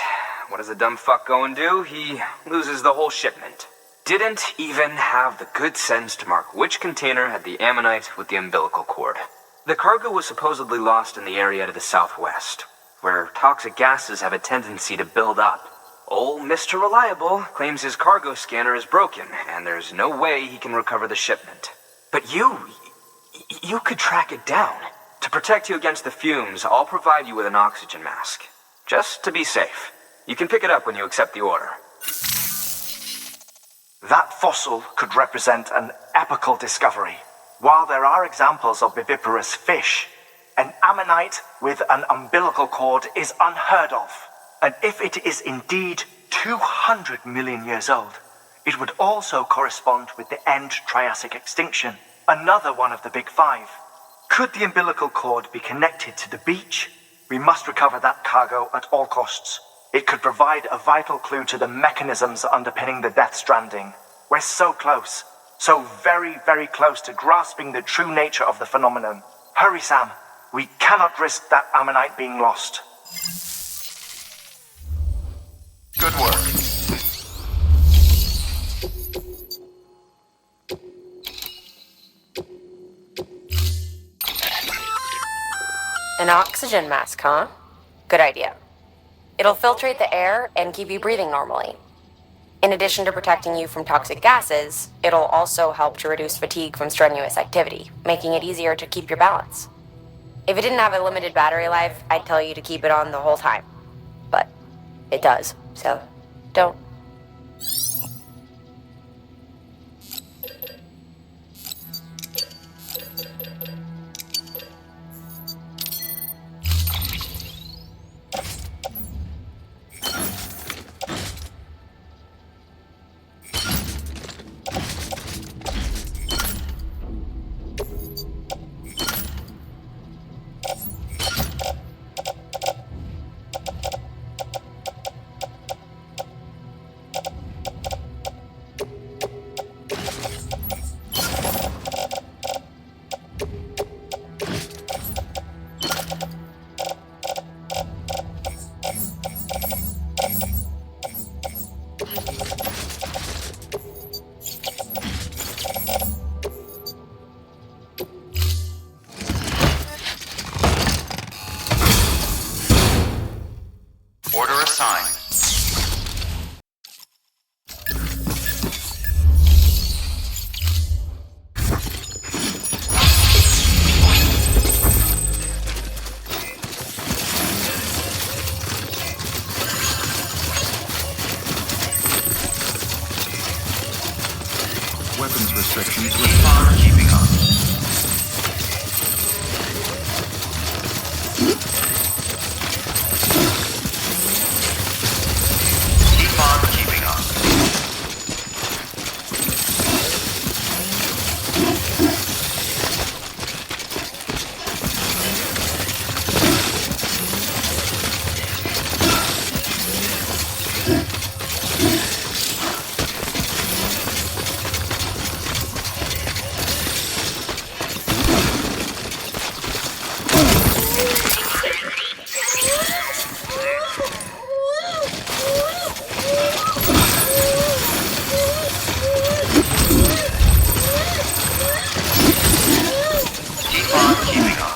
what does the dumb fuck go and do? He loses the whole shipment. Didn't even have the good sense to mark which container had the ammonite with the umbilical cord. The cargo was supposedly lost in the area to the southwest, where toxic gases have a tendency to build up. Old Mr. Reliable claims his cargo scanner is broken, and there's no way he can recover the shipment. But you could track it down. To protect you against the fumes, I'll provide you with an oxygen mask. Just to be safe. You can pick it up when you accept the order. That fossil could represent an epochal discovery. While there are examples of viviparous fish, an ammonite with an umbilical cord is unheard of. And if it is indeed 200 million years old, it would also correspond with the end Triassic extinction, another one of the big five. Could the umbilical cord be connected to the beach? We must recover that cargo at all costs. It could provide a vital clue to the mechanisms underpinning the Death Stranding. We're so close. So very, very close to grasping the true nature of the phenomenon. Hurry, Sam. We cannot risk that ammonite being lost. Good work. An oxygen mask, huh? Good idea. It'll filtrate the air and keep you breathing normally. In addition to protecting you from toxic gases, it'll also help to reduce fatigue from strenuous activity, making it easier to keep your balance. If it didn't have a limited battery life, I'd tell you to keep it on the whole time. But it does, so don't. Order assigned. Weapons restrictions with fire keeping up. Keep on keeping up. Keep on keeping up.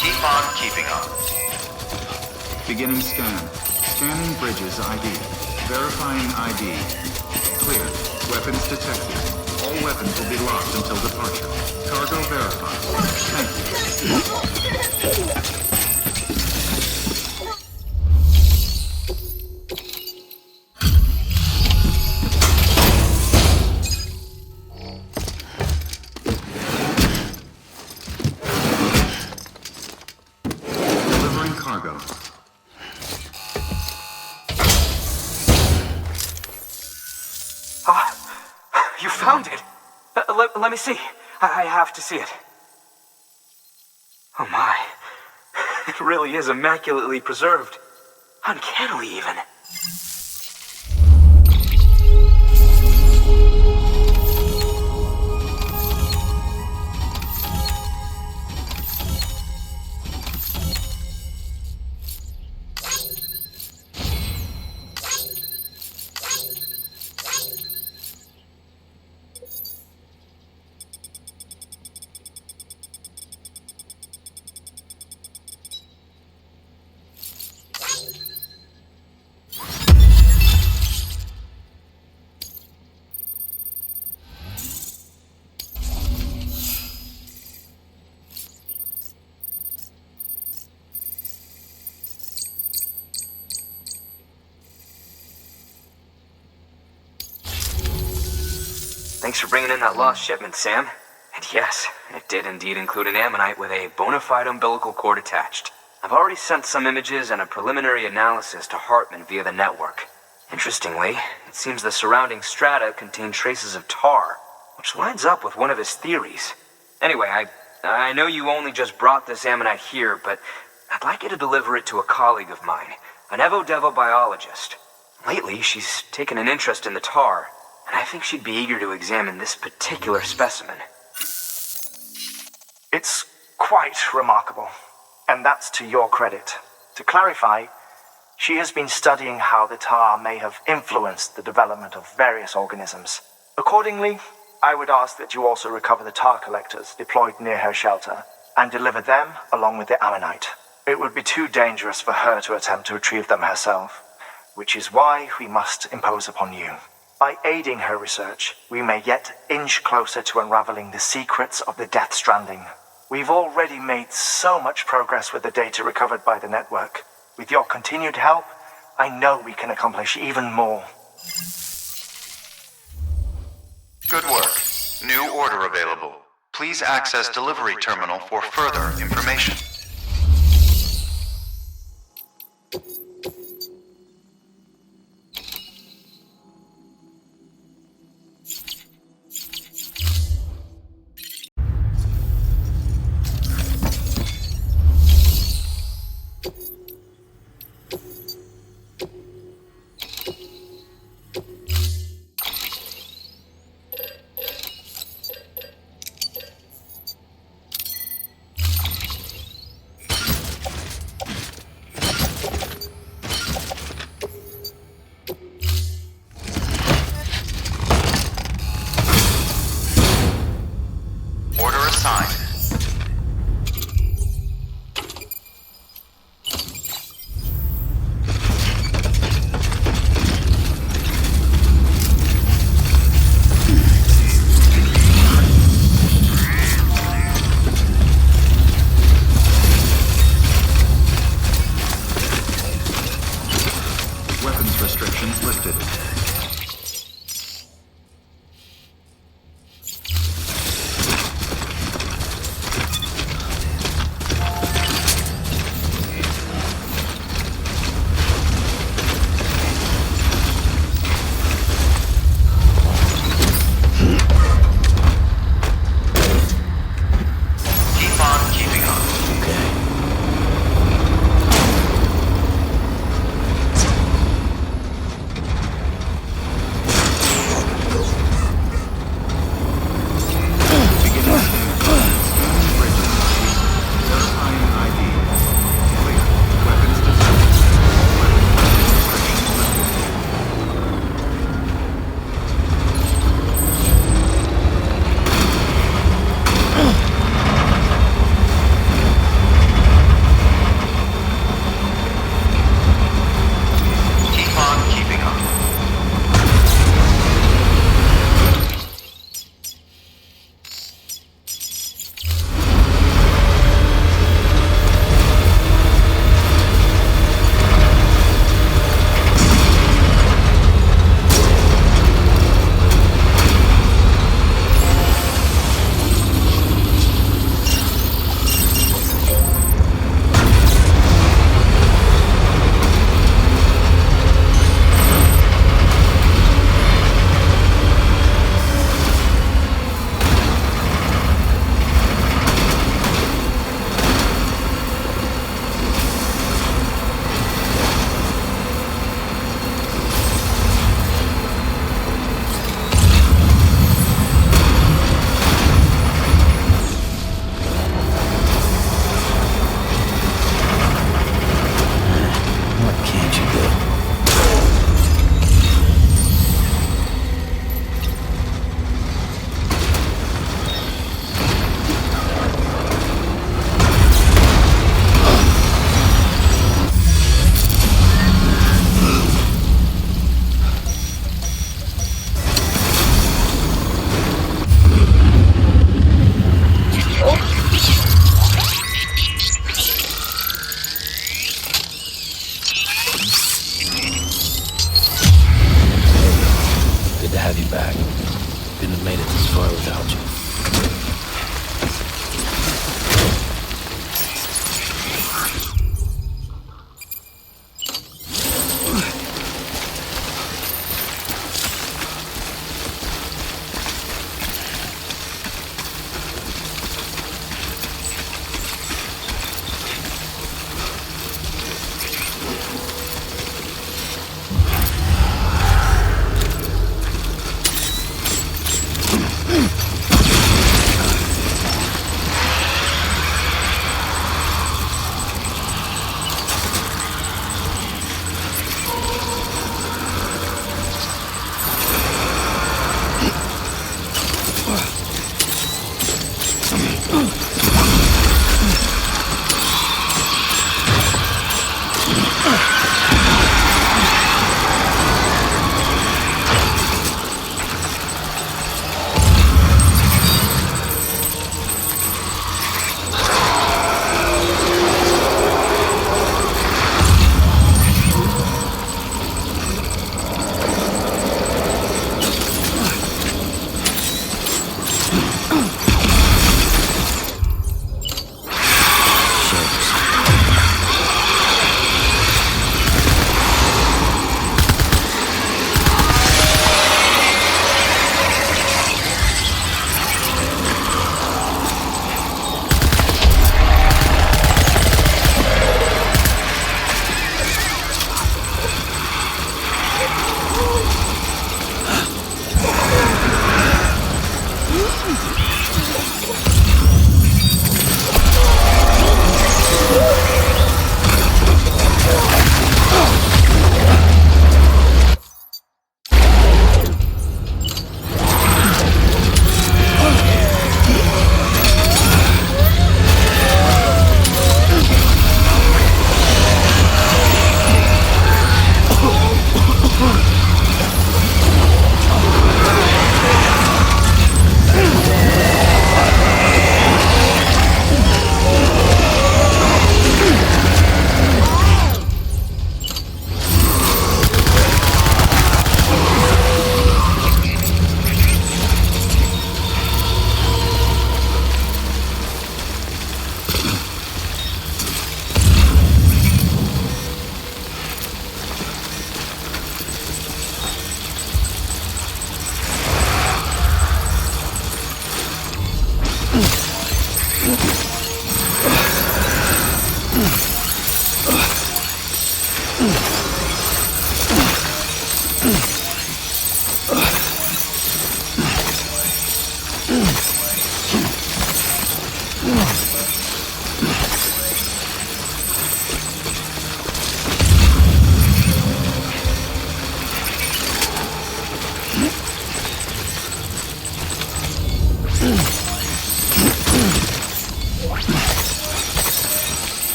Keep on keeping up. Beginning scan. Scanning bridges ID. Verifying ID. Clear. Weapons detected. All weapons will be locked until departure. Cargo verified. Thank you. Delivering cargo. You found it! Let me see. I have to see it. Oh my. It really is immaculately preserved. Uncannily, even. Thanks for bringing in that lost shipment, Sam. And yes, it did indeed include an ammonite with a bona fide umbilical cord attached. I've already sent some images and a preliminary analysis to Hartman via the network. Interestingly, it seems the surrounding strata contain traces of tar, which lines up with one of his theories. Anyway, I know you only just brought this ammonite here, but I'd like you to deliver it to a colleague of mine, an Evo-Devo biologist. Lately, she's taken an interest in the tar, and I think she'd be eager to examine this particular specimen. It's quite remarkable, and that's to your credit. To clarify, she has been studying how the tar may have influenced the development of various organisms. Accordingly, I would ask that you also recover the tar collectors deployed near her shelter and deliver them along with the ammonite. It would be too dangerous for her to attempt to retrieve them herself, which is why we must impose upon you. By aiding her research, we may yet inch closer to unraveling the secrets of the Death Stranding. We've already made so much progress with the data recovered by the network. With your continued help, I know we can accomplish even more. Good work. New order available. Please access delivery terminal for further information. have you back. Couldn't have made it this far without you.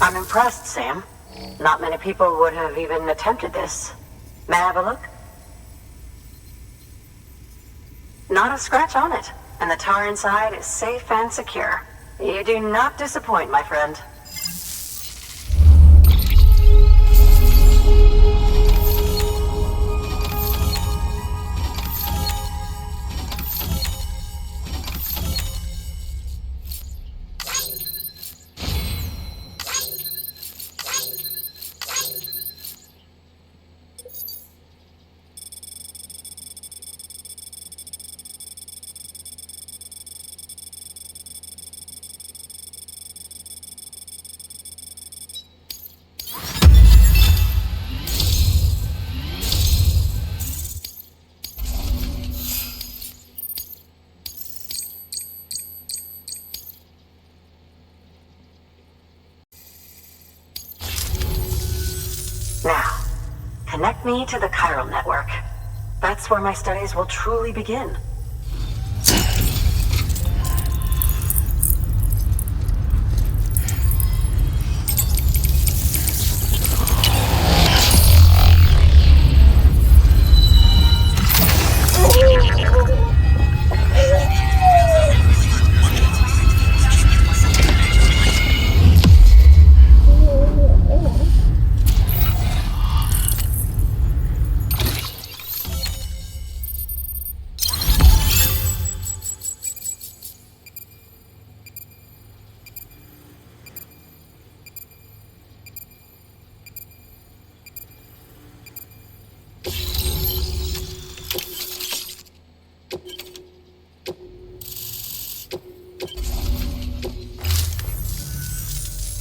I'm impressed, Sam. Not many people would have even attempted this. May I have a look? Not a scratch on it, and the tar inside is safe and secure. You do not disappoint, my friend. Now, connect me to the chiral network. That's where my studies will truly begin.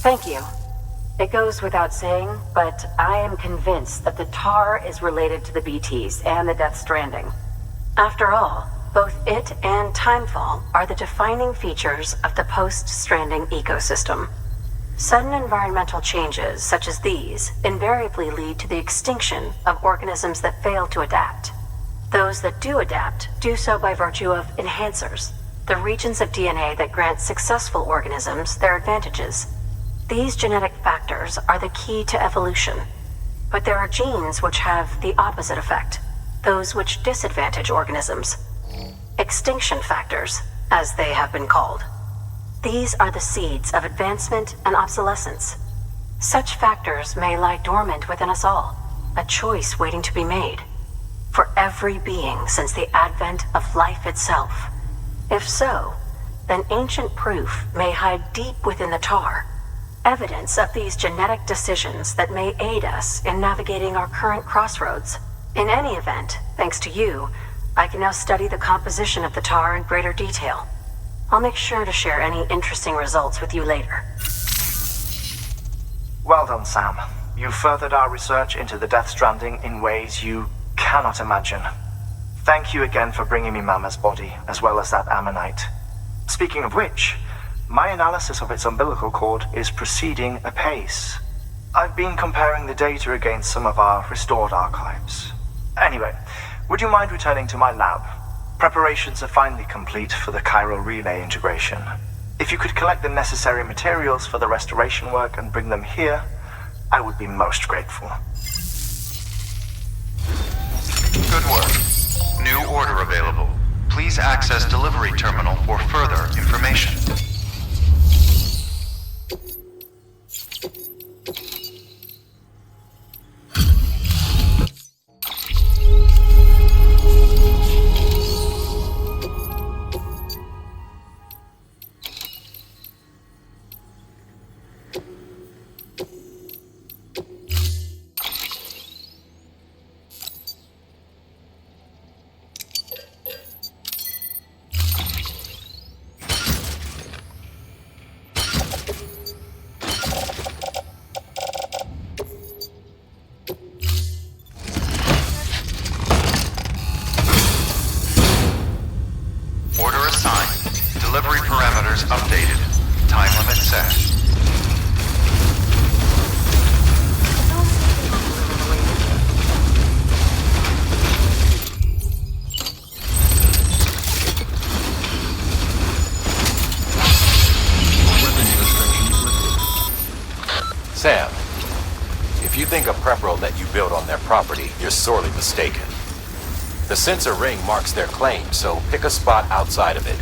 Thank you. It goes without saying, but I am convinced that the tar is related to the BTs and the Death Stranding. After all, both it and Timefall are the defining features of the post-Stranding ecosystem. Sudden environmental changes such as these invariably lead to the extinction of organisms that fail to adapt. Those that do adapt do so by virtue of enhancers, the regions of DNA that grant successful organisms their advantages. These genetic factors are the key to evolution. But there are genes which have the opposite effect, those which disadvantage organisms. Extinction factors, as they have been called. These are the seeds of advancement and obsolescence. Such factors may lie dormant within us all, a choice waiting to be made. For every being since the advent of life itself. If so, then ancient proof may hide deep within the tar. Evidence of these genetic decisions that may aid us in navigating our current crossroads. In any event, thanks to you, I can now study the composition of the tar in greater detail. I'll make sure to share any interesting results with you later. Well done, Sam. You furthered our research into the Death Stranding in ways you cannot imagine. Thank you again for bringing me Mama's body, as well as that ammonite. Speaking of which, my analysis of its umbilical cord is proceeding apace. I've been comparing the data against some of our restored archives. Anyway, would you mind returning to my lab? Preparations are finally complete for the chiral relay integration. If you could collect the necessary materials for the restoration work and bring them here, I would be most grateful. Good work. New order available. Please access delivery terminal for further information. Sam, if you think a prepper will let you build on their property, you're sorely mistaken. The sensor ring marks their claim, so pick a spot outside of it.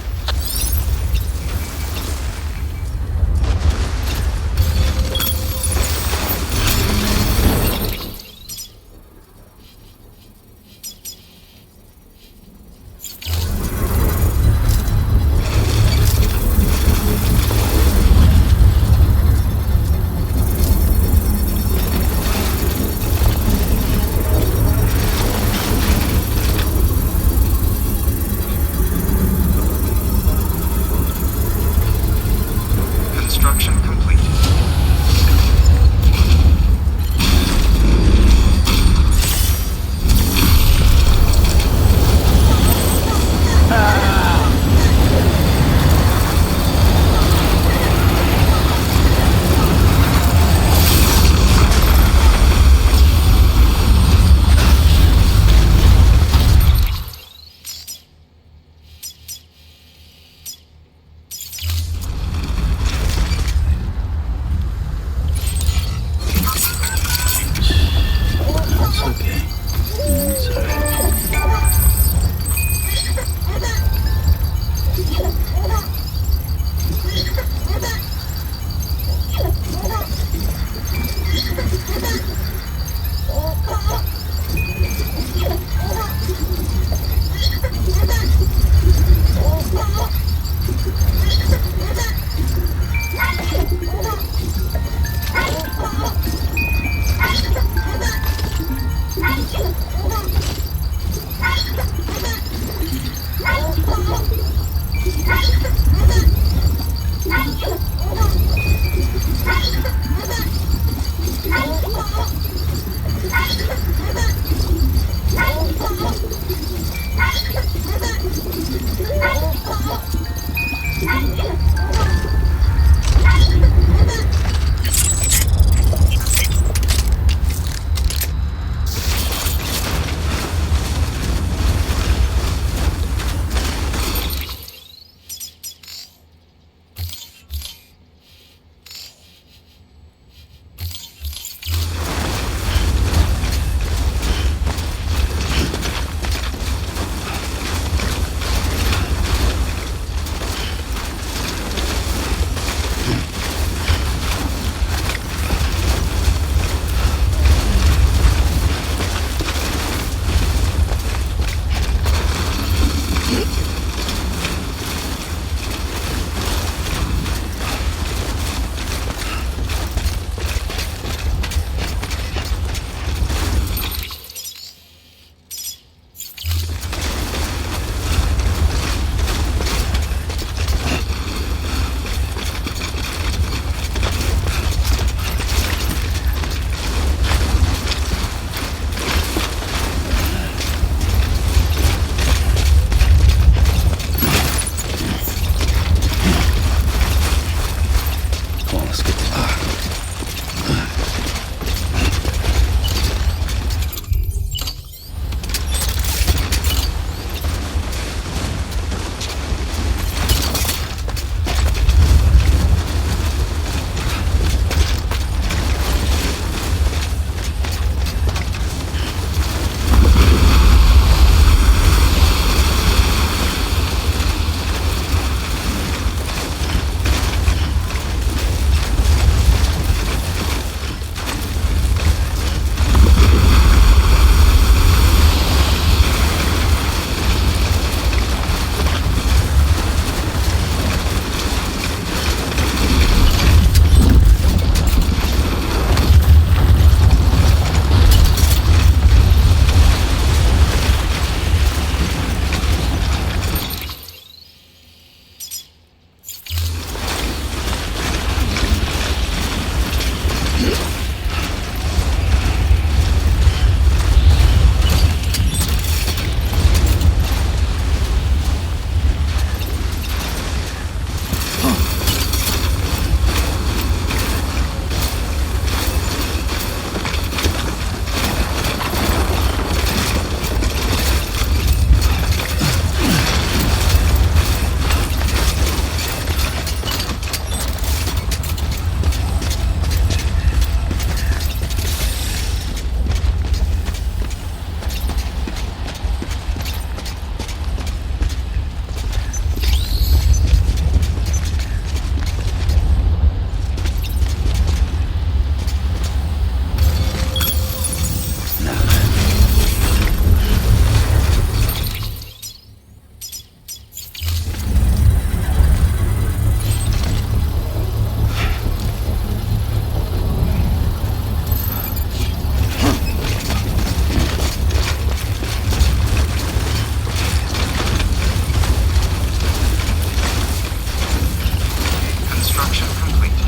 Mission complete.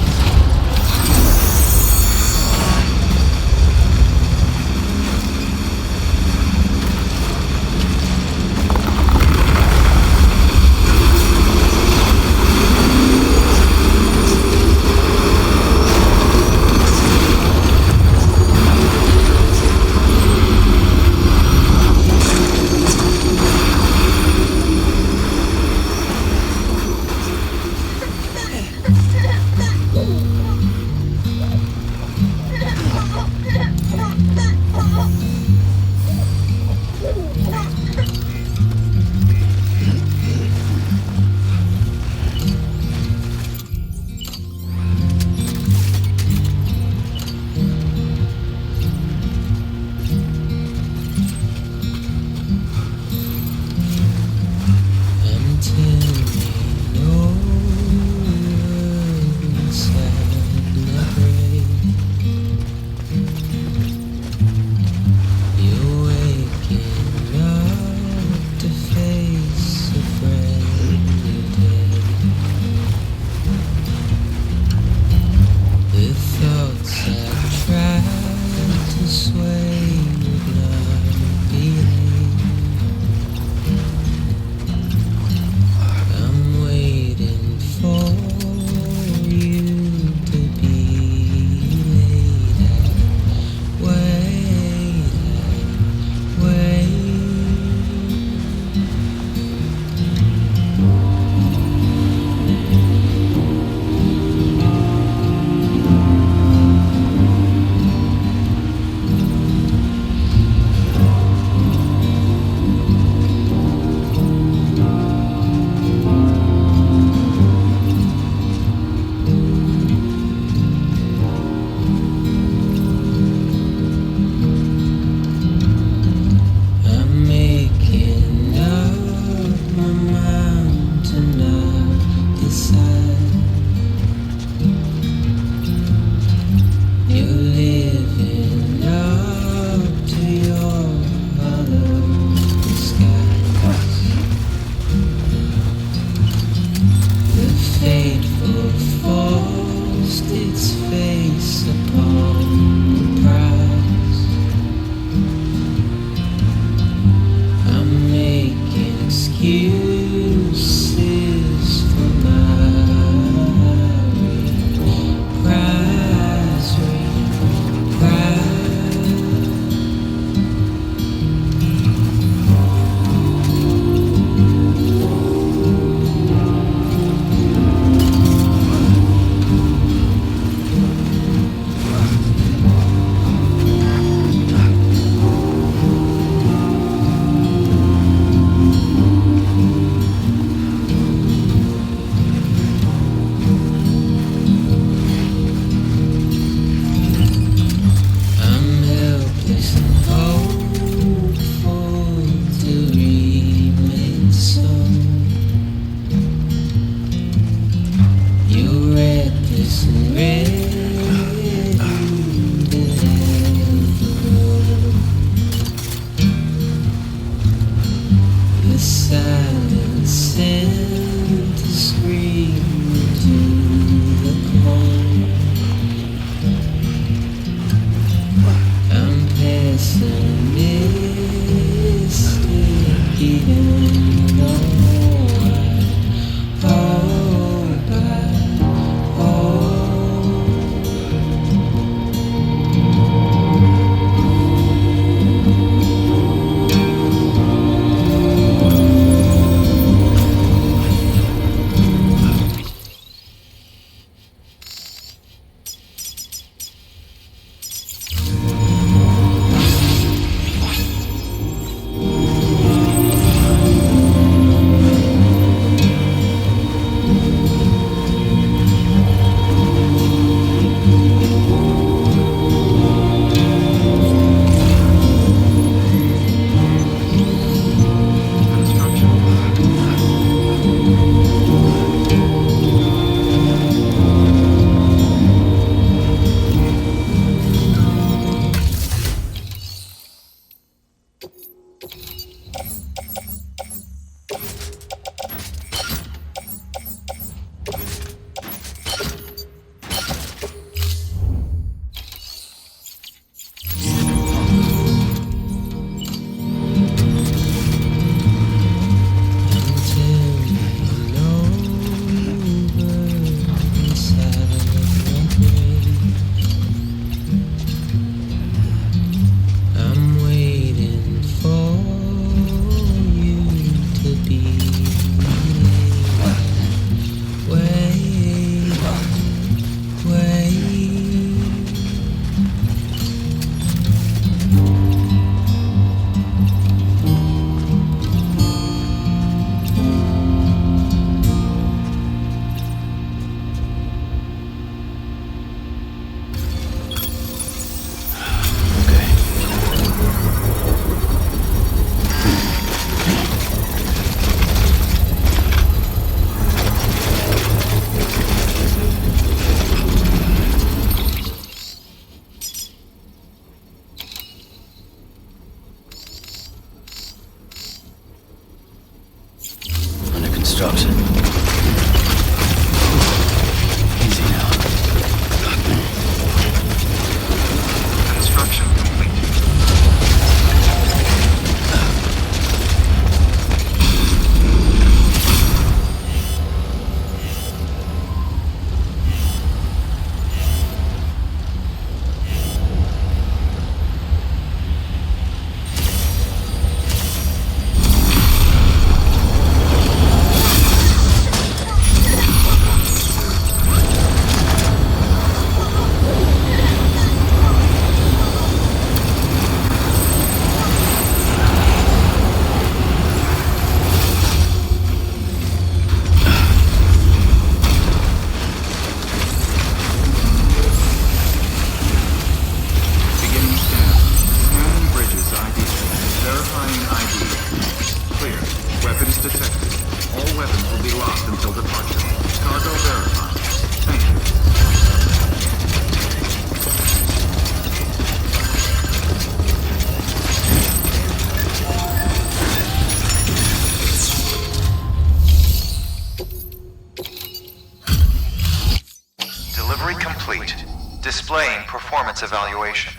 Displaying performance evaluation.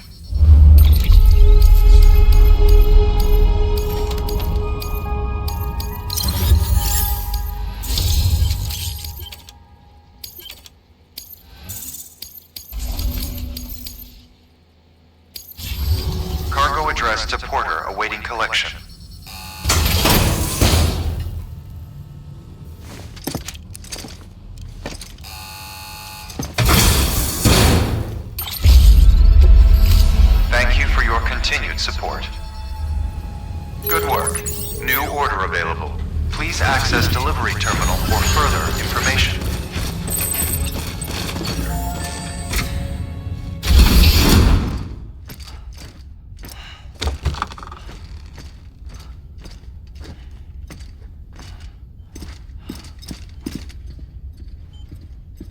Cargo addressed to Porter awaiting collection. Thank you for your continued support. Good work. New order available. Please access delivery terminal for further information.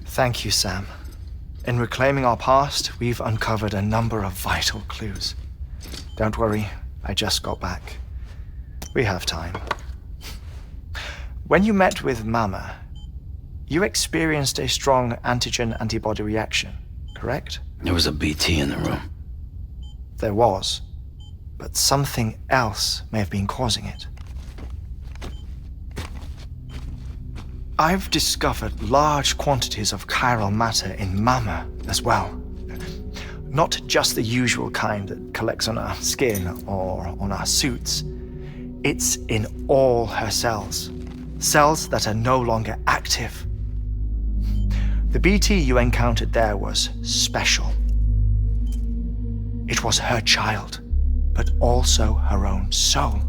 Thank you, Sam. In reclaiming our past, we've uncovered a number of vital clues. Don't worry, I just got back. We have time. When you met with Mama, you experienced a strong antigen-antibody reaction, correct? There was a BT in the room. There was, but something else may have been causing it. I've discovered large quantities of chiral matter in Mama as well. Not just the usual kind that collects on our skin or on our suits. It's in all her cells. Cells that are no longer active. The BT you encountered there was special. It was her child, but also her own soul.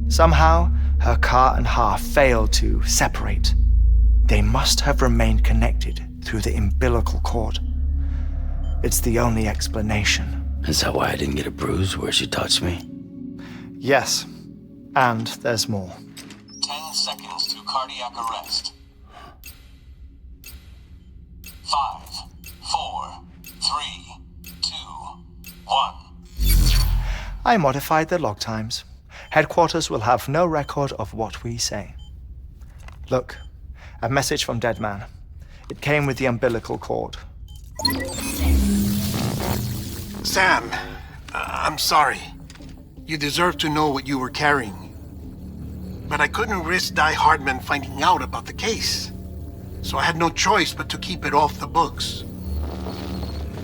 Somehow, her Ka and Ha failed to separate. They must have remained connected through the umbilical cord. It's the only explanation. Is that why I didn't get a bruise where she touched me? Yes, and there's more. 10 seconds to cardiac arrest. 5, 4, 3, 2, 1. I modified the log times. Headquarters will have no record of what we say. Look, a message from Deadman. It came with the umbilical cord. Sam, I'm sorry. You deserve to know what you were carrying. But I couldn't risk Die Hardman finding out about the case. So I had no choice but to keep it off the books.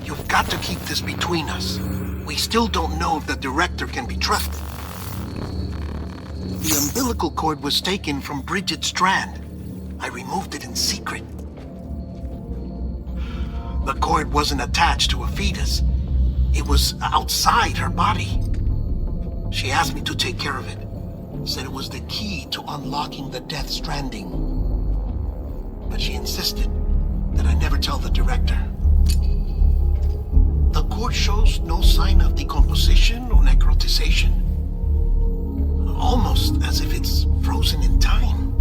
You've got to keep this between us. We still don't know if the director can be trusted. The umbilical cord was taken from Bridget Strand. I removed it in secret. The cord wasn't attached to a fetus. It was outside her body. She asked me to take care of it. Said it was the key to unlocking the Death Stranding. But she insisted that I never tell the director. The cord shows no sign of decomposition or necrotization. Almost as if it's frozen in time.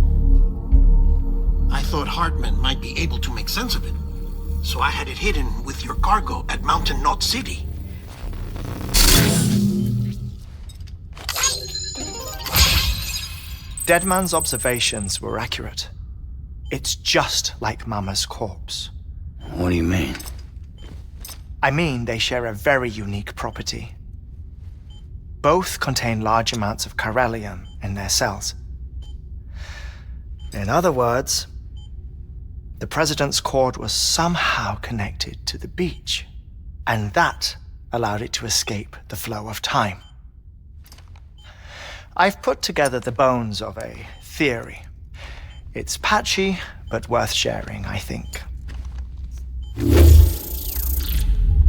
I thought Hartman might be able to make sense of it, so I had it hidden with your cargo at Mountain Knot City. Deadman's observations were accurate. It's just like Mama's corpse. What do you mean? I mean, they share a very unique property. Both contain large amounts of chiralium in their cells. In other words, the president's cord was somehow connected to the beach, and that allowed it to escape the flow of time. I've put together the bones of a theory. It's patchy, but worth sharing, I think.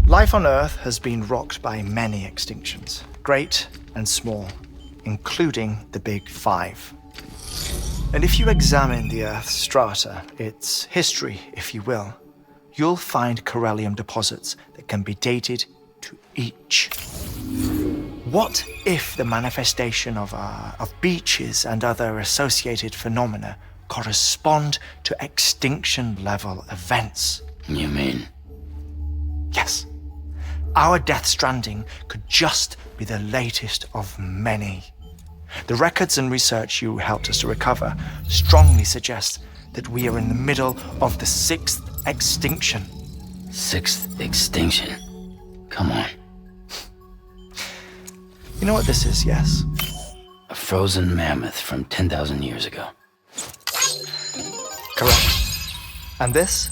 Life on Earth has been rocked by many extinctions. Great and small, including the Big Five. And if you examine the Earth's strata, its history, if you will, you'll find chiralium deposits that can be dated to each. What if the manifestation of beaches and other associated phenomena correspond to extinction-level events? You mean? Yes. Our Death Stranding could just be the latest of many. The records and research you helped us to recover strongly suggest that we are in the middle of the 6th extinction. 6th extinction. Come on. You know what this is, yes? A frozen mammoth from 10,000 years ago. Correct. And this?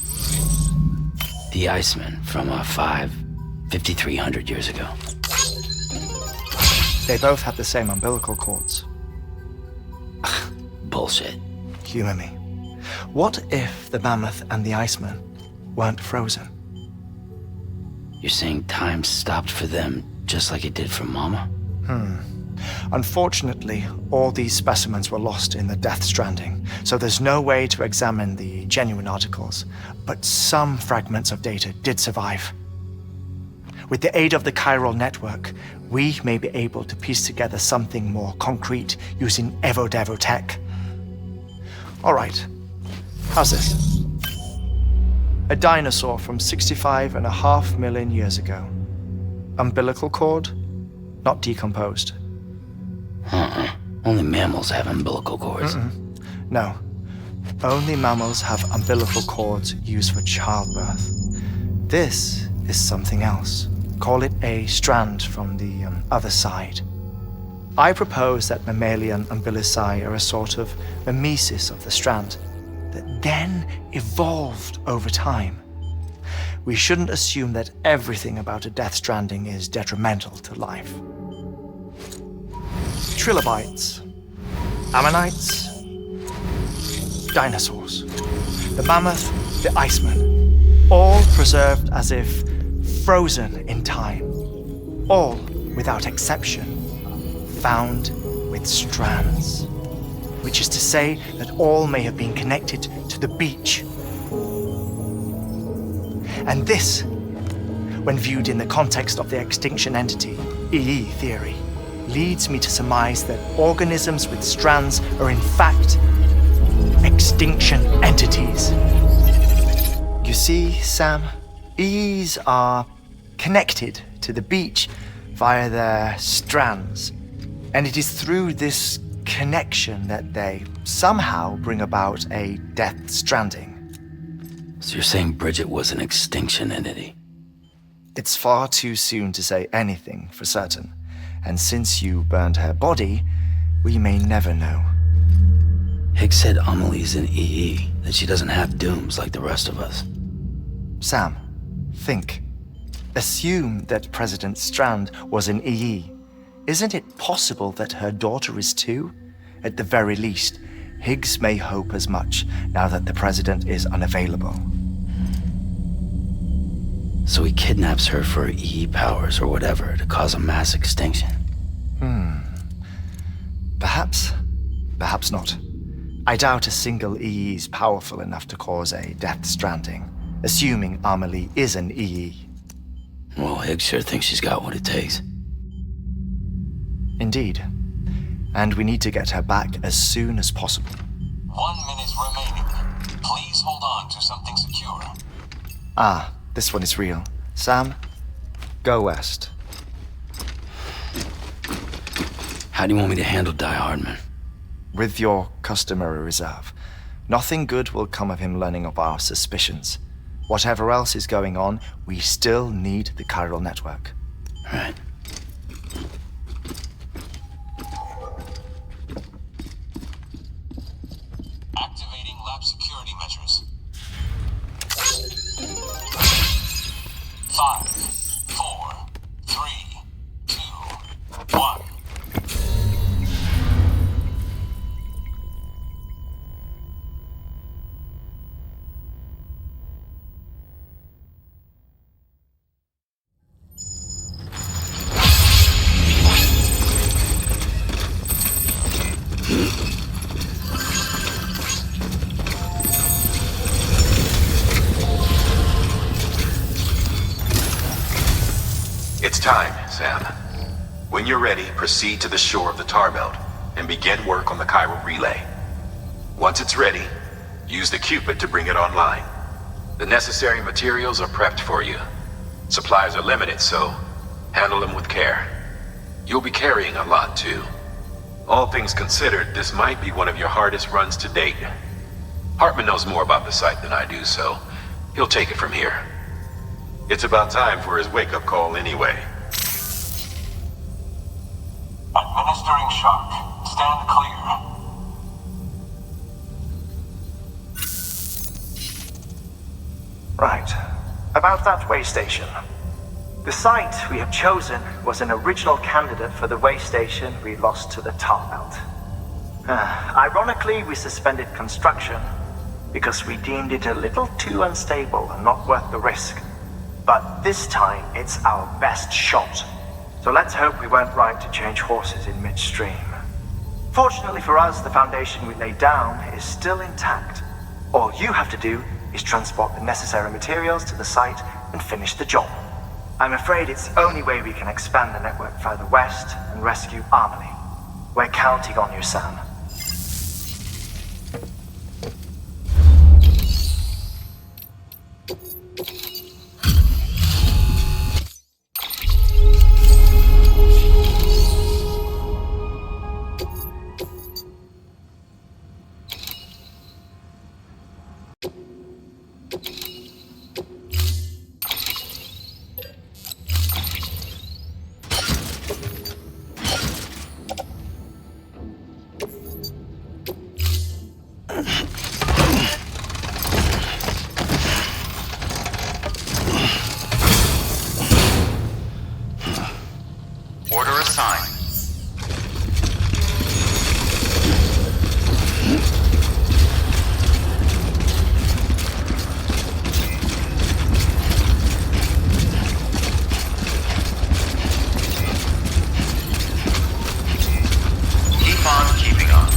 The Iceman from 5,300 years ago. They both have the same umbilical cords. Bullshit. Humor me. What if the mammoth and the Iceman weren't frozen? You're saying time stopped for them just like it did for Mama? Unfortunately, all these specimens were lost in the Death Stranding, so there's no way to examine the genuine articles, but some fragments of data did survive. With the aid of the chiral network, we may be able to piece together something more concrete using Evo-Devo tech. All right, how's this? A dinosaur from 65.5 million years ago. Umbilical cord, not decomposed. Only mammals have umbilical cords. No. Only mammals have umbilical cords used for childbirth. This is something else. Call it a strand from the other side. I propose that mammalian umbilici are a sort of mimesis of the strand that then evolved over time. We shouldn't assume that everything about a Death Stranding is detrimental to life. Trilobites, ammonites, dinosaurs, the mammoth, the Iceman, all preserved as if frozen in time, all without exception, found with strands, which is to say that all may have been connected to the beach. And this, when viewed in the context of the extinction entity, EE theory, leads me to surmise that organisms with strands are in fact extinction entities. You see, Sam, EEs are connected to the beach via their strands, and it is through this connection that they somehow bring about a Death Stranding. So you're saying Bridget was an extinction entity? It's far too soon to say anything for certain, and since you burned her body, we may never know. Higgs said Amelie's an EE, that she doesn't have dooms like the rest of us. Sam, think. Assume that President Strand was an EE. Isn't it possible that her daughter is too? At the very least, Higgs may hope as much now that the president is unavailable. So he kidnaps her for EE powers or whatever to cause a mass extinction. Perhaps. Perhaps not. I doubt a single EE is powerful enough to cause a Death Stranding, assuming Amelie is an EE. Well, Higgs sure thinks she's got what it takes. Indeed. And we need to get her back as soon as possible. 1 minute remaining. Please hold on to something secure. Ah, this one is real. Sam, go west. How do you want me to handle Die Hardman? With your customary reserve. Nothing good will come of him learning of our suspicions. Whatever else is going on, we still need the chiral network. Right. Activating lab security measures. 5, 4, 3, 2, 1. It's time, Sam. When you're ready, proceed to the shore of the tar belt and begin work on the chiral relay. Once it's ready, use the Cupid to bring it online. The necessary materials are prepped for you. Supplies are limited, so handle them with care. You'll be carrying a lot, too. All things considered, this might be one of your hardest runs to date. Hartman knows more about the site than I do, so he'll take it from here. It's about time for his wake-up call anyway. Administering shock. Stand clear. Right. About that way station. The site we have chosen was an original candidate for the way station we lost to the tar belt. Ironically, we suspended construction because we deemed it a little too unstable and not worth the risk. But this time, it's our best shot. So let's hope we weren't right to change horses in midstream. Fortunately for us, the foundation we laid down is still intact. All you have to do is transport the necessary materials to the site and finish the job. I'm afraid it's the only way we can expand the network further west and rescue Harmony. We're counting on you, Sam. Order assigned. Keep on keeping on.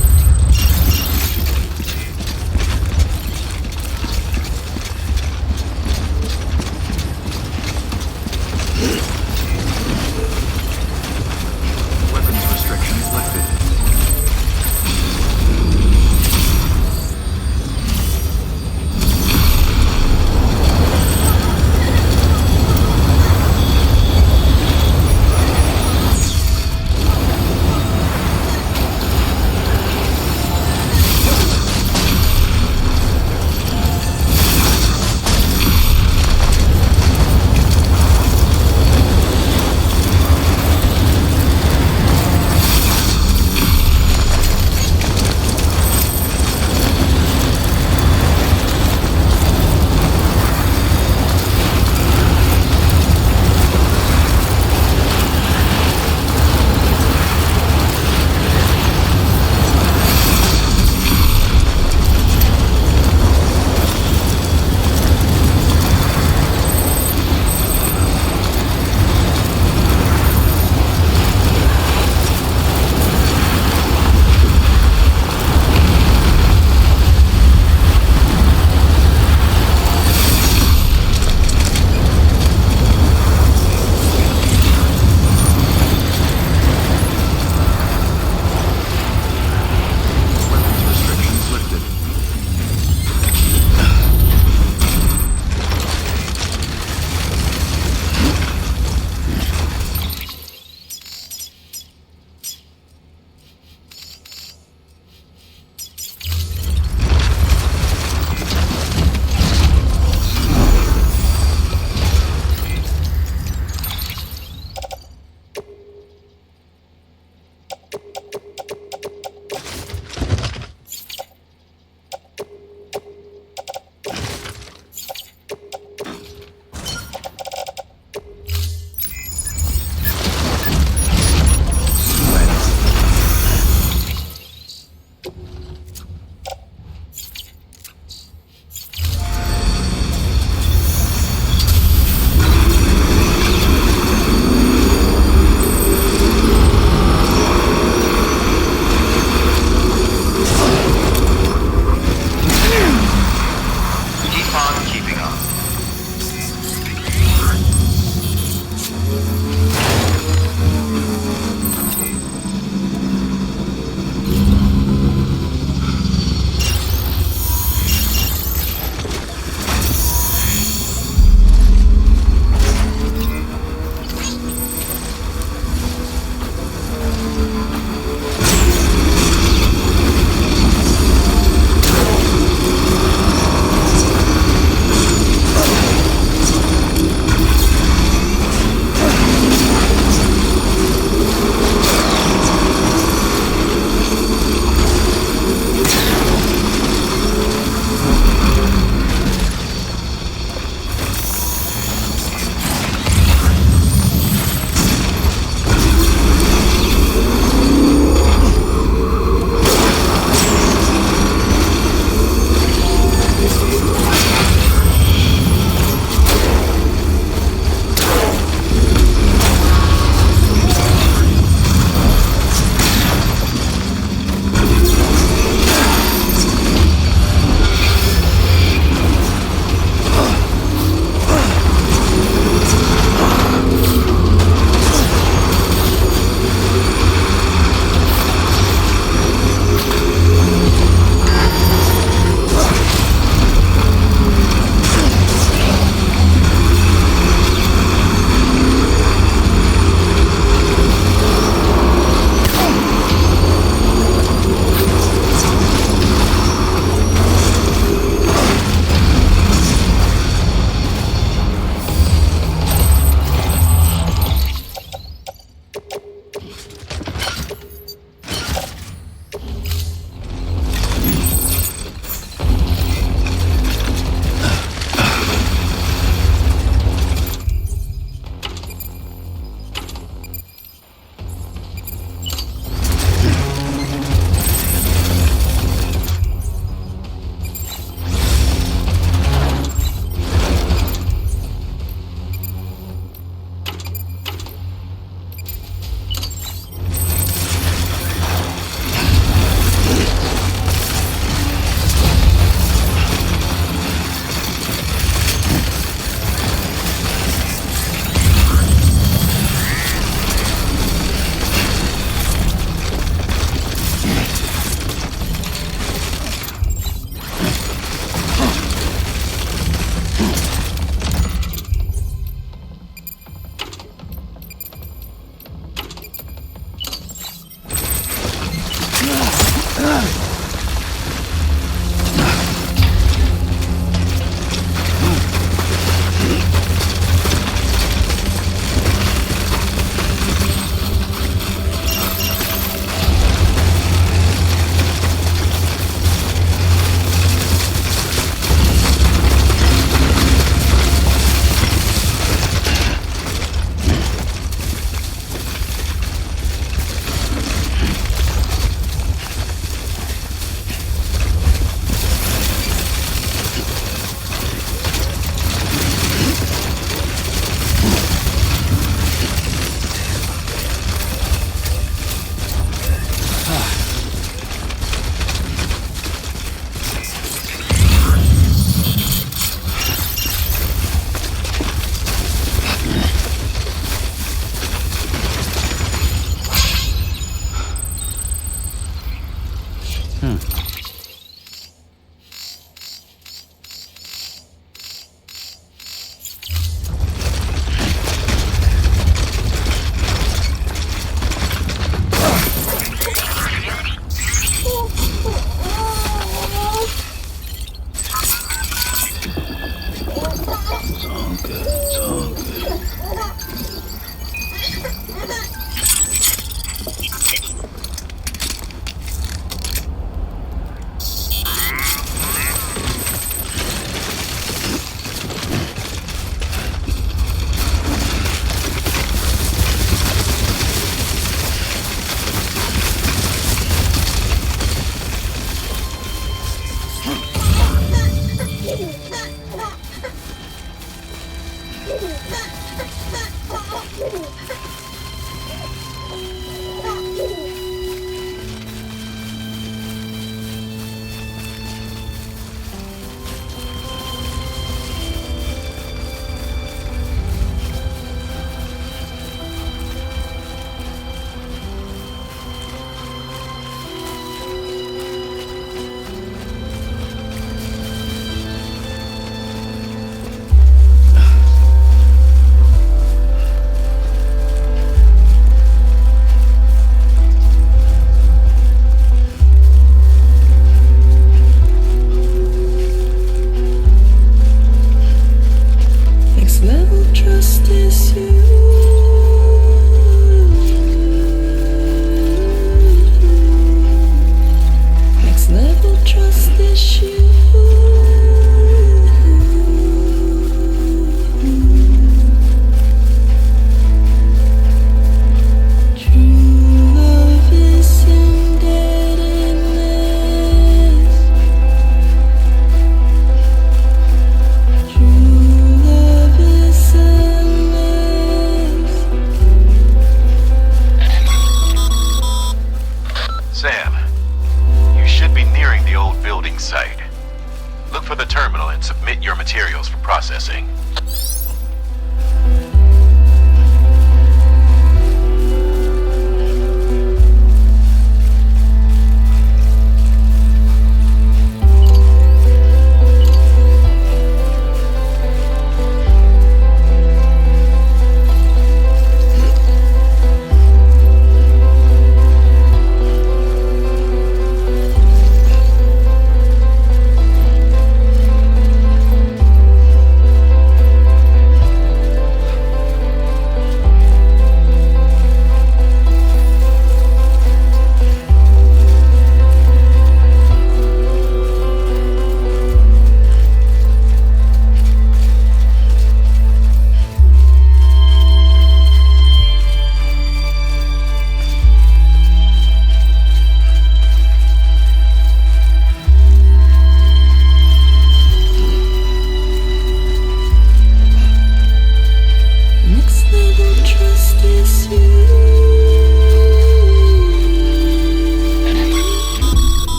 materials for processing.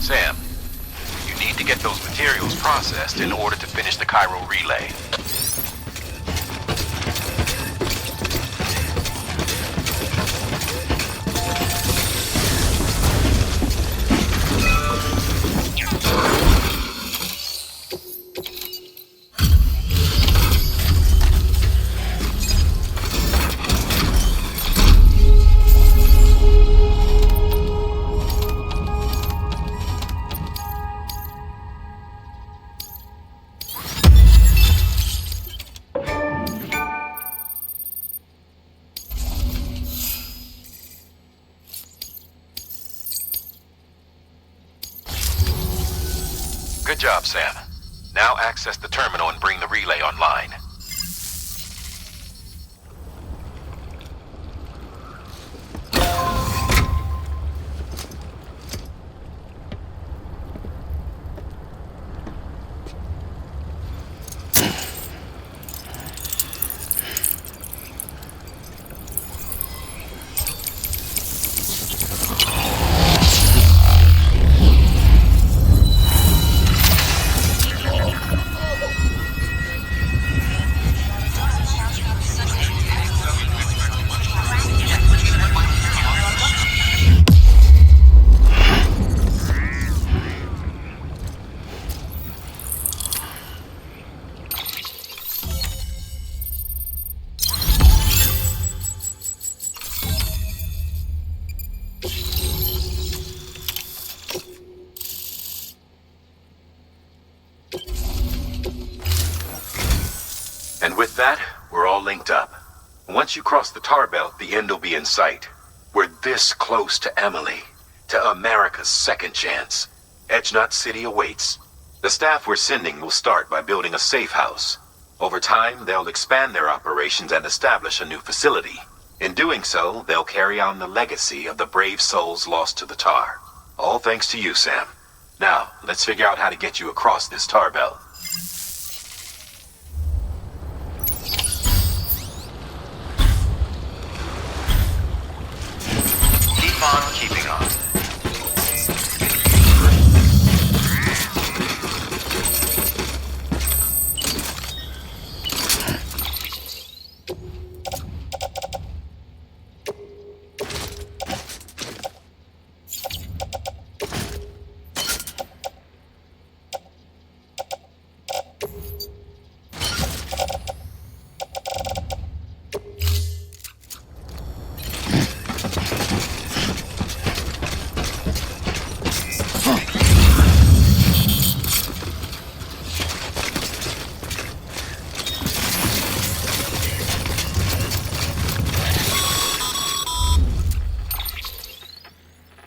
Sam, you need to get those materials processed in order to finish the Cairo relay. Good job, Sam. Now access the terminal and bring the relay online. And with that, we're all linked up. Once you cross the tar belt, the end will be in sight. We're this close to Emily, to America's second chance. Edgenut City awaits. The staff we're sending will start by building a safe house. Over time, they'll expand their operations and establish a new facility. In doing so, they'll carry on the legacy of the brave souls lost to the tar. All thanks to you, Sam. Now, let's figure out how to get you across this tar belt. Keep on keeping on.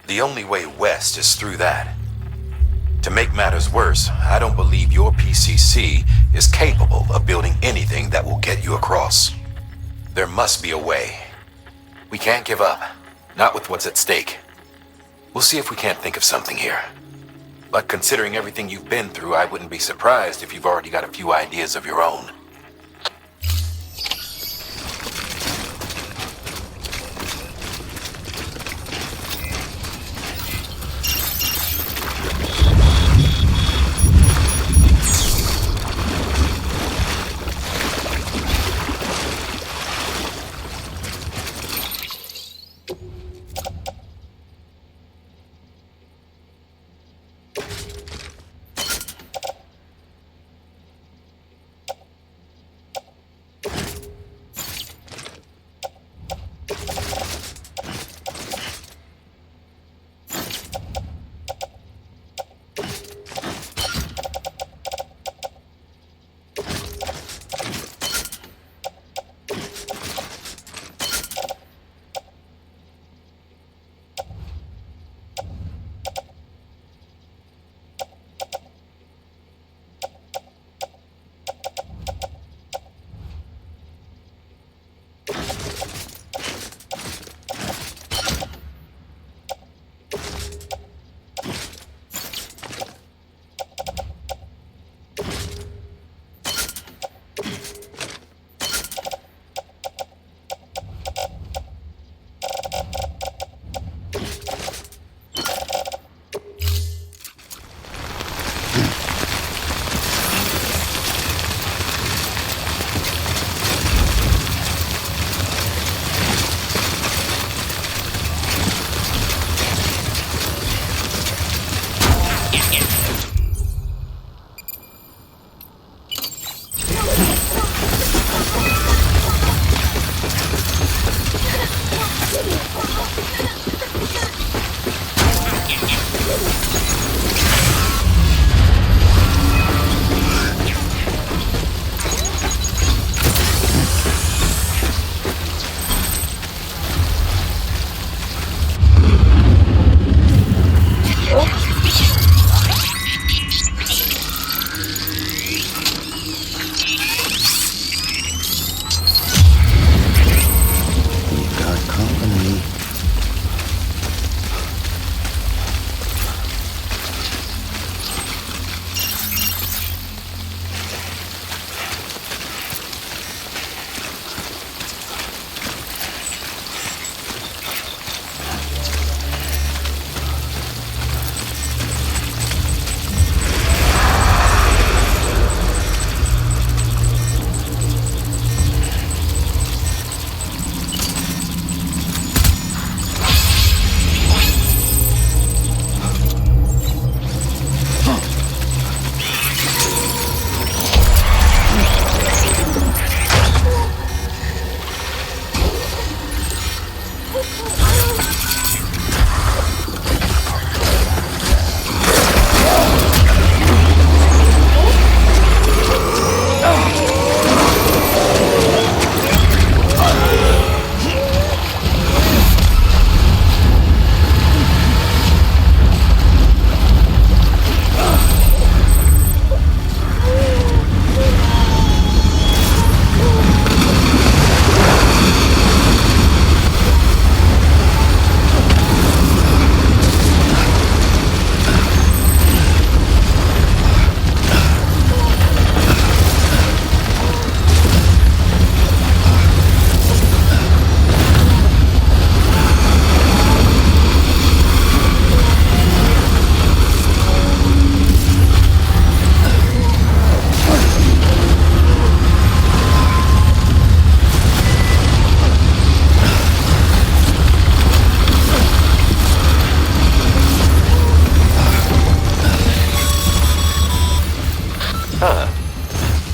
The only way west is through that. To make matters worse, I don't believe your PCC is capable of building anything that will get you across. There must be a way. We can't give up, not with what's at stake. We'll see if we can't think of something here. But considering everything you've been through, I wouldn't be surprised if you've already got a few ideas of your own.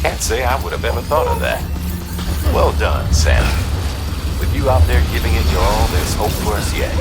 Can't say I would have ever thought of that. Well done, Sam. With you out there giving it your all, there's hope for us yet.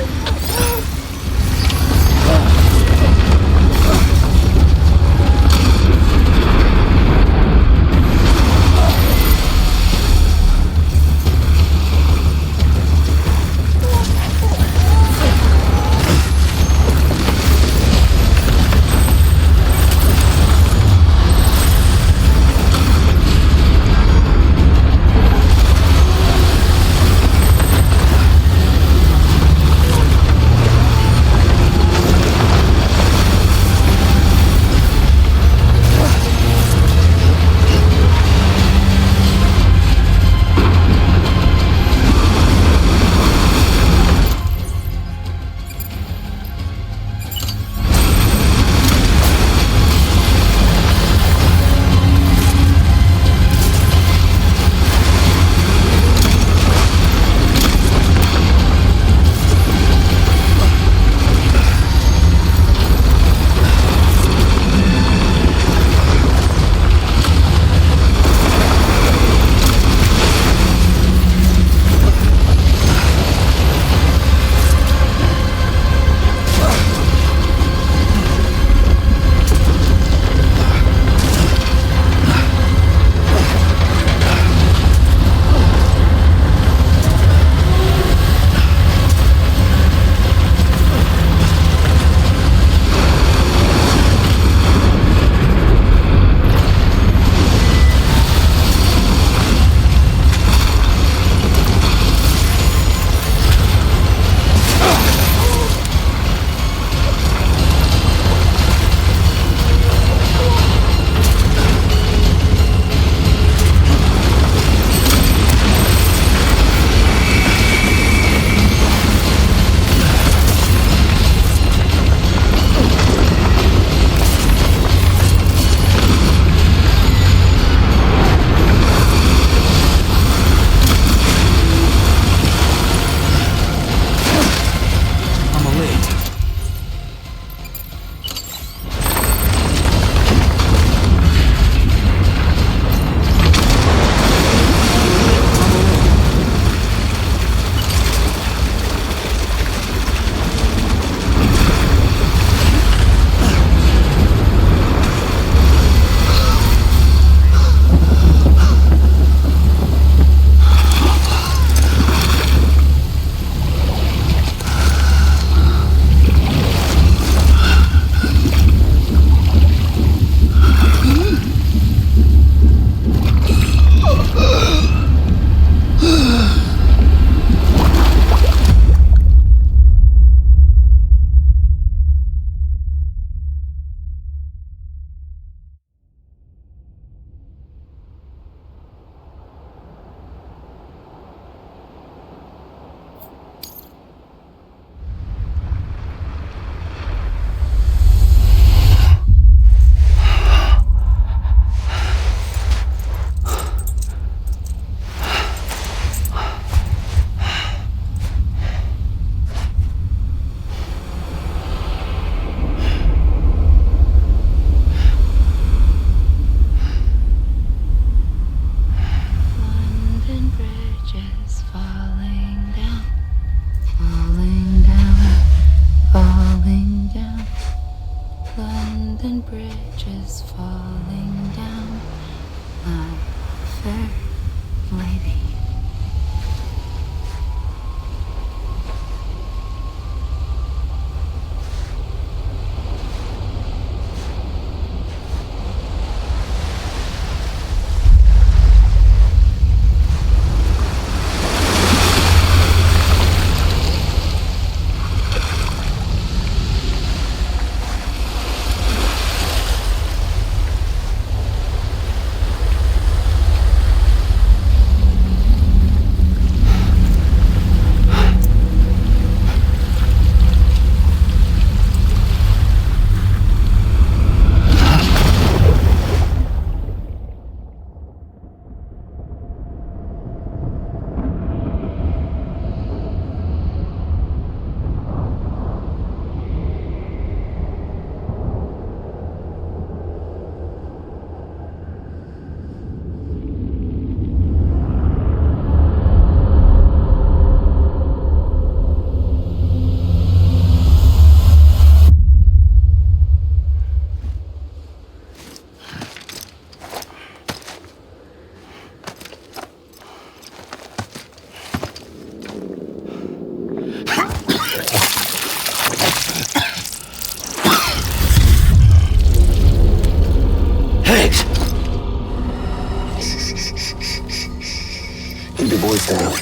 Keep your voice down.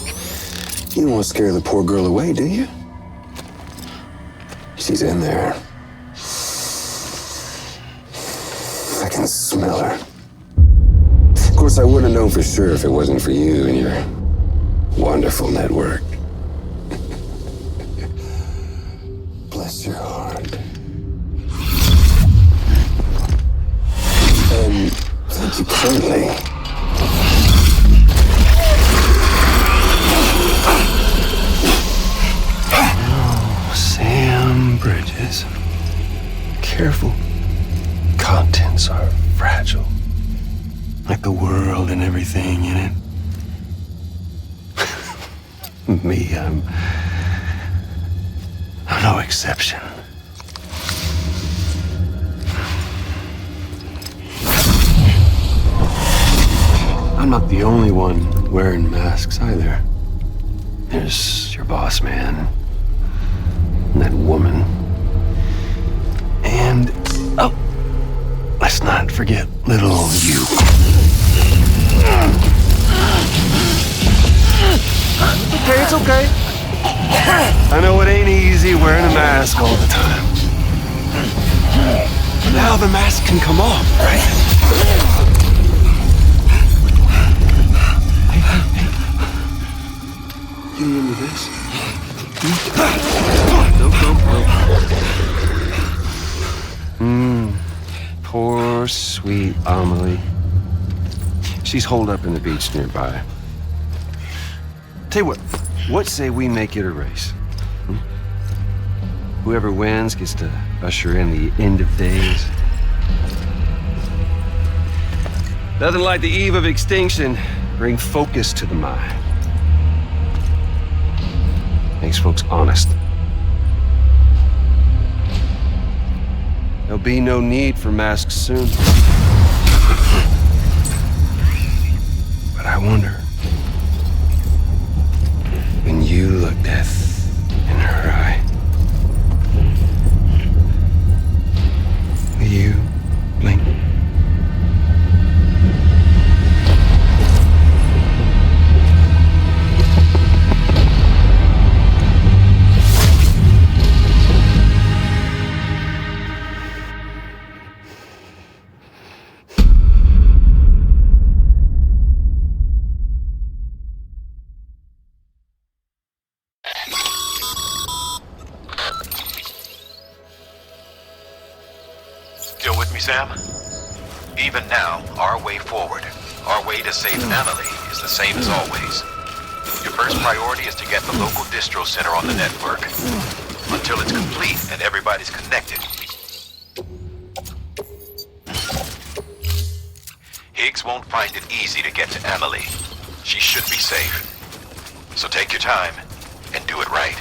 You don't want to scare the poor girl away, do you? She's in there. I can smell her. Of course, I wouldn't have known for sure if it wasn't for you and your wonderful network. Bless your heart. And thank you kindly. Oh, Sam Bridges. Careful. Contents are fragile. Like the world and everything in it. Me, I'm no exception. I'm not the only one wearing masks either. There's your boss man, and that woman, and oh, let's not forget little you. Okay, it's okay. I know it ain't easy wearing a mask all the time. But now the mask can come off, right? You remember this? No. Poor, sweet Amelie. She's holed up in the beach nearby. Tell you what say we make it a race? Whoever wins gets to usher in the end of days. Nothing like the eve of extinction. Bring focus to the mind. Makes folks honest. There'll be no need for masks soon. But I wonder, when you look death in her eye, will you blink? Still with me, Sam? Even now, our way forward, our way to save Amelie, is the same as always. Your first priority is to get the local distro center on the network. Until it's complete and everybody's connected. Higgs won't find it easy to get to Amelie. She should be safe. So take your time and do it right.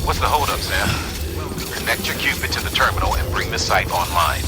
What's the holdup, Sam? Connect your Cupid to the terminal and bring the site online.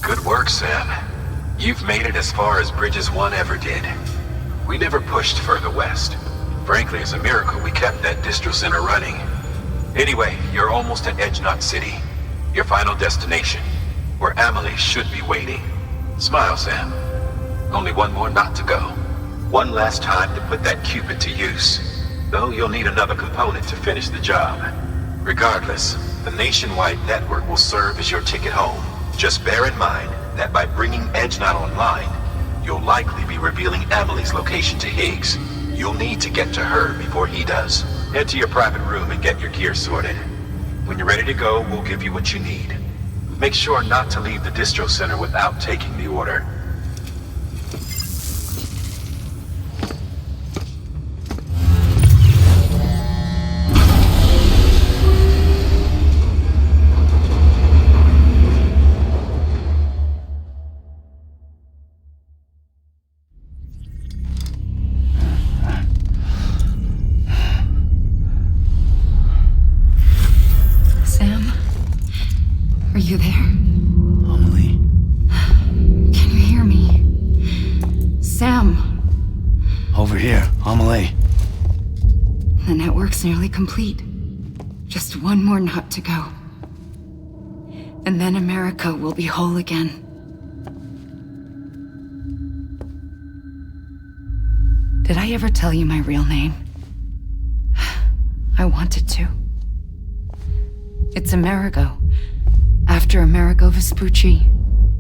Good work, Sam. You've made it as far as Bridges 1 ever did. We never pushed further west. Frankly, it's a miracle we kept that distro center running. Anyway, you're almost at Edge Knot City. Your final destination, where Amelie should be waiting. Smile, Sam. Only one more knot to go. One last time to put that Cupid to use. Though you'll need another component to finish the job. Regardless, the nationwide network will serve as your ticket home. Just bear in mind that by bringing EdgeNet online, you'll likely be revealing Amelie's location to Higgs. You'll need to get to her before he does. Head to your private room and get your gear sorted. When you're ready to go, we'll give you what you need. Make sure not to leave the distro center without taking the order. Are you there? Amelie. Can you hear me? Sam! Over here, Amelie. The network's nearly complete. Just one more knot to go. And then America will be whole again. Did I ever tell you my real name? I wanted to. It's Amerigo. After Amerigo Vespucci,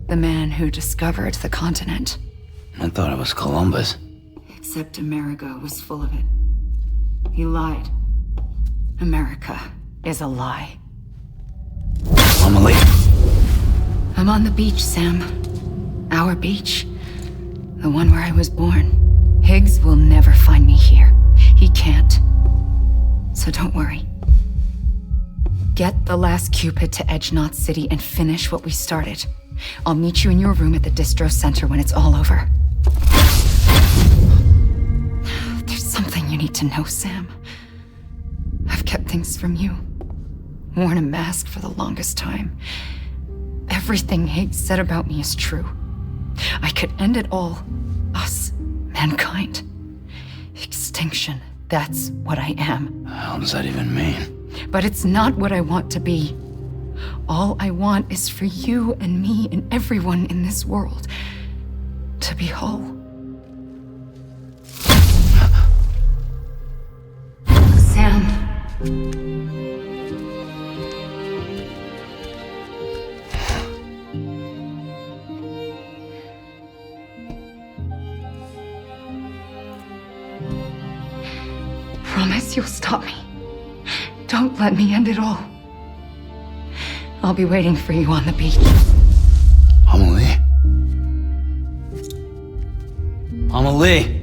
the man who discovered the continent. I thought it was Columbus. Except Amerigo was full of it. He lied. America is a lie. Amelie. I'm on the beach, Sam. Our beach. The one where I was born. Higgs will never find me here. He can't. So don't worry. Get the last Cupid to EdgeNet City and finish what we started. I'll meet you in your room at the distro center when it's all over. There's something you need to know, Sam. I've kept things from you. Worn a mask for the longest time. Everything Higgs said about me is true. I could end it all. Us, mankind. Extinction. That's what I am. How does that even mean? But it's not what I want to be. All I want is for you and me and everyone in this world to be whole. Sam. Promise you'll stop me. Don't let me end it all. I'll be waiting for you on the beach. Amelie? Amelie!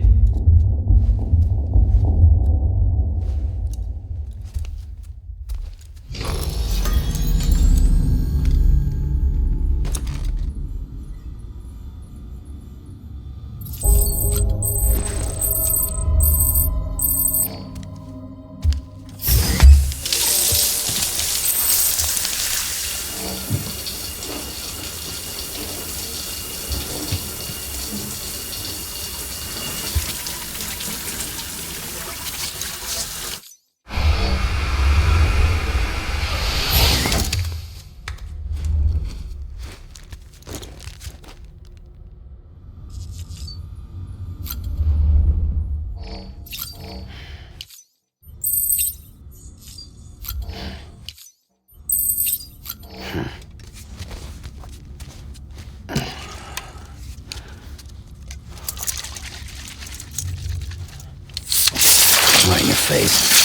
Right in your face.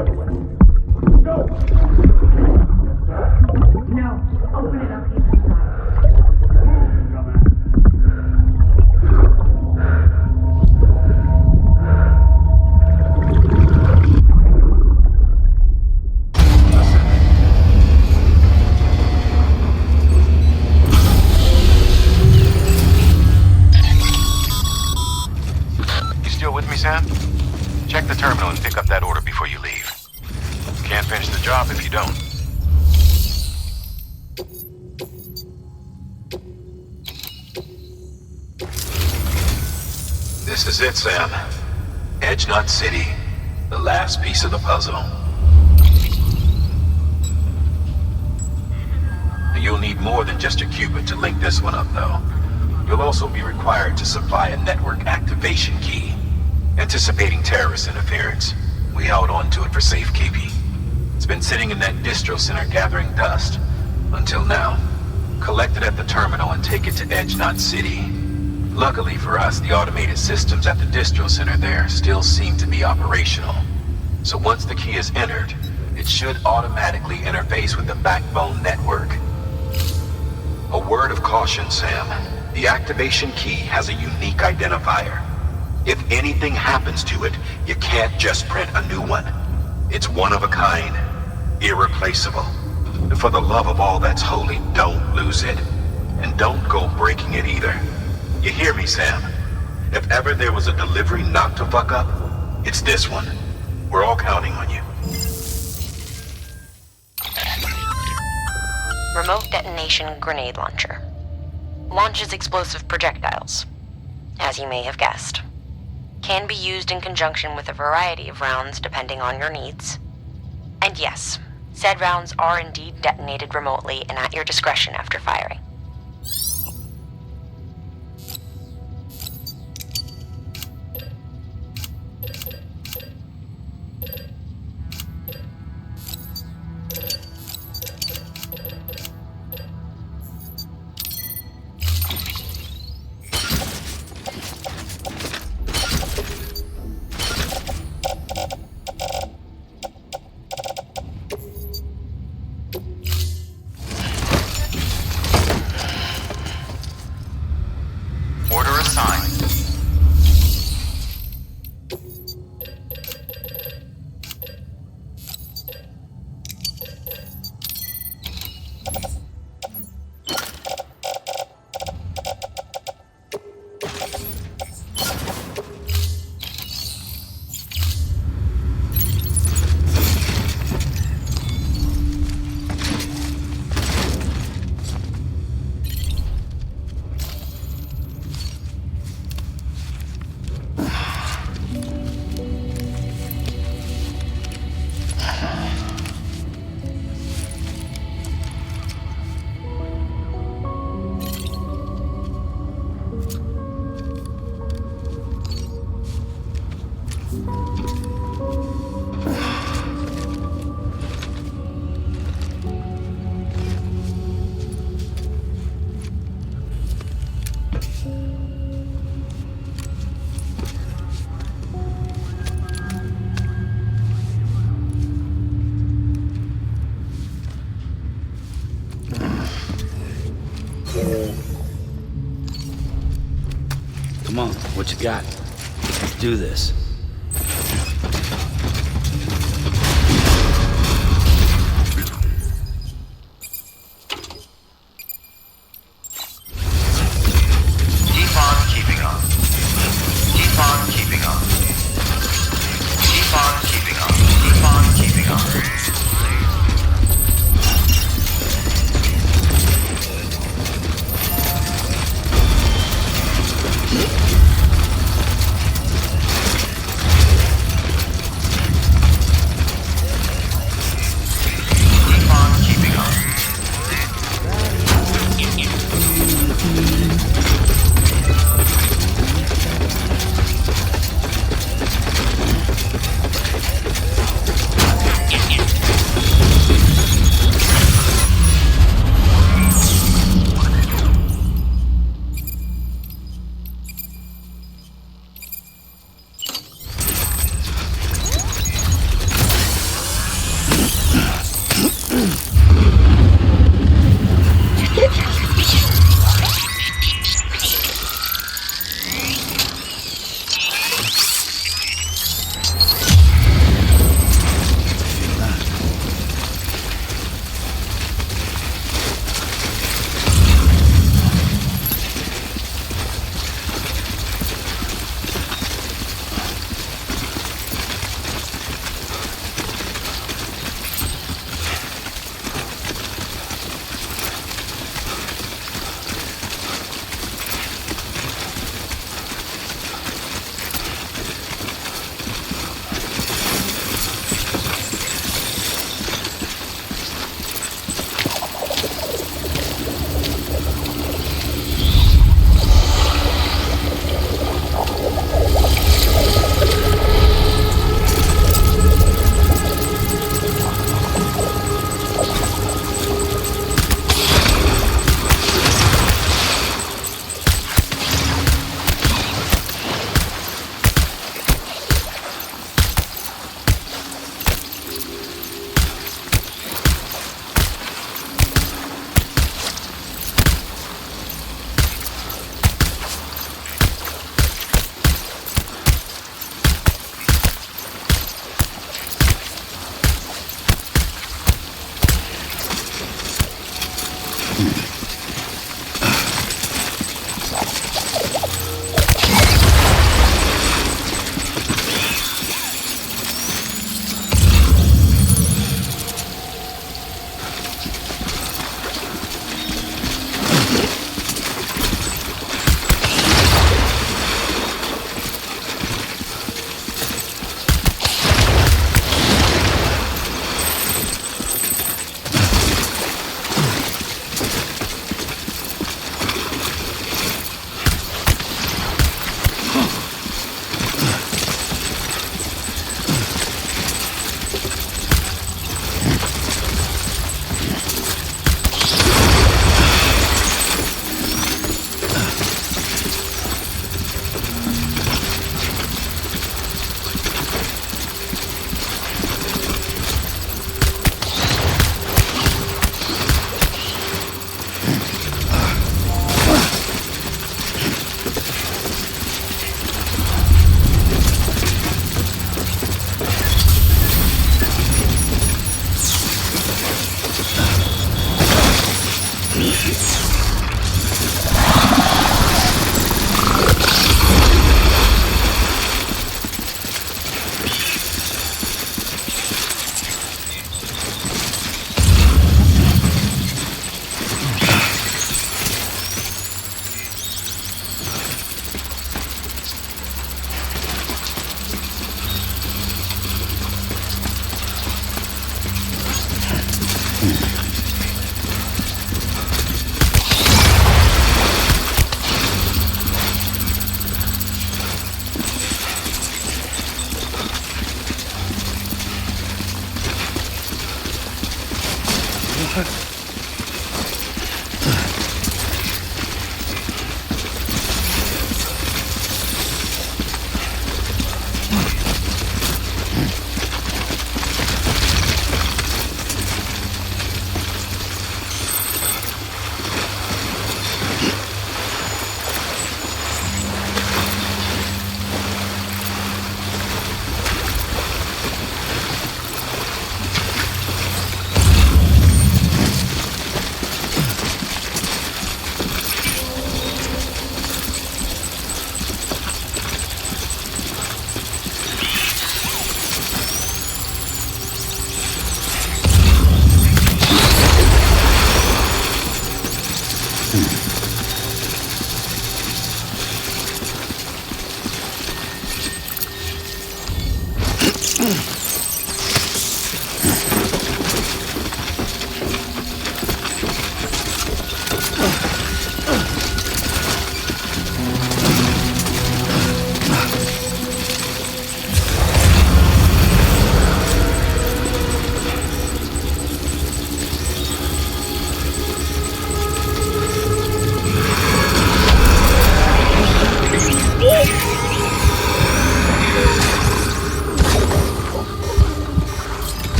other way. Go! No, open it up, he's inside. You still with me, Sam? Check the terminal and pick up that order before you leave. Can't finish the job if you don't. This is it, Sam. Edge Knot City. The last piece of the puzzle. You'll need more than just a qubit to link this one up, though. You'll also be required to supply a network activation key. Anticipating terrorist interference, we held on to it for safekeeping. It's been sitting in that distro center gathering dust. Until now. Collect it at the terminal and take it to Edge Knot City. Luckily for us, the automated systems at the distro center there still seem to be operational. So once the key is entered, it should automatically interface with the backbone network. A word of caution, Sam. The activation key has a unique identifier. If anything happens to it, you can't just print a new one. It's one of a kind. Irreplaceable. For the love of all that's holy, don't lose it. And don't go breaking it either. You hear me, Sam? If ever there was a delivery not to fuck up, it's this one. We're all counting on you. Remote detonation grenade launcher. Launches explosive projectiles. As you may have guessed. Can be used in conjunction with a variety of rounds depending on your needs. And yes, said rounds are indeed detonated remotely and at your discretion after firing. Come on, what you got? Let's do this. Keep on keeping on. Keep on keeping on. Keep on keeping on. Keep on keeping on.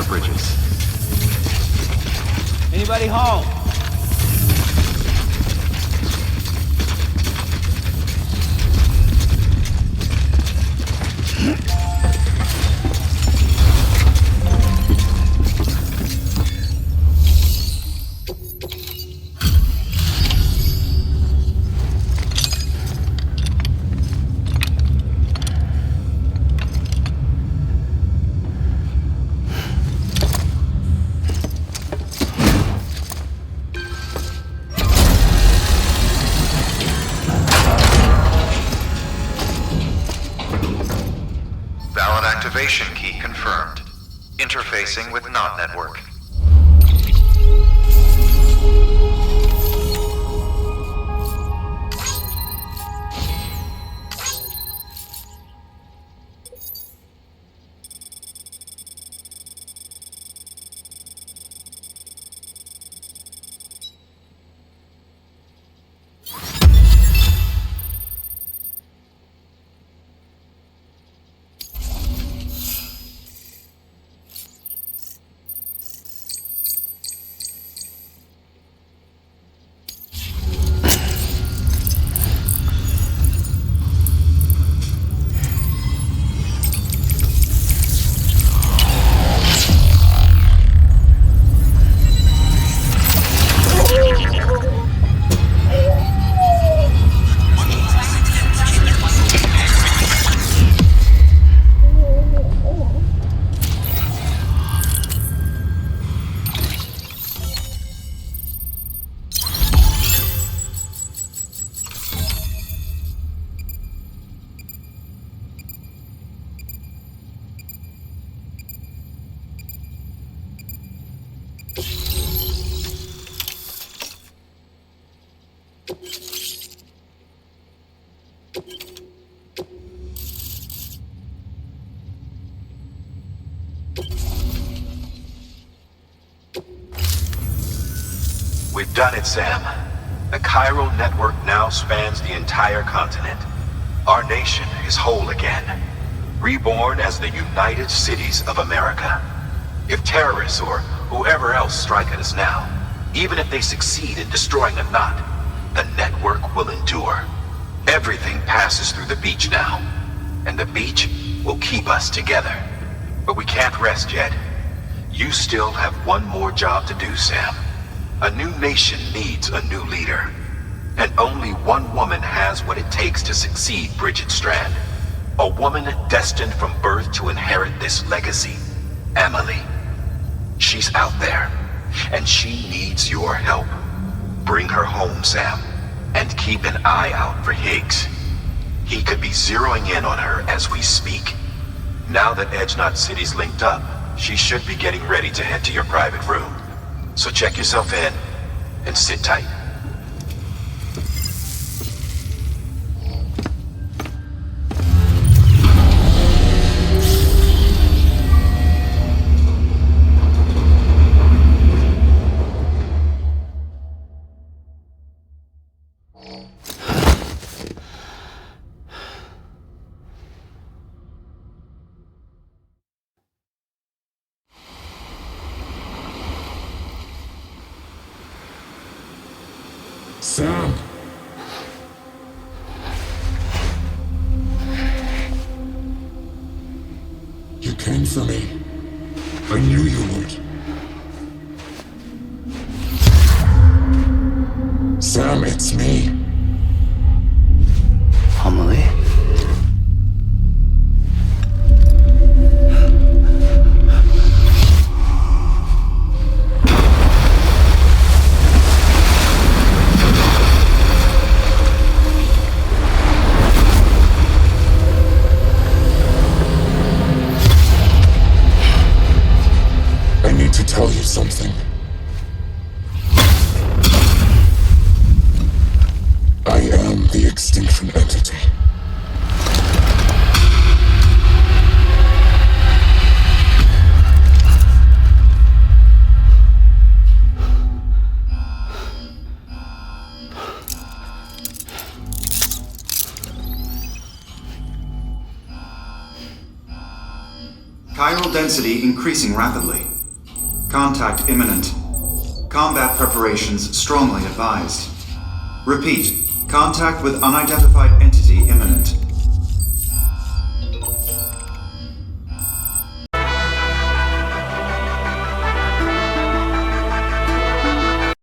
Bridges. Anybody home? Valid activation key confirmed. Interfacing with NOT network. We've done it, Sam. The chiral network now spans the entire continent. Our nation is whole again, reborn as the United Cities of America. If terrorists or whoever else strike at us now, even if they succeed in destroying the knot, the network will endure. Everything passes through the beach now, and the beach will keep us together. But we can't rest yet. You still have one more job to do, Sam. A new nation needs a new leader. And only one woman has what it takes to succeed Bridget Strand. A woman destined from birth to inherit this legacy. Emily. She's out there, and she needs your help. Bring her home, Sam, and keep an eye out for Higgs. He could be zeroing in on her as we speak. Now that Edge Knot City's linked up, she should be getting ready to head to your private room. So check yourself in, and sit tight. Sam! You came for me. I knew you would. Sam, it's me. Amelie? Tell you something. I am the Extinction Entity. Chiral density increasing rapidly. Contact imminent. Combat preparations strongly advised. Repeat. Contact with unidentified entity imminent.